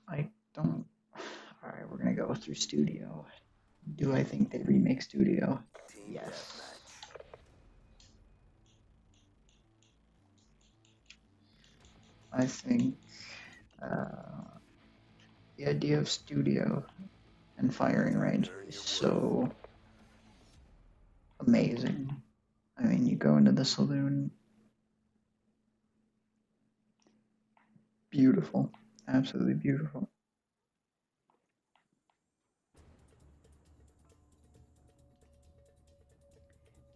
I don't. Alright, we're gonna go through Studio. Do I think they remake Studio? Team Yes. deathmatch. I think The idea of studio and firing range is so amazing. I mean, you go into the saloon, beautiful, absolutely beautiful.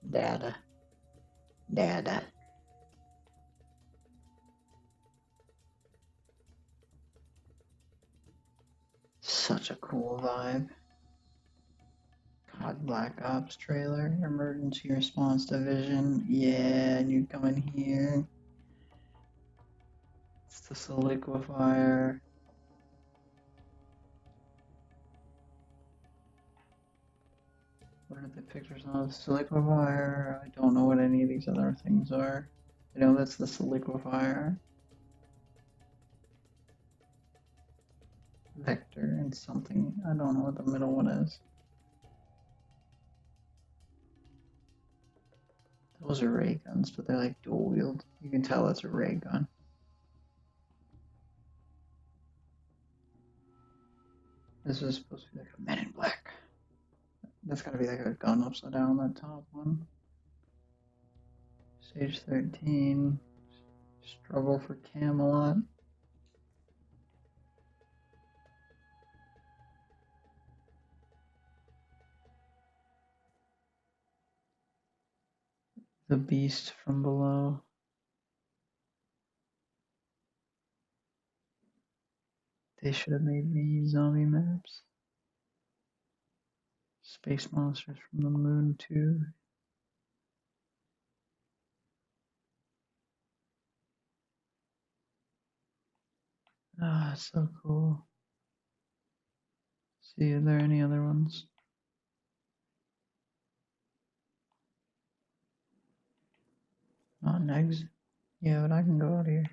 Data. Data. Such a cool vibe. God, Black Ops trailer, emergency response division. Yeah, and you come in here. It's the solidifier. What are the pictures on the solidifier? I don't know what any of these other things are. I know that's the solidifier. Vector and something. I don't know what the middle one is. Those are ray guns, but they're like dual wield. You can tell it's a ray gun. This is supposed to be like a Men in Black. That's gotta be like a gun upside down on that top one. Stage 13. Struggle for Camelot. The Beast from Below. They should have made me zombie maps. Space Monsters from the Moon too. Ah, it's so cool. See, are there any other ones? Not negs. Yeah, but I can go out here.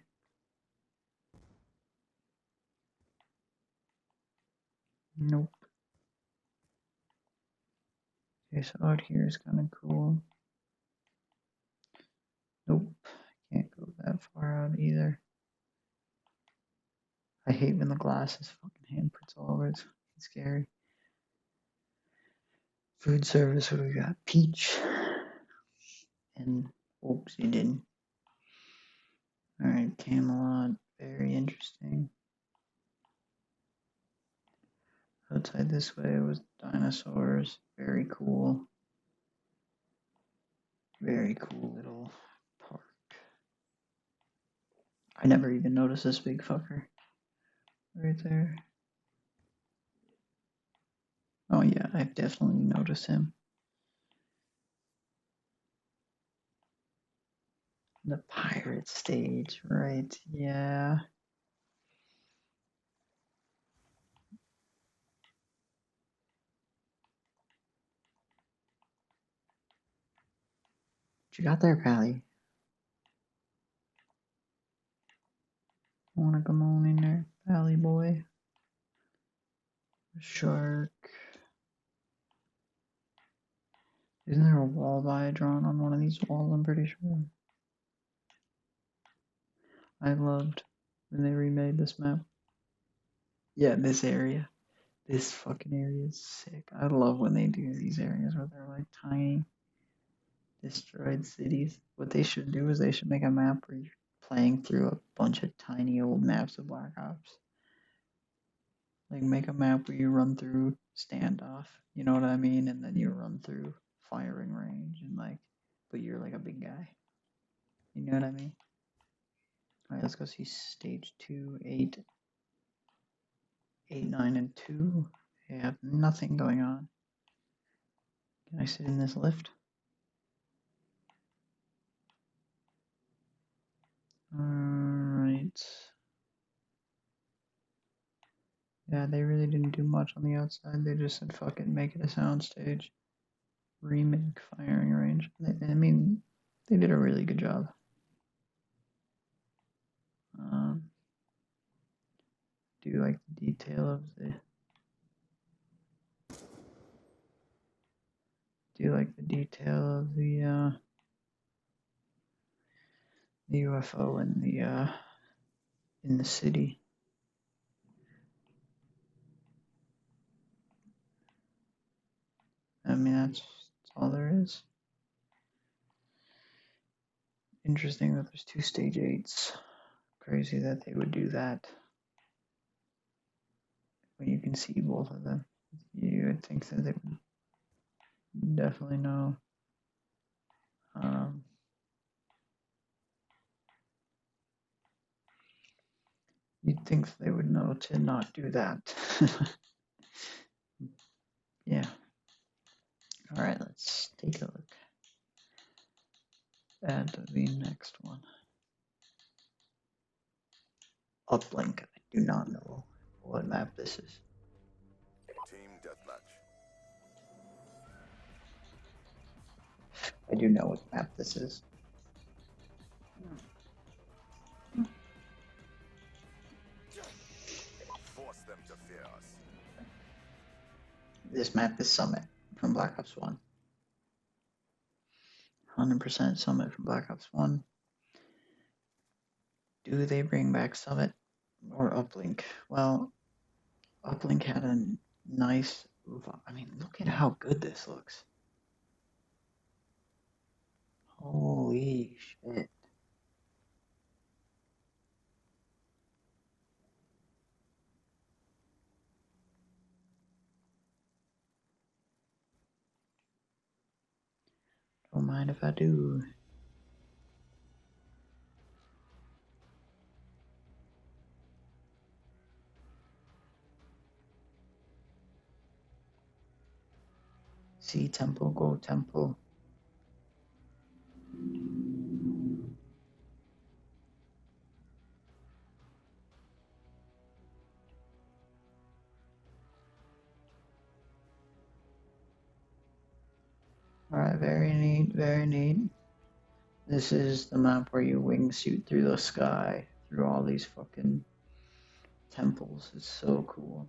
Nope. Okay, so out here is kind of cool. Nope. Can't go that far out either. I hate when the glass has fucking handprints all over it. It's scary. Food service, what do we got? Peach. And oops, you didn't. Alright, Camelot. Very interesting. Outside this way was dinosaurs. Very cool. Very cool little park. I never even noticed this big fucker. Right there. Oh yeah, I've definitely noticed him. The pirate stage, right? Yeah. What you got there, Pally? Wanna come on in there, Pally boy? Shark. Isn't there a walleye drawn on one of these walls? I'm pretty sure. I loved when they remade this map. Yeah, this area. This fucking area is sick. I love when they do these areas where they're like tiny, destroyed cities. What they should do is they should make a map where you're playing through a bunch of tiny old maps of Black Ops. Like make a map where you run through standoff, you know what I mean? And then you run through firing range and like, but you're like a big guy. You know what I mean? Alright, let's go see stage 2, 8, 9, and 2. They have nothing going on. Can I sit in this lift? Alright. Yeah, they really didn't do much on the outside. They just said, fuck it, make it a soundstage. Remake firing range. I mean, they did a really good job. Do you like the detail of the... Do you like the detail of the UFO in the city? all there is. Interesting that there's 2 stage 8s. Crazy that they would do that when you can see both of them. You would think that they would definitely know. You'd think they would know to not do that. Yeah. Alright, let's take a look at the next one. Uplink. I do not know what map this is. Team deathmatch. I do know what map this is. Force them to fear us. This map is Summit from Black Ops 1. 100% Summit from Black Ops 1. Do they bring back Summit or Uplink? Well, Uplink had a nice... I mean, look at how good this looks. Holy shit. Don't mind if I do. See Temple, go Temple. Alright, very neat, very neat. This is the map where you wingsuit through the sky, through all these fucking temples. It's so cool.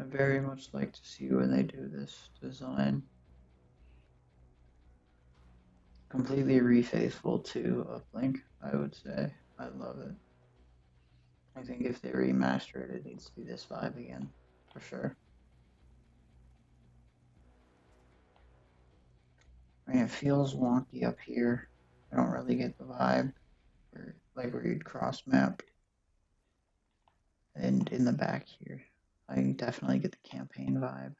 I very much like to see when they do this design. Completely re-faithful to Uplink, I would say. I love it. I think if they remaster it, it needs to be this vibe again, for sure. I mean, it feels wonky up here. I don't really get the vibe, where you'd cross map. And in the back here, I definitely get the campaign vibe.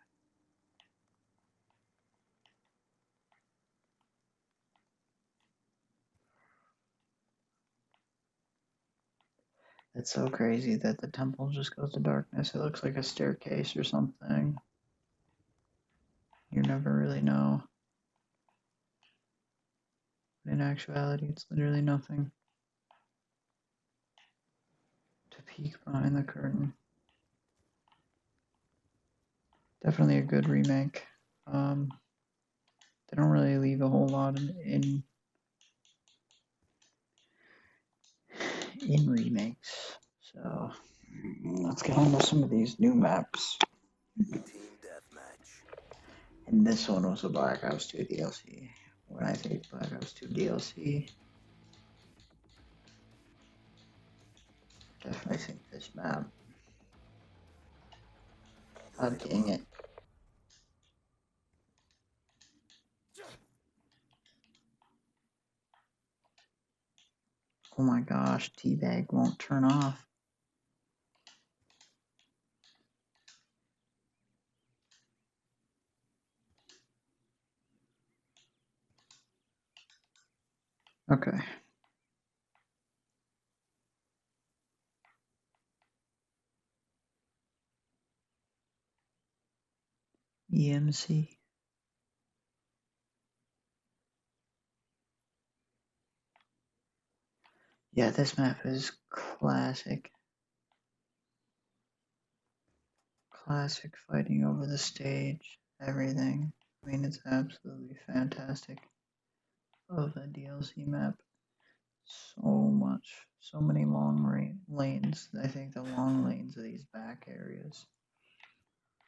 It's so crazy that the temple just goes to darkness. It looks like a staircase or something. You never really know. But in actuality, it's literally nothing. To peek behind the curtain. Definitely a good remake. They don't really leave a whole lot in remakes. So let's get on to some of these new maps. Team deathmatch. And this one was a Black Ops 2 DLC. When I think Black Ops 2 DLC, definitely think this map. Oh, dang it. Oh my gosh, Teabag won't turn off. Okay. EMC. Yeah, this map is classic. Classic fighting over the stage, everything. I mean, it's absolutely fantastic. Of a DLC map. So much. So many long lanes. I think the long lanes of these back areas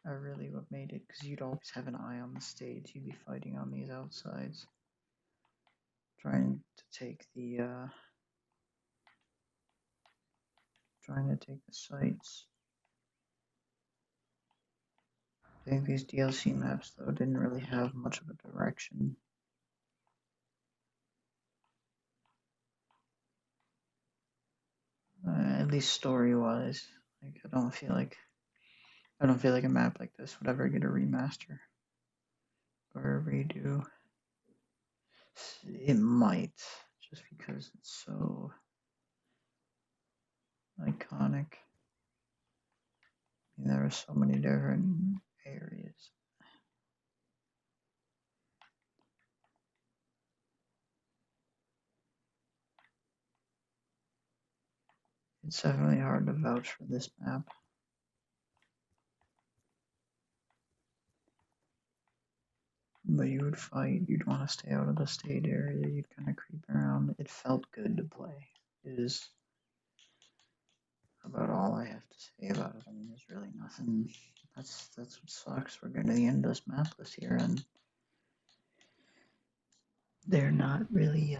are really what made it, because you'd always have an eye on the stage. You'd be fighting on these outsides, trying to take the sights. I think these DLC maps, though, didn't really have much of a direction. At least story-wise. Like, I don't feel like a map like this would ever get a remaster or a redo. It might, just because it's so iconic. I mean, there are so many different areas. It's definitely hard to vouch for this map. But you would fight, you'd want to stay out of the state area, you'd kind of creep around. It felt good to play. It is about all I have to say about it. I mean, there's really nothing. That's what sucks. We're getting to the end of this map list here, and they're not really,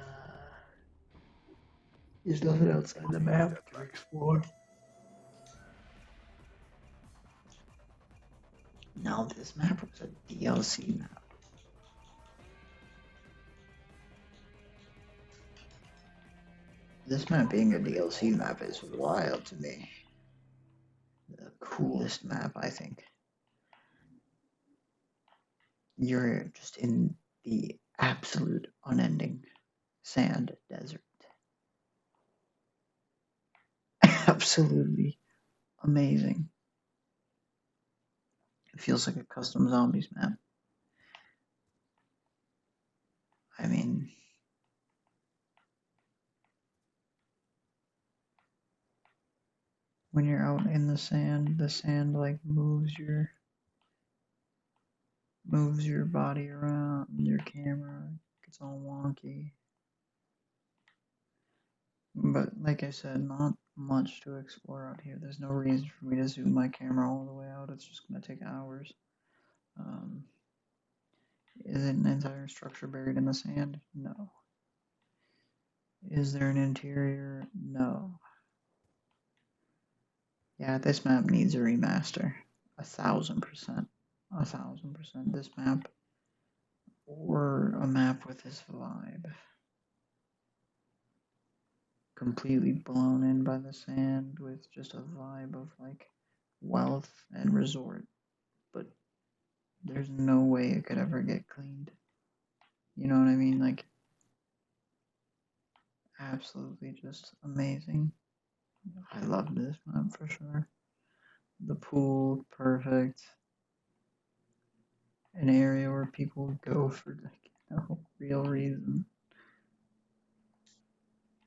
there's nothing outside the map to explore. Now, this map was a DLC map. This map being a DLC map is wild to me. The coolest map, I think. You're just in the absolute unending sand desert. Absolutely amazing. It feels like a custom zombies map. I mean, when you're out in the sand like moves your body around, your camera gets all wonky. But like I said, not much to explore out here. There's no reason for me to zoom my camera all the way out. It's just gonna take hours. Is it an entire structure buried in the sand? No. Is there an interior? No. Yeah, this map needs a remaster. 1,000%. 1,000%. This map, or a map with this vibe. Completely blown in by the sand with just a vibe of like wealth and resort. But there's no way it could ever get cleaned. You know what I mean? Like, absolutely just amazing. I loved this map for sure. The pool, perfect. An area where people would go for like no real reason.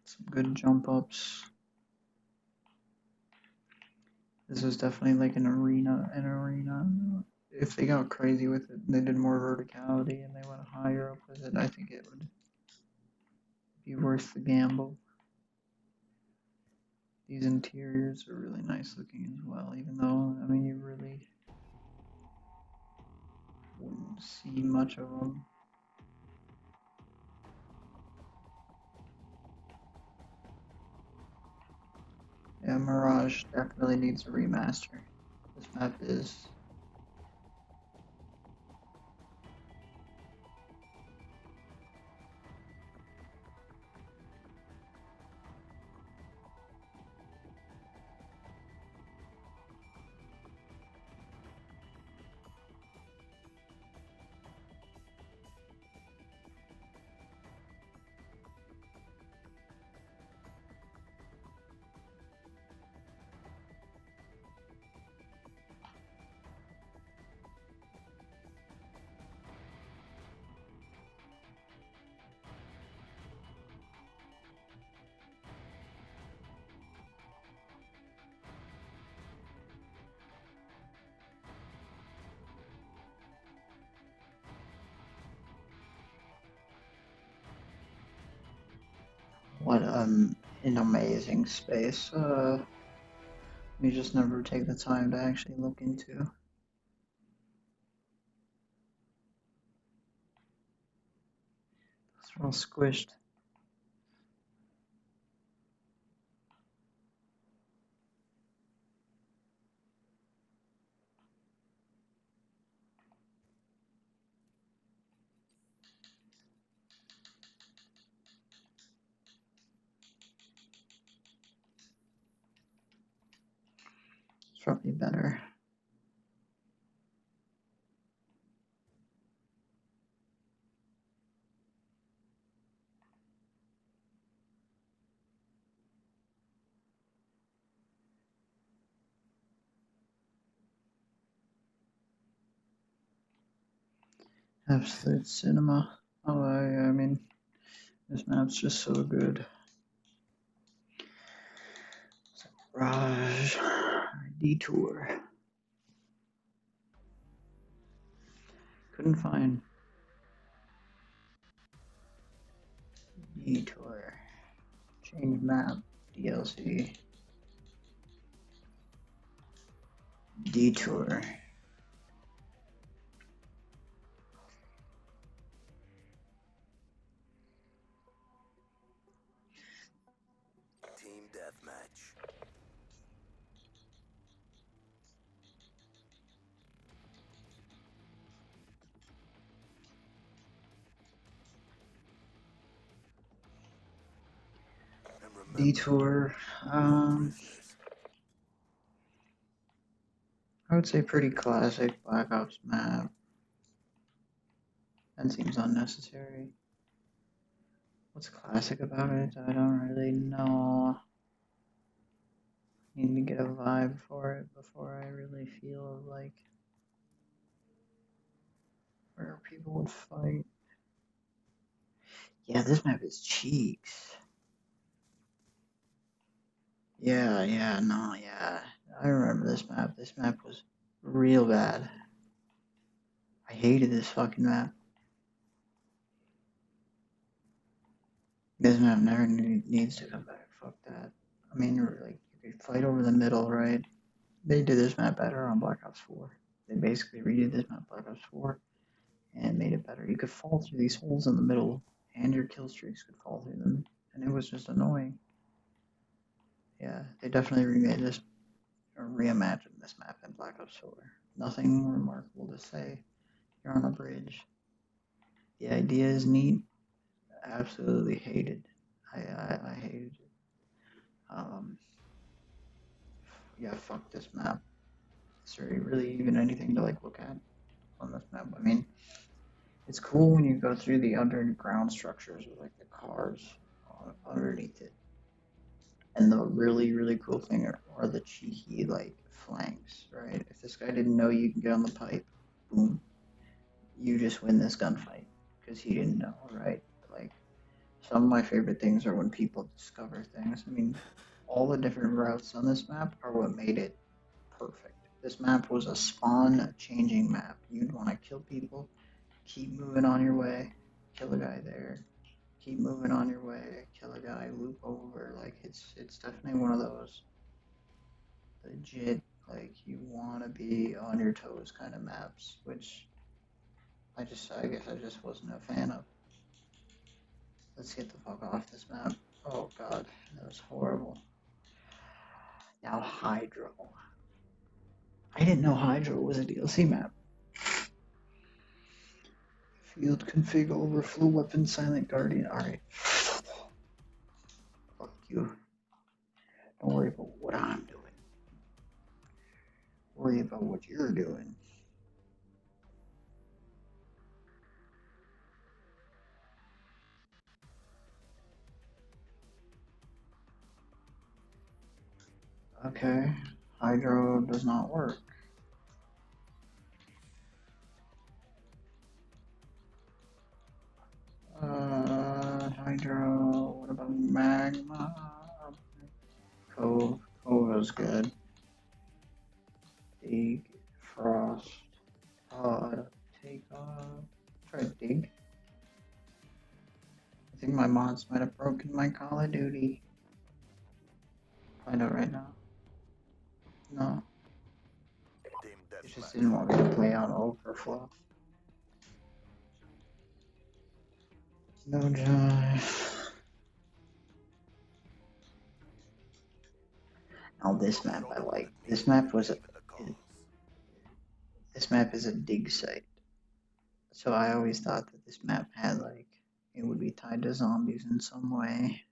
Some good jump ups. This was definitely like an arena. If they got crazy with it, they did more verticality and they went higher up with it, I think it would be worth the gamble. These interiors are really nice looking as well, even though, I mean, you really wouldn't see much of them. Yeah, Mirage definitely needs a remaster. This map is what an amazing space. You just never take the time to actually look into. It's all squished. probably better. Absolute cinema. Oh, I mean, this map's just so good. Raj, detour. Couldn't find detour. Change map. DLC. Detour. Team deathmatch. And remember, Detour. prisoners. I would say pretty classic Black Ops map. That seems unnecessary. What's classic about it? I don't really know. Need to get a vibe for it before I really feel like where people would fight. Yeah, this map is cheeks. Yeah, yeah. I remember this map. This map was real bad. I hated this fucking map. This map never needs to come back. Fuck that. I mean, like, you could fight over the middle, right? They did this map better on Black Ops 4. They basically redid this map Black Ops 4 and made it better. You could fall through these holes in the middle, and your kill streaks could fall through them, and it was just annoying. Yeah, they definitely remade this, or reimagined this map in Black Ops 4. Nothing remarkable to say. You're on a bridge. The idea is neat. Absolutely hated. I hated it. Yeah, fuck this map. Is there really even anything to like look at on this map? I mean, it's cool when you go through the underground structures with like the cars underneath it. And the really, really cool thing are the cheeky like flanks, right? If this guy didn't know you can get on the pipe, boom, you just win this gunfight because he didn't know, right? Like some of my favorite things are when people discover things. I mean, all the different routes on this map are what made it perfect. This map was a spawn changing map. You'd want to kill people, keep moving on your way, kill a guy there, keep moving on your way, kill a guy, loop over. Like it's definitely one of those legit like you want to be on your toes kind of maps, which I guess I just wasn't a fan of. Let's get the fuck off this map. Oh god, that was horrible. Now Hydro. I didn't know Hydro was a DLC map. Field config overflow weapon silent guardian. Alright. Fuck you. Don't worry about what I'm doing. Worry about what you're doing. Okay. Hydro does not work. Hydro. What about magma? Cove. Cove is good. Dig. Frost. Take off. Try dig. I think my mods might have broken my Call of Duty. Find out right now. No. It just didn't want me to play on overflow. No jive. Now this map I like. This map is a dig site. So I always thought that this map had like it would be tied to zombies in some way.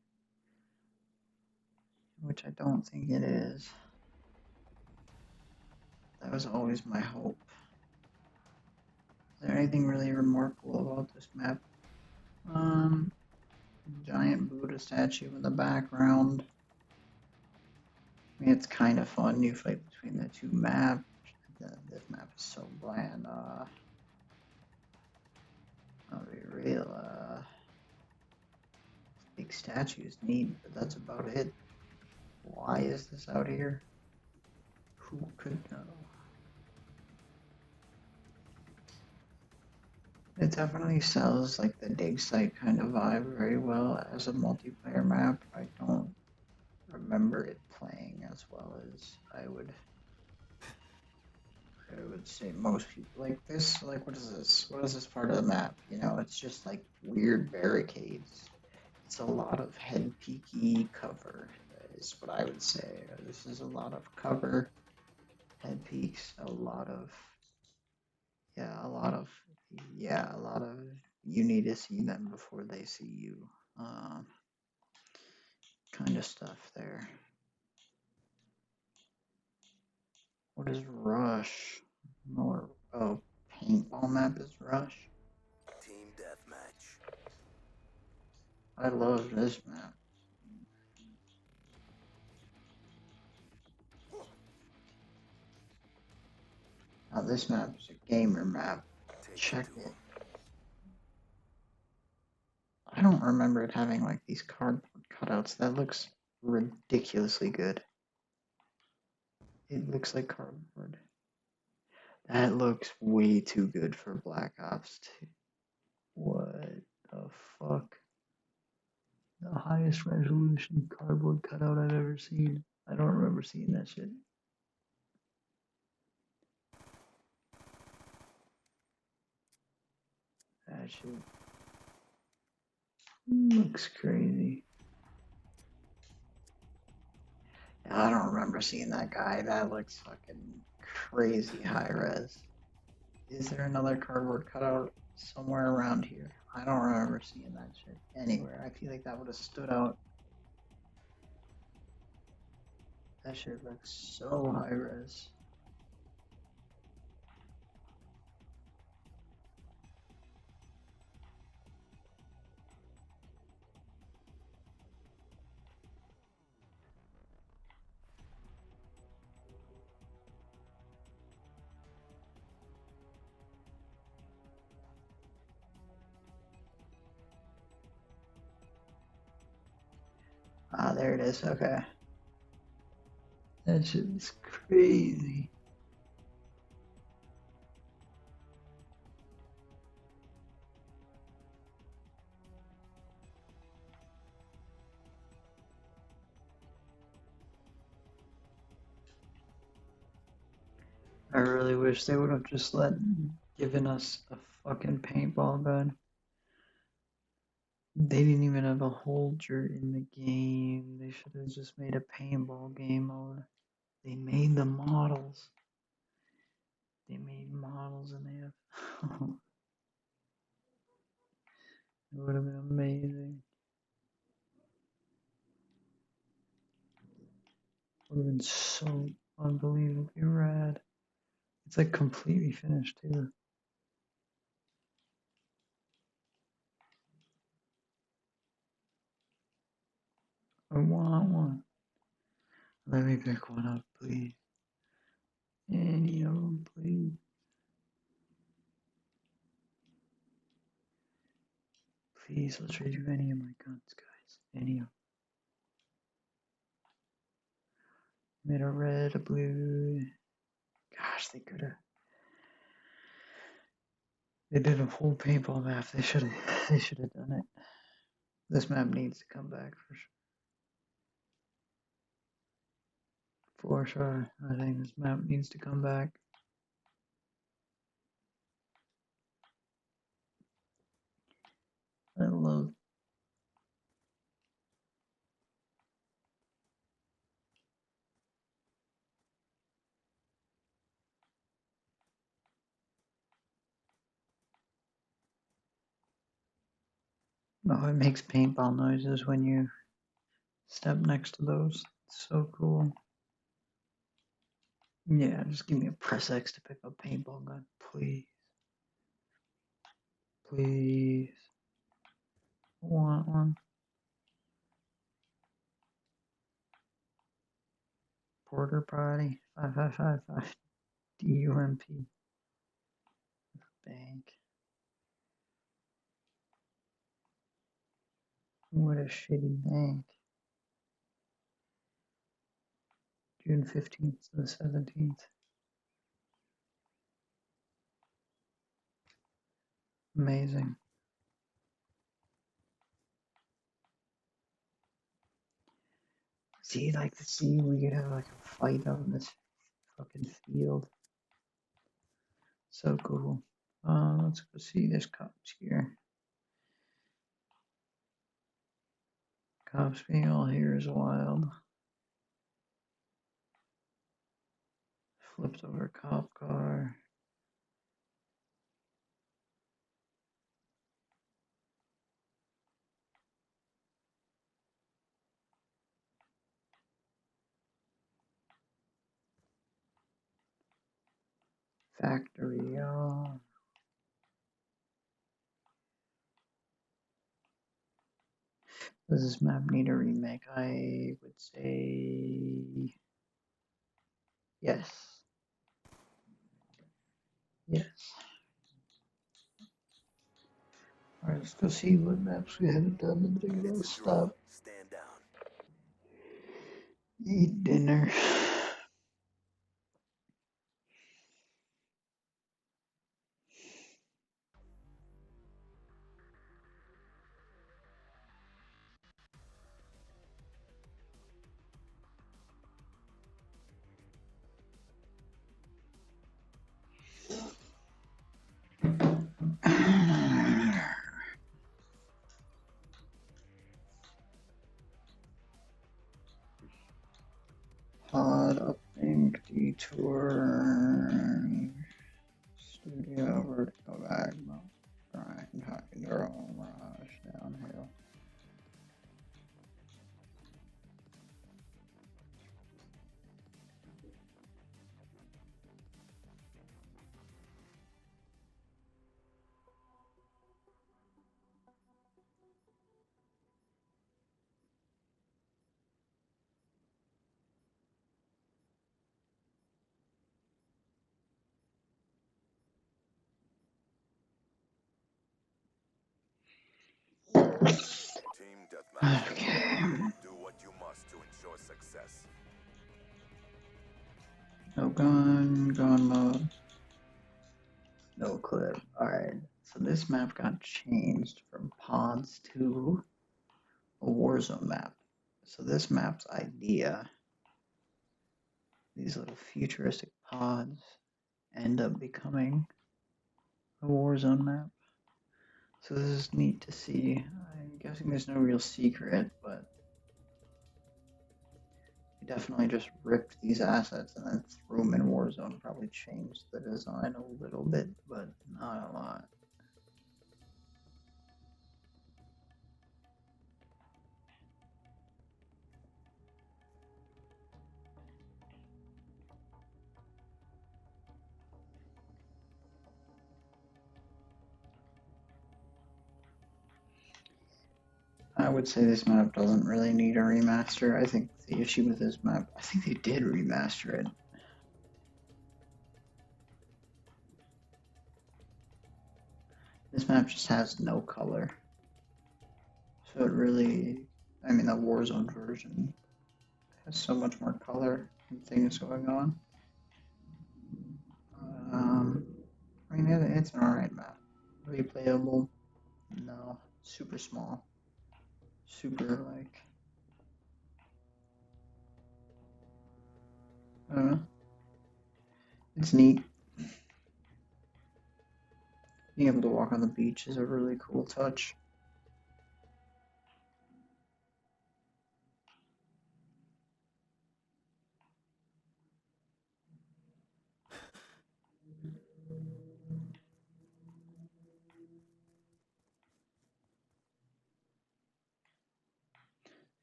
Which I don't think it is. That was always my hope. Is there anything really remarkable about this map? Giant Buddha statue in the background. I mean, it's kind of fun. You fight between the two maps. This map is so bland. Not be real. Big statues neat, but that's about it. Why is this out here? Who could know? It definitely sells like the dig site kind of vibe very well as a multiplayer map. I don't remember it playing as well as I would say most people. Like this, like what is this? What is this part of the map? You know, it's just like weird barricades. It's a lot of head peaky cover is what I would say. This is a lot of cover, head peaks, a lot of you need to see them before they see you. Kind of stuff there. What is Rush? More paintball map is Rush. Team deathmatch. I love this map. Now this map is a gamer map. Check it. I don't remember it having like these cardboard cutouts. That looks ridiculously good. It looks like cardboard. That looks way too good for Black Ops 2. What the fuck? The highest resolution cardboard cutout I've ever seen. I don't remember seeing that shit. That shit looks crazy. I don't remember seeing that guy. That looks fucking crazy high res. Is there another cardboard cutout somewhere around here? I don't remember seeing that shit anywhere. I feel like that would have stood out. That shit looks so high res. Ah, there it is. Okay. That shit is crazy. I really wish they would have just given us a fucking paintball gun. They didn't even have a holder in the game. They should have just made a paintball game mode. They made the models. They made models and they have. It would have been amazing. Would have been so unbelievably rad. It's like completely finished too. I want one. Let me pick one up, please. Any of them, please. Please, let's trade you any of my guns, guys. Any of them. Made a red, a blue. Gosh, they could have. They did a full paintball map. They should have. They should have done it. This map needs to come back for sure. For sure, I think this map needs to come back. I love. Oh, it makes paintball noises when you step next to those. It's so cool. Yeah, just give me a press X to pick up paintball gun, please. Please. Want one. Porter Potty. 5555. DUMP. Bank. What a shitty bank. June 15th to the 17th. Amazing. See, like, to see we could have like a fight out in this fucking field. So cool. Let's go see this cops here. Cops being all here is wild. Flipped over cop car. Factory, y'all. Does this map need a remake? I would say yes. Yes. Alright, let's go see what maps we haven't done and then we'll stop. Stand down. Eat dinner. Pod uplink detour. Studio vertical magma. Grind hydro rush downhill. Team deathmatch. Okay. Do what you must to ensure success. No gun mode. No clip. Alright, so this map got changed from pods to a Warzone map. So this map's idea, these little futuristic pods, end up becoming a Warzone map. So this is neat to see. I'm guessing there's no real secret, but we definitely just ripped these assets and then threw them in Warzone. Probably changed the design a little bit, but not a lot. I would say this map doesn't really need a remaster. I think the issue with this map, I think they did remaster it. This map just has no color. So it really, I mean, the Warzone version has so much more color and things going on. I mean, it's an alright map. Replayable? No. Super small. Super, like, I don't know. It's neat. Being able to walk on the beach is a really cool touch.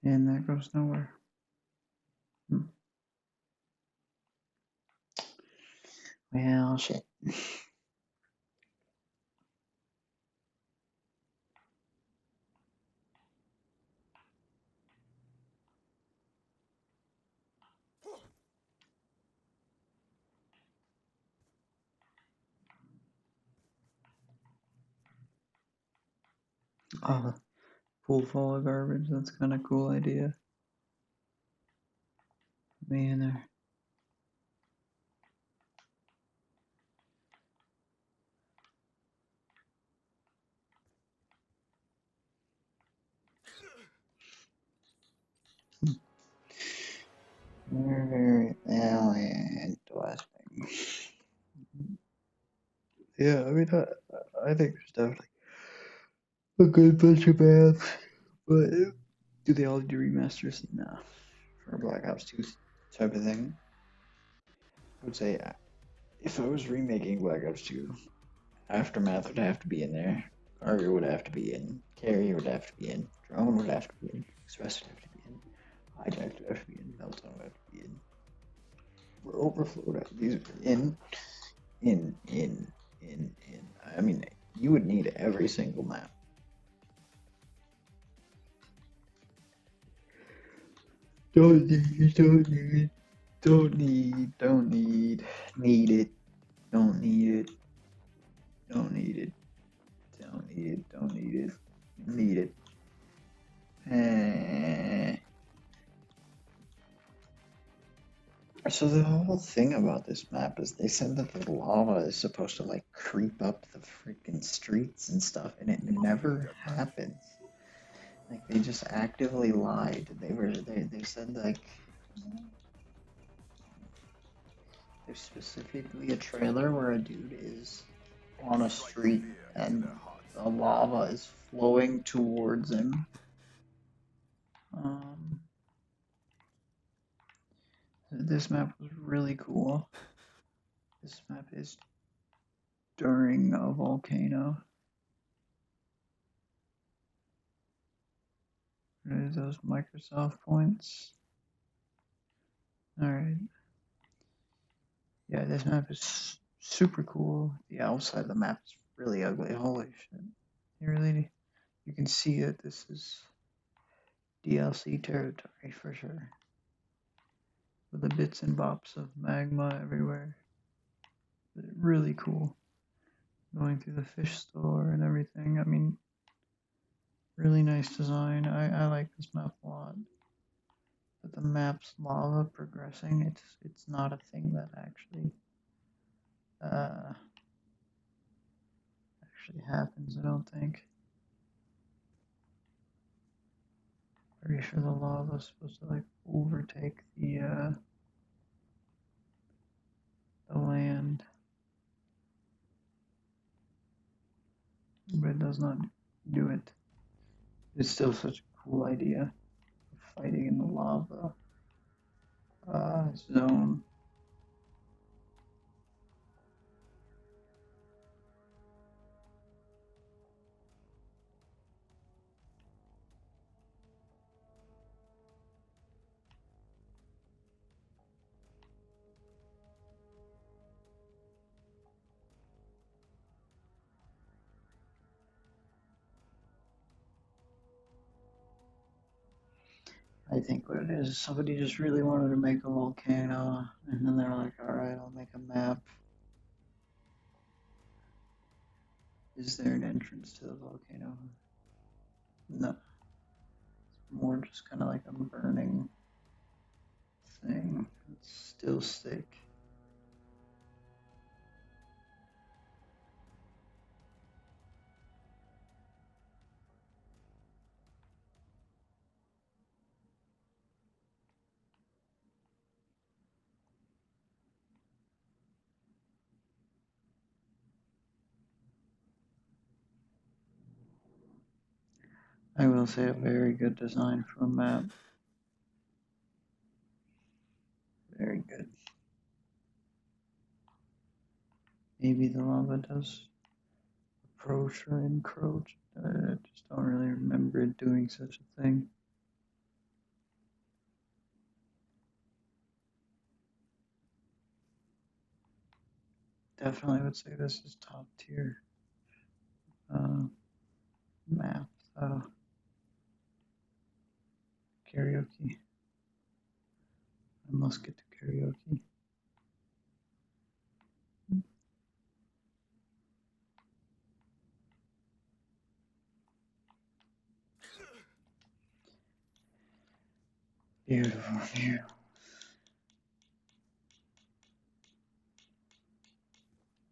And that goes nowhere. Well, shit. Oh, pool full of garbage. That's kind of cool idea. Me in there. Very, very interesting. Yeah, I mean, I think there's definitely a good bunch of maps, but do they all do remasters? Nah. For a Black Ops 2 type of thing, I would say if I was remaking Black Ops 2, Aftermath would have to be in there, Carrier would have to be in, Carrier would have to be in, Drone would have to be in, Express would have to be in, Hijack would have to be in, Meltdown would have to be in, Overflow would have to be in. I mean, you would need every single map. Don't need, don't need, don't need, don't need, need it, don't need it, don't need it, don't need it, don't need it, need it. So the whole thing about this map is they said that the lava is supposed to like creep up the freaking streets and stuff, and it never happens. Like they just actively lied. They said like there's specifically a trailer where a dude is on a street and the lava is flowing towards him. This map was really cool. This map is during a volcano. There's those Microsoft points. Alright. Yeah, this map is super cool. The outside of the map is really ugly. Holy shit. You can see that this is DLC territory for sure. With the bits and bops of magma everywhere. But really cool. Going through the fish store and everything. I mean, really nice design. I like this map a lot. But the map's lava progressing, it's not a thing that actually happens, I don't think. Pretty sure the lava is supposed to like overtake the land. But it does not do it. It's still such a cool idea. Fighting in the lava zone. I think what it is somebody just really wanted to make a volcano, and then they're like, alright, I'll make a map. Is there an entrance to the volcano? No. It's more just kind of like a burning thing. It's still stick. I will say a very good design for a map. Very good. Maybe the lava does approach or encroach. I just don't really remember it doing such a thing. definitely would say this is top tier map. Karaoke. I must get to karaoke. Beautiful, beautiful.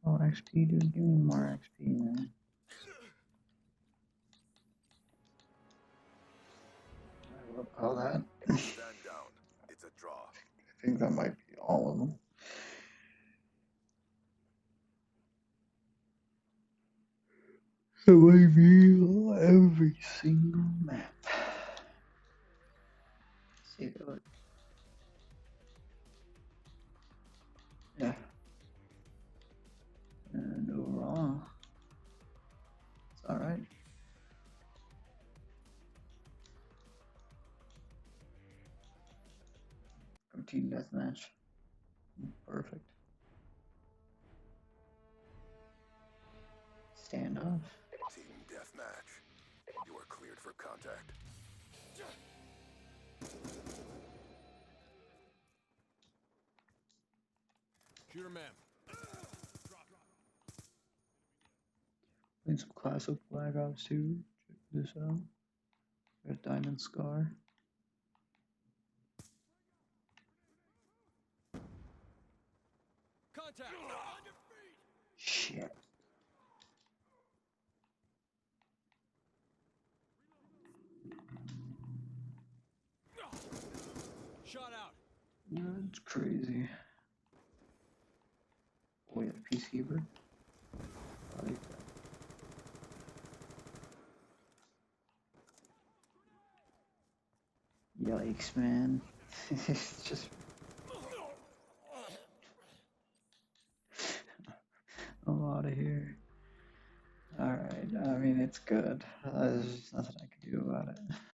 Oh, XP, dude, give me more XP, man. I love how that. Stand down. It's a draw. I think that might be all of them. It might be every single map. See if it looks. Yeah. And overall, it's alright. Team deathmatch. Perfect. Standoff. Team deathmatch. You are cleared for contact. Shooter man. Playing some classic Black Ops 2. Check this out. Got Diamond Scar. Contact. Shit. Shot out. That's crazy. Oh, yeah, peacekeeper. I like that. Yikes, man. It's just. I'm out of here. Alright, I mean, it's good. There's just nothing I can do about it.